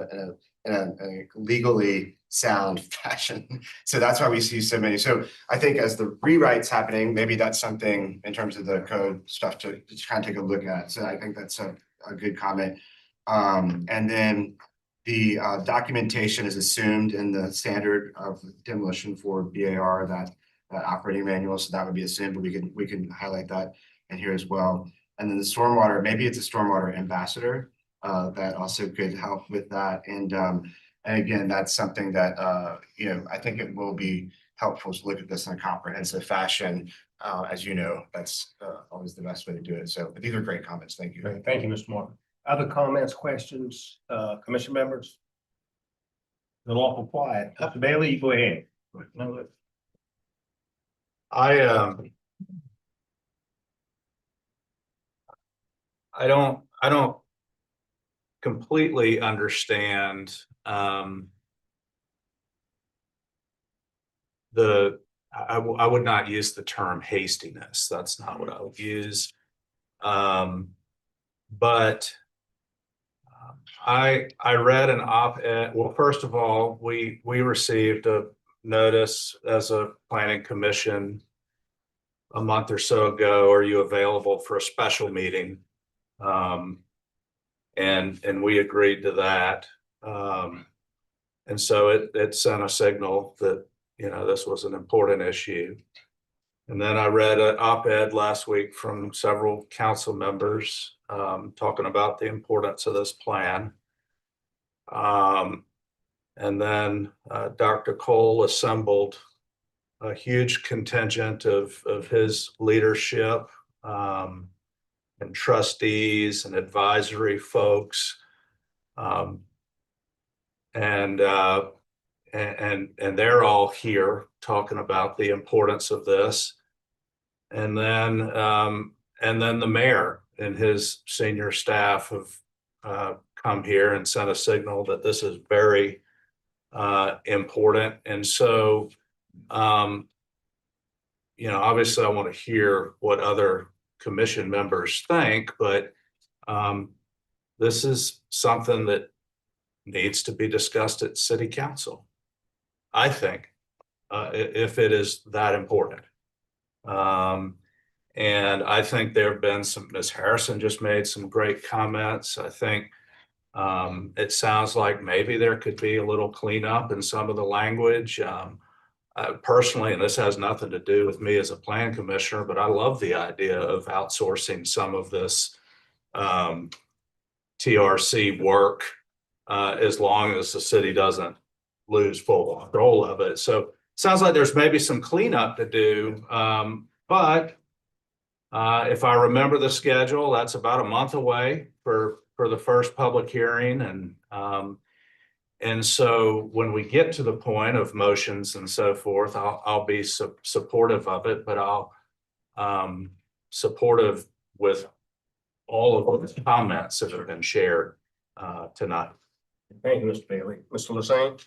a legally sound fashion. So that's why we see so many. So I think as the rewrites happening, maybe that's something in terms of the code stuff to kind of take a look at. So I think that's a good comment. And then the documentation is assumed in the standard of demolition for BAR, that operating manual. So that would be assumed, but we can highlight that in here as well. And then the stormwater, maybe it's a stormwater ambassador that also could help with that. And again, that's something that I think it will be helpful to look at this in a comprehensive fashion. As you know, that's always the best way to do it. So these are great comments. Thank you. Great. Thank you, Mr. Martin. Other comments, questions, commission members? The lawful quiet. Mr. Bailey, go ahead. I don't completely understand I would not use the term hastiness. That's not what I would use. But I read an op-ed. Well, first of all, we received a notice as a planning commission a month or so ago. Are you available for a special meeting? And we agreed to that. And so it sent a signal that, this was an important issue. And then I read an op-ed last week from several council members talking about the importance of this plan. And then Dr. Cole assembled a huge contingent of his leadership and trustees and advisory folks. And they're all here talking about the importance of this. And then the mayor and his senior staff have come here and sent a signal that this is very important. And so, obviously I want to hear what other commission members think, but this is something that needs to be discussed at city council, I think, if it is that important. And I think there have been Ms. Harrison just made some great comments. I think it sounds like maybe there could be a little cleanup in some of the language. Personally, and this has nothing to do with me as a plan commissioner, but I love the idea of outsourcing some of this TRC work as long as the city doesn't lose full control of it. So sounds like there's maybe some cleanup to do, but if I remember the schedule, that's about a month away for the first public hearing, and so when we get to the point of motions and so forth, I'll be supportive of it, but I'll supportive with all of the comments that have been shared tonight. Thank you, Mr. Bailey. Mr. Lassane?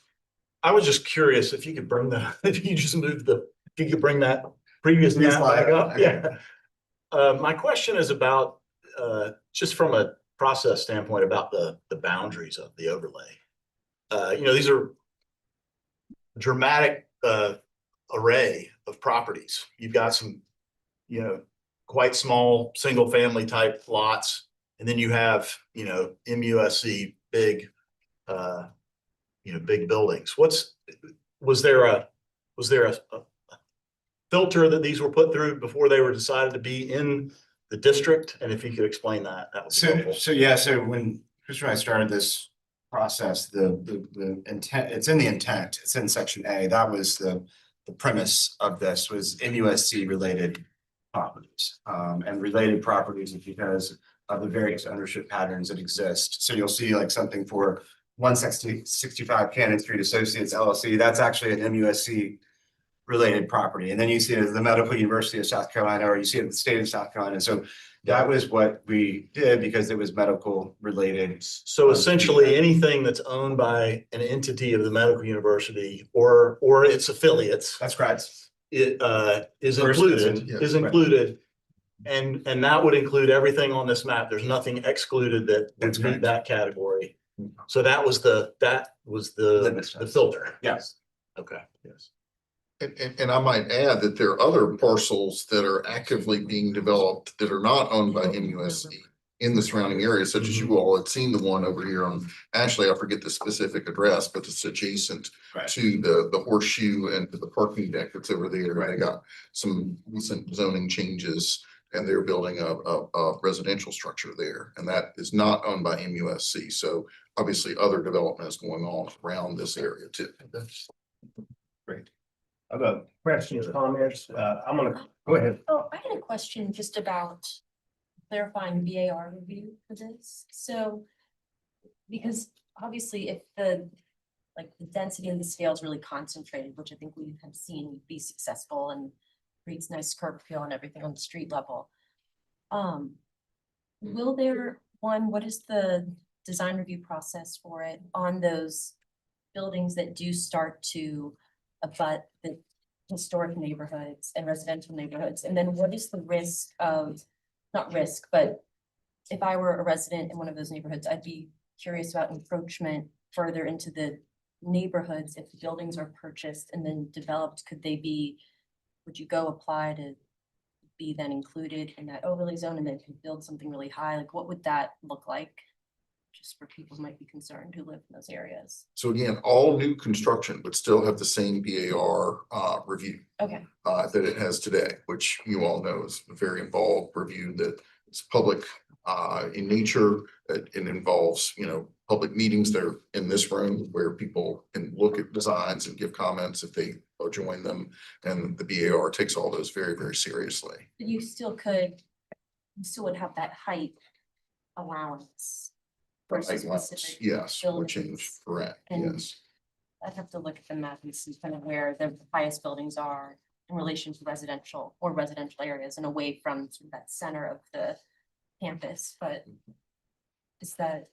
I was just curious if you could bring if you just moved if you could bring that previous map back up. Yeah. My question is about, just from a process standpoint, about the boundaries of the overlay. These are dramatic array of properties. You've got some, quite small single family type lots, and then you have, MUSC big, big buildings. Was there a filter that these were put through before they were decided to be in the district? And if you could explain that, that would be helpful. So when Chris and I started this process, the intent, it's in the intent, it's in section A. That was the premise of this, was MUSC related properties. And related properties is because of the various ownership patterns that exist. So you'll see like something for 165 Cannon Street Associates LLC, that's actually an MUSC related property. And then you see it at the Medical University of South Carolina, or you see it at the state of South Carolina. So that was what we did because it was medical related. So essentially anything that's owned by an entity of the medical university or its affiliates. That's correct. It is included. And that would include everything on this map. There's nothing excluded that would meet that category. So that was the filter. Yes. Okay. Yes. And I might add that there are other parcels that are actively being developed that are not owned by MUSC in the surrounding areas, such as you all had seen the one over here on Ashley. I forget the specific address, but it's adjacent to the horseshoe and to the parking deck that's over there. They got some recent zoning changes and they're building a residential structure there, and that is not owned by MUSC. So obviously other development is going on around this area too. Great. Other questions, comments? I'm gonna go ahead. Oh, I had a question just about clarifying VAR review for this. So, because obviously if the density of the scale is really concentrated, which I think we have seen be successful and creates nice curb appeal and everything on the street level. Will there, what is the design review process for it on those buildings that do start to abut the historic neighborhoods and residential neighborhoods? And then what is the risk of, not risk, but if I were a resident in one of those neighborhoods, I'd be curious about encroachment further into the neighborhoods. If the buildings are purchased and then developed, would you go apply to be then included in that overlay zone and then build something really high? Like what would that look like? Just for people who might be concerned who live in those areas. So again, all new construction would still have the same BAR review that it has today, which you all know is a very involved review that is public in nature. It involves, public meetings that are in this room where people can look at designs and give comments if they join them. And the BAR takes all those very, very seriously. But you still would have that height allowance. Yes, will change, correct, yes. I'd have to look at the map and see kind of where the highest buildings are in relation to residential areas and away from sort of that center of the campus, but is that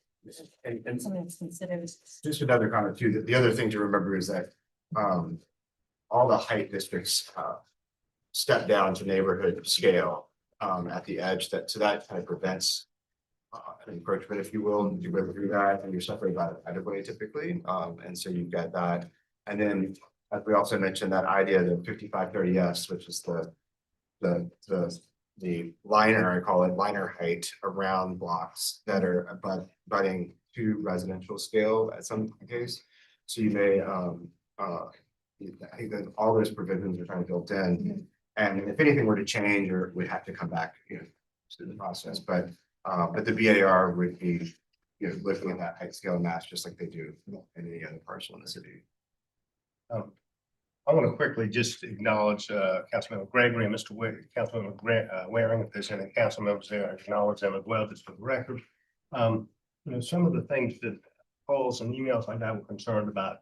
something that's considered? Just another comment too, the other thing to remember is that all the height districts step down to neighborhood scale at the edge, so that kind of prevents an encroachment, if you will, and you go through that and you're separated by the right of way typically. And so you've got that. And then as we also mentioned, that idea of the 5530S, which is the liner, I call it liner height around blocks that are abutting to residential scale at some case. So you may I think that all those provisions are kind of built in. And if anything were to change, or we'd have to come back, to the process. But the BAR would be, looking at that height scale match just like they do in any other parcel in the city. I want to quickly just acknowledge Councilmember Gregory and Mr. Councilmember Waring. If there's any council members there, I acknowledge them as well, just for the record. Some of the things that calls and emails like that were concerned about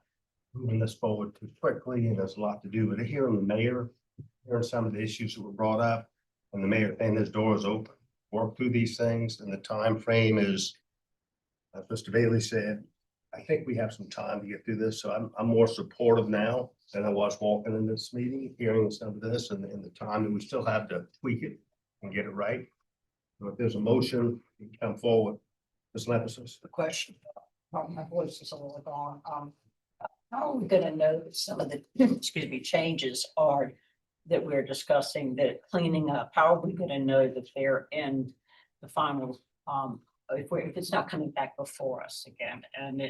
moving this forward too quickly, and there's a lot to do. But hearing the mayor, hearing some of the issues that were brought up, and the mayor saying his door is open, work through these things, and the time frame is, as Mr. Bailey said, I think we have some time to get through this. So I'm more supportive now than I was walking in this meeting, hearing some of this, and the time that we still have to tweak it and get it right. So if there's a motion, you can come forward. Ms. Levinson. The question, my voice is a little gone. How are we gonna know that some of the, excuse me, changes are that we're discussing, that cleaning up? How are we gonna know that they're in the final, if it's not coming back before us again? And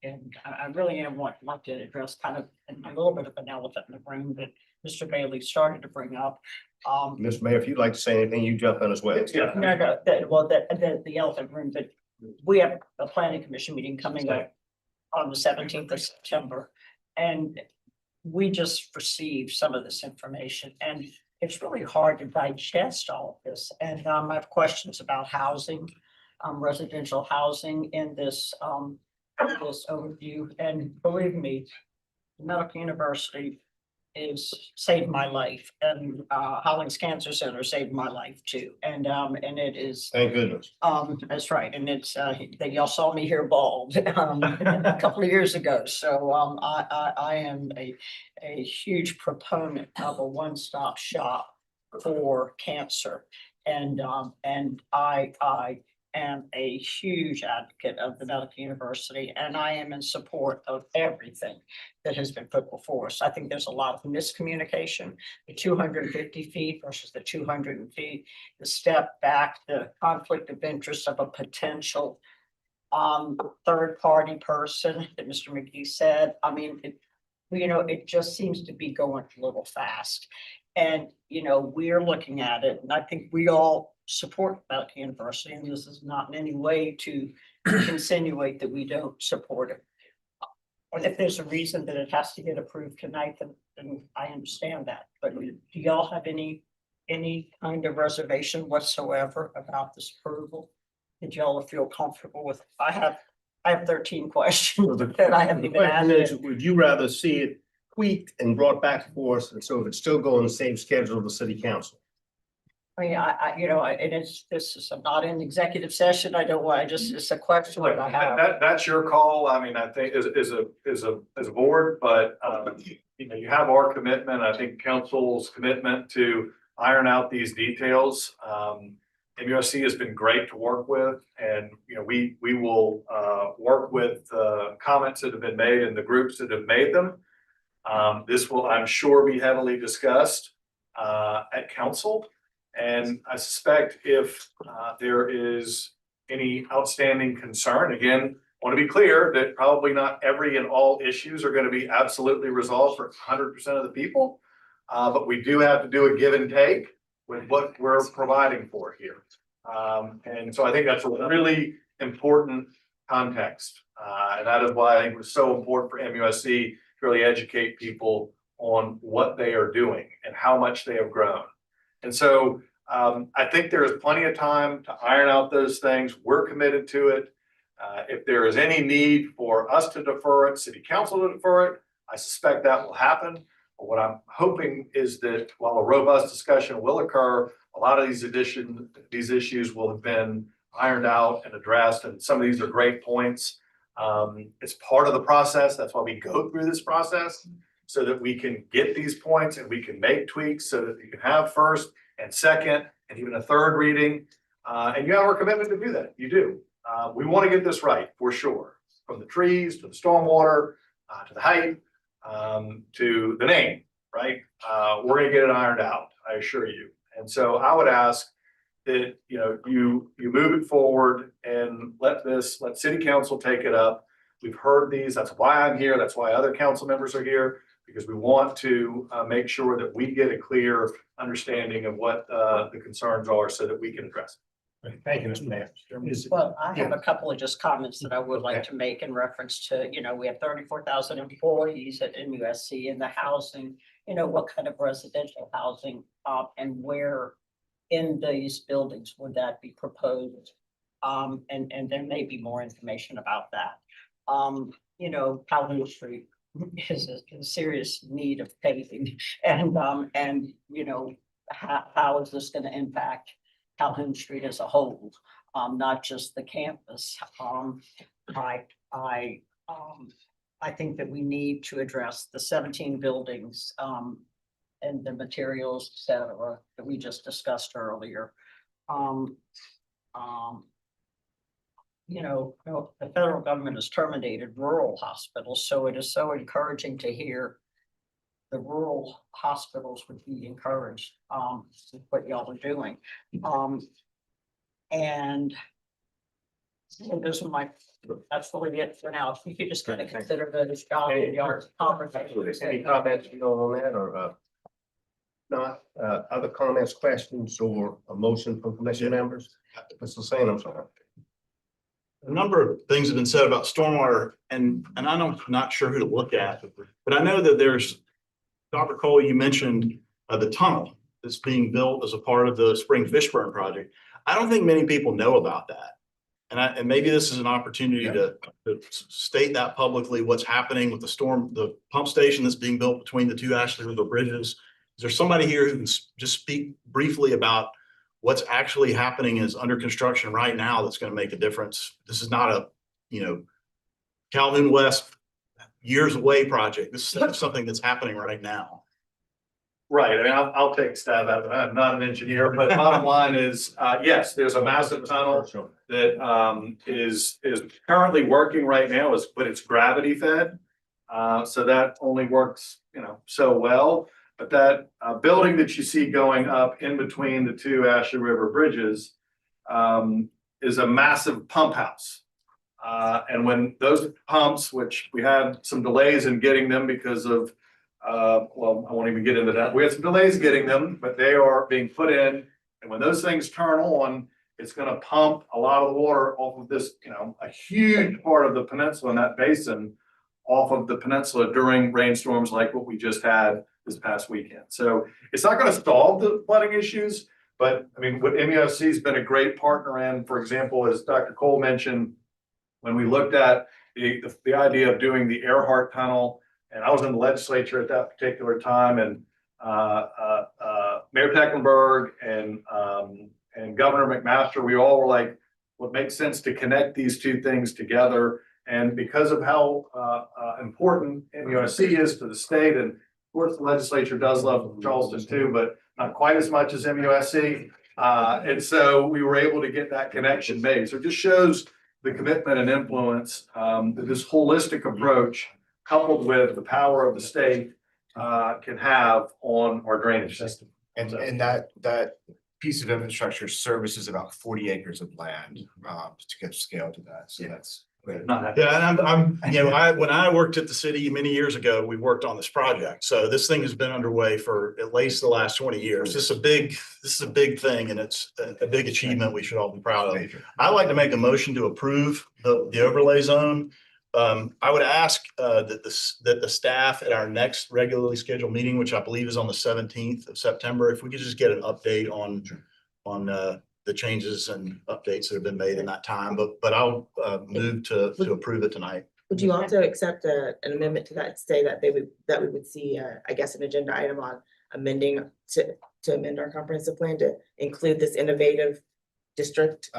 and I really am want to address kind of a little bit of an elephant in the room that Mr. Bailey started to bring up. Mr. Mayor, if you'd like to say anything, you jump in as well. No, the elephant room, but we have a planning commission meeting coming up on the 17th of September. And we just received some of this information, and it's really hard to digest all of this. And I have questions about housing, residential housing in this overview. And believe me, Medical University is saved my life, and Hollings Cancer Center saved my life too. And it is, thank goodness. That's right. And it's that y'all saw me here bald a couple of years ago. So I am a huge proponent of a one-stop shop for cancer. And I am a huge advocate of the Medical University, and I am in support of everything that has been put before us. I think there's a lot of miscommunication, the 250 feet versus the 200 feet, the step back, the conflict of interest of a potential third-party person that Mr. McGee said. I mean, it just seems to be going a little fast. And, we're looking at it, and I think we all support Medical University, and this is not in any way to insinuate that we don't support it. And if there's a reason that it has to get approved tonight, then I understand that. But do y'all have any kind of reservation whatsoever about this approval? Did y'all feel comfortable with? I have 13 questions that I haven't The even question asked. is, would you rather see it tweaked and brought back for us, and so if it's still going the same schedule of the city council? I mean, this is not an executive session. I don't want, it's a question that I have. That's your call. I mean, I think as a board, but you have our commitment, I think council's commitment to iron out these details. MUSC has been great to work with, and we will work with comments that have been made and the groups that have made them. This will, I'm sure, be heavily discussed at council. And I suspect if there is any outstanding concern, again, want to be clear that probably not every and all issues are going to be absolutely resolved for 100% of the people. But we do have to do a give and take with what we're providing for here. And so I think that's a really important context. And that is why I think it was so important for MUSC to really educate people on what they are doing and how much they have grown. And so I think there is plenty of time to iron out those things. We're committed to it. If there is any need for us to defer it, city council to defer it, I suspect that will happen. But what I'm hoping is that while a robust discussion will occur, a lot of these issues will have been ironed out and addressed. And some of these are great points. It's part of the process. That's why we go through this process, so that we can get these points and we can make tweaks so that you can have first and second and even a third reading. And you have our commitment to do that. You do. We want to get this right for sure. From the trees to the stormwater, to the height, to the name, right? We're going to get it ironed out, I assure you. And so I would ask that, you move it forward and let city council take it up. We've heard these. That's why I'm here. That's why other council members are here, because we want to make sure that we get a clear understanding of what the concerns are so that we can address Thank you, Mr. Mayor. Well, I have a couple of just comments that I would like to make in reference to, we have 34,000 employees at MUSC in the housing. What kind of residential housing, and where in these buildings would that be proposed? And there may be more information about that. Calhoun Street is in serious need of paving, and how is this gonna impact Calhoun Street as a whole, not just the campus? I think that we need to address the 17 buildings, and the materials, et cetera, that we just discussed earlier. The federal government has terminated rural hospitals, so it is so encouraging to hear the rural hospitals would be encouraged, with what y'all are doing. And those are that's really it for now. If you could just kind of consider those jobs in your conversation. Any comments on that or not? Other comments, questions, or a motion from commission members? Mr. Sand, I'm sorry. A number of things have been said about stormwater, and I'm not sure who to look at, but I know that there's, Dr. Cole, you mentioned the tunnel that's being built as a part of the Spring Fishburne project. I don't think many people know about that. And maybe this is an opportunity to state that publicly, what's happening with the pump station that's being built between the two Ashley River bridges. Is there somebody here who can just speak briefly about what's actually happening is under construction right now that's going to make a difference? This is not a, Calhoun West years away project. This is something that's happening right now. Right, I mean, I'll take a stab at it. I'm not an engineer, but bottom line is, yes, there's a massive tunnel that is currently working right now, but it's gravity fed. So that only works, so well. But that building that you see going up in between the two Ashley River bridges is a massive pump house. And when those pumps, which we had some delays in getting them because of well, I won't even get into that. We had some delays getting them, but they are being put in. And when those things turn on, it's going to pump a lot of the water off of this, a huge part of the peninsula and that basin off of the peninsula during rainstorms like what we just had this past weekend. So it's not going to solve the flooding issues, but I mean, what MUSC has been a great partner in, for example, as Dr. Cole mentioned, when we looked at the idea of doing the Earhart Tunnel, and I was in the legislature at that particular time, and Mayor Tecklenburg and Governor McMaster, we all were like, what makes sense to connect these two things together. And because of how important MUSC is to the state, and of course the legislature does love Charleston too, but not quite as much as MUSC. And so we were able to get that connection made. So it just shows the commitment and influence that this holistic approach, coupled with the power of the state, can have on our drainage system. And that piece of infrastructure services about 40 acres of land to get scale to that. So that's great. Yeah, and when I worked at the city many years ago, we worked on this project. So this thing has been underway for at least the last 20 years. This is a big thing, and it's a big achievement we should all be proud of. I'd like to make a motion to approve the overlay zone. I would ask that the staff at our next regularly scheduled meeting, which I believe is on the 17th of September, if we could just get an update on the changes and updates that have been made in that time. But I'll move to approve it tonight. Would you also accept an amendment to that, say that we would see, I guess, an agenda item on amending to amend our comprehensive plan to include this innovative district?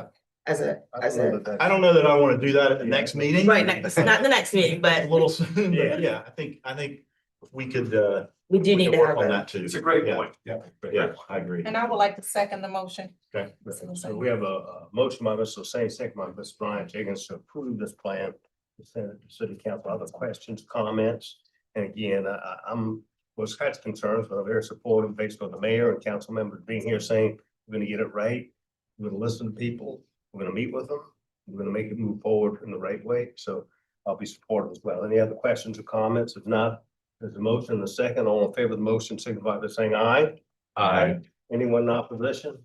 I don't know that I want to do that at the next meeting. Right, not the next meeting, but a little soon. Yeah, I think if we could. We do need to work have on that. that too. It's a great point. Yeah, I agree. And I would like to second the motion. Okay. So we have a motion by Mr. Hussein, second by Ms. Brian Jenkins to approve this plan. Send it to City Council. Other questions, comments? And again, I'm was had concerns, but I'm very supportive based on the mayor and council members being here saying we're going to get it right. We're going to listen to people. We're going to meet with them. We're going to make it move forward in the right way. So I'll be supportive as well. Any other questions or comments? If not, there's a motion and a second. All in favor of the motion, signify by saying aye. Aye. Anyone in opposition?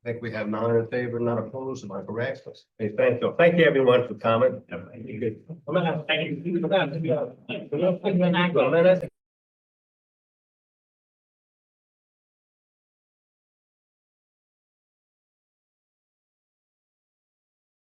I think we have none in favor, none opposed, am I correct? Okay, thank you. Thank you, everyone, for coming. Thank you. Come on, thank you. Come on. A minute.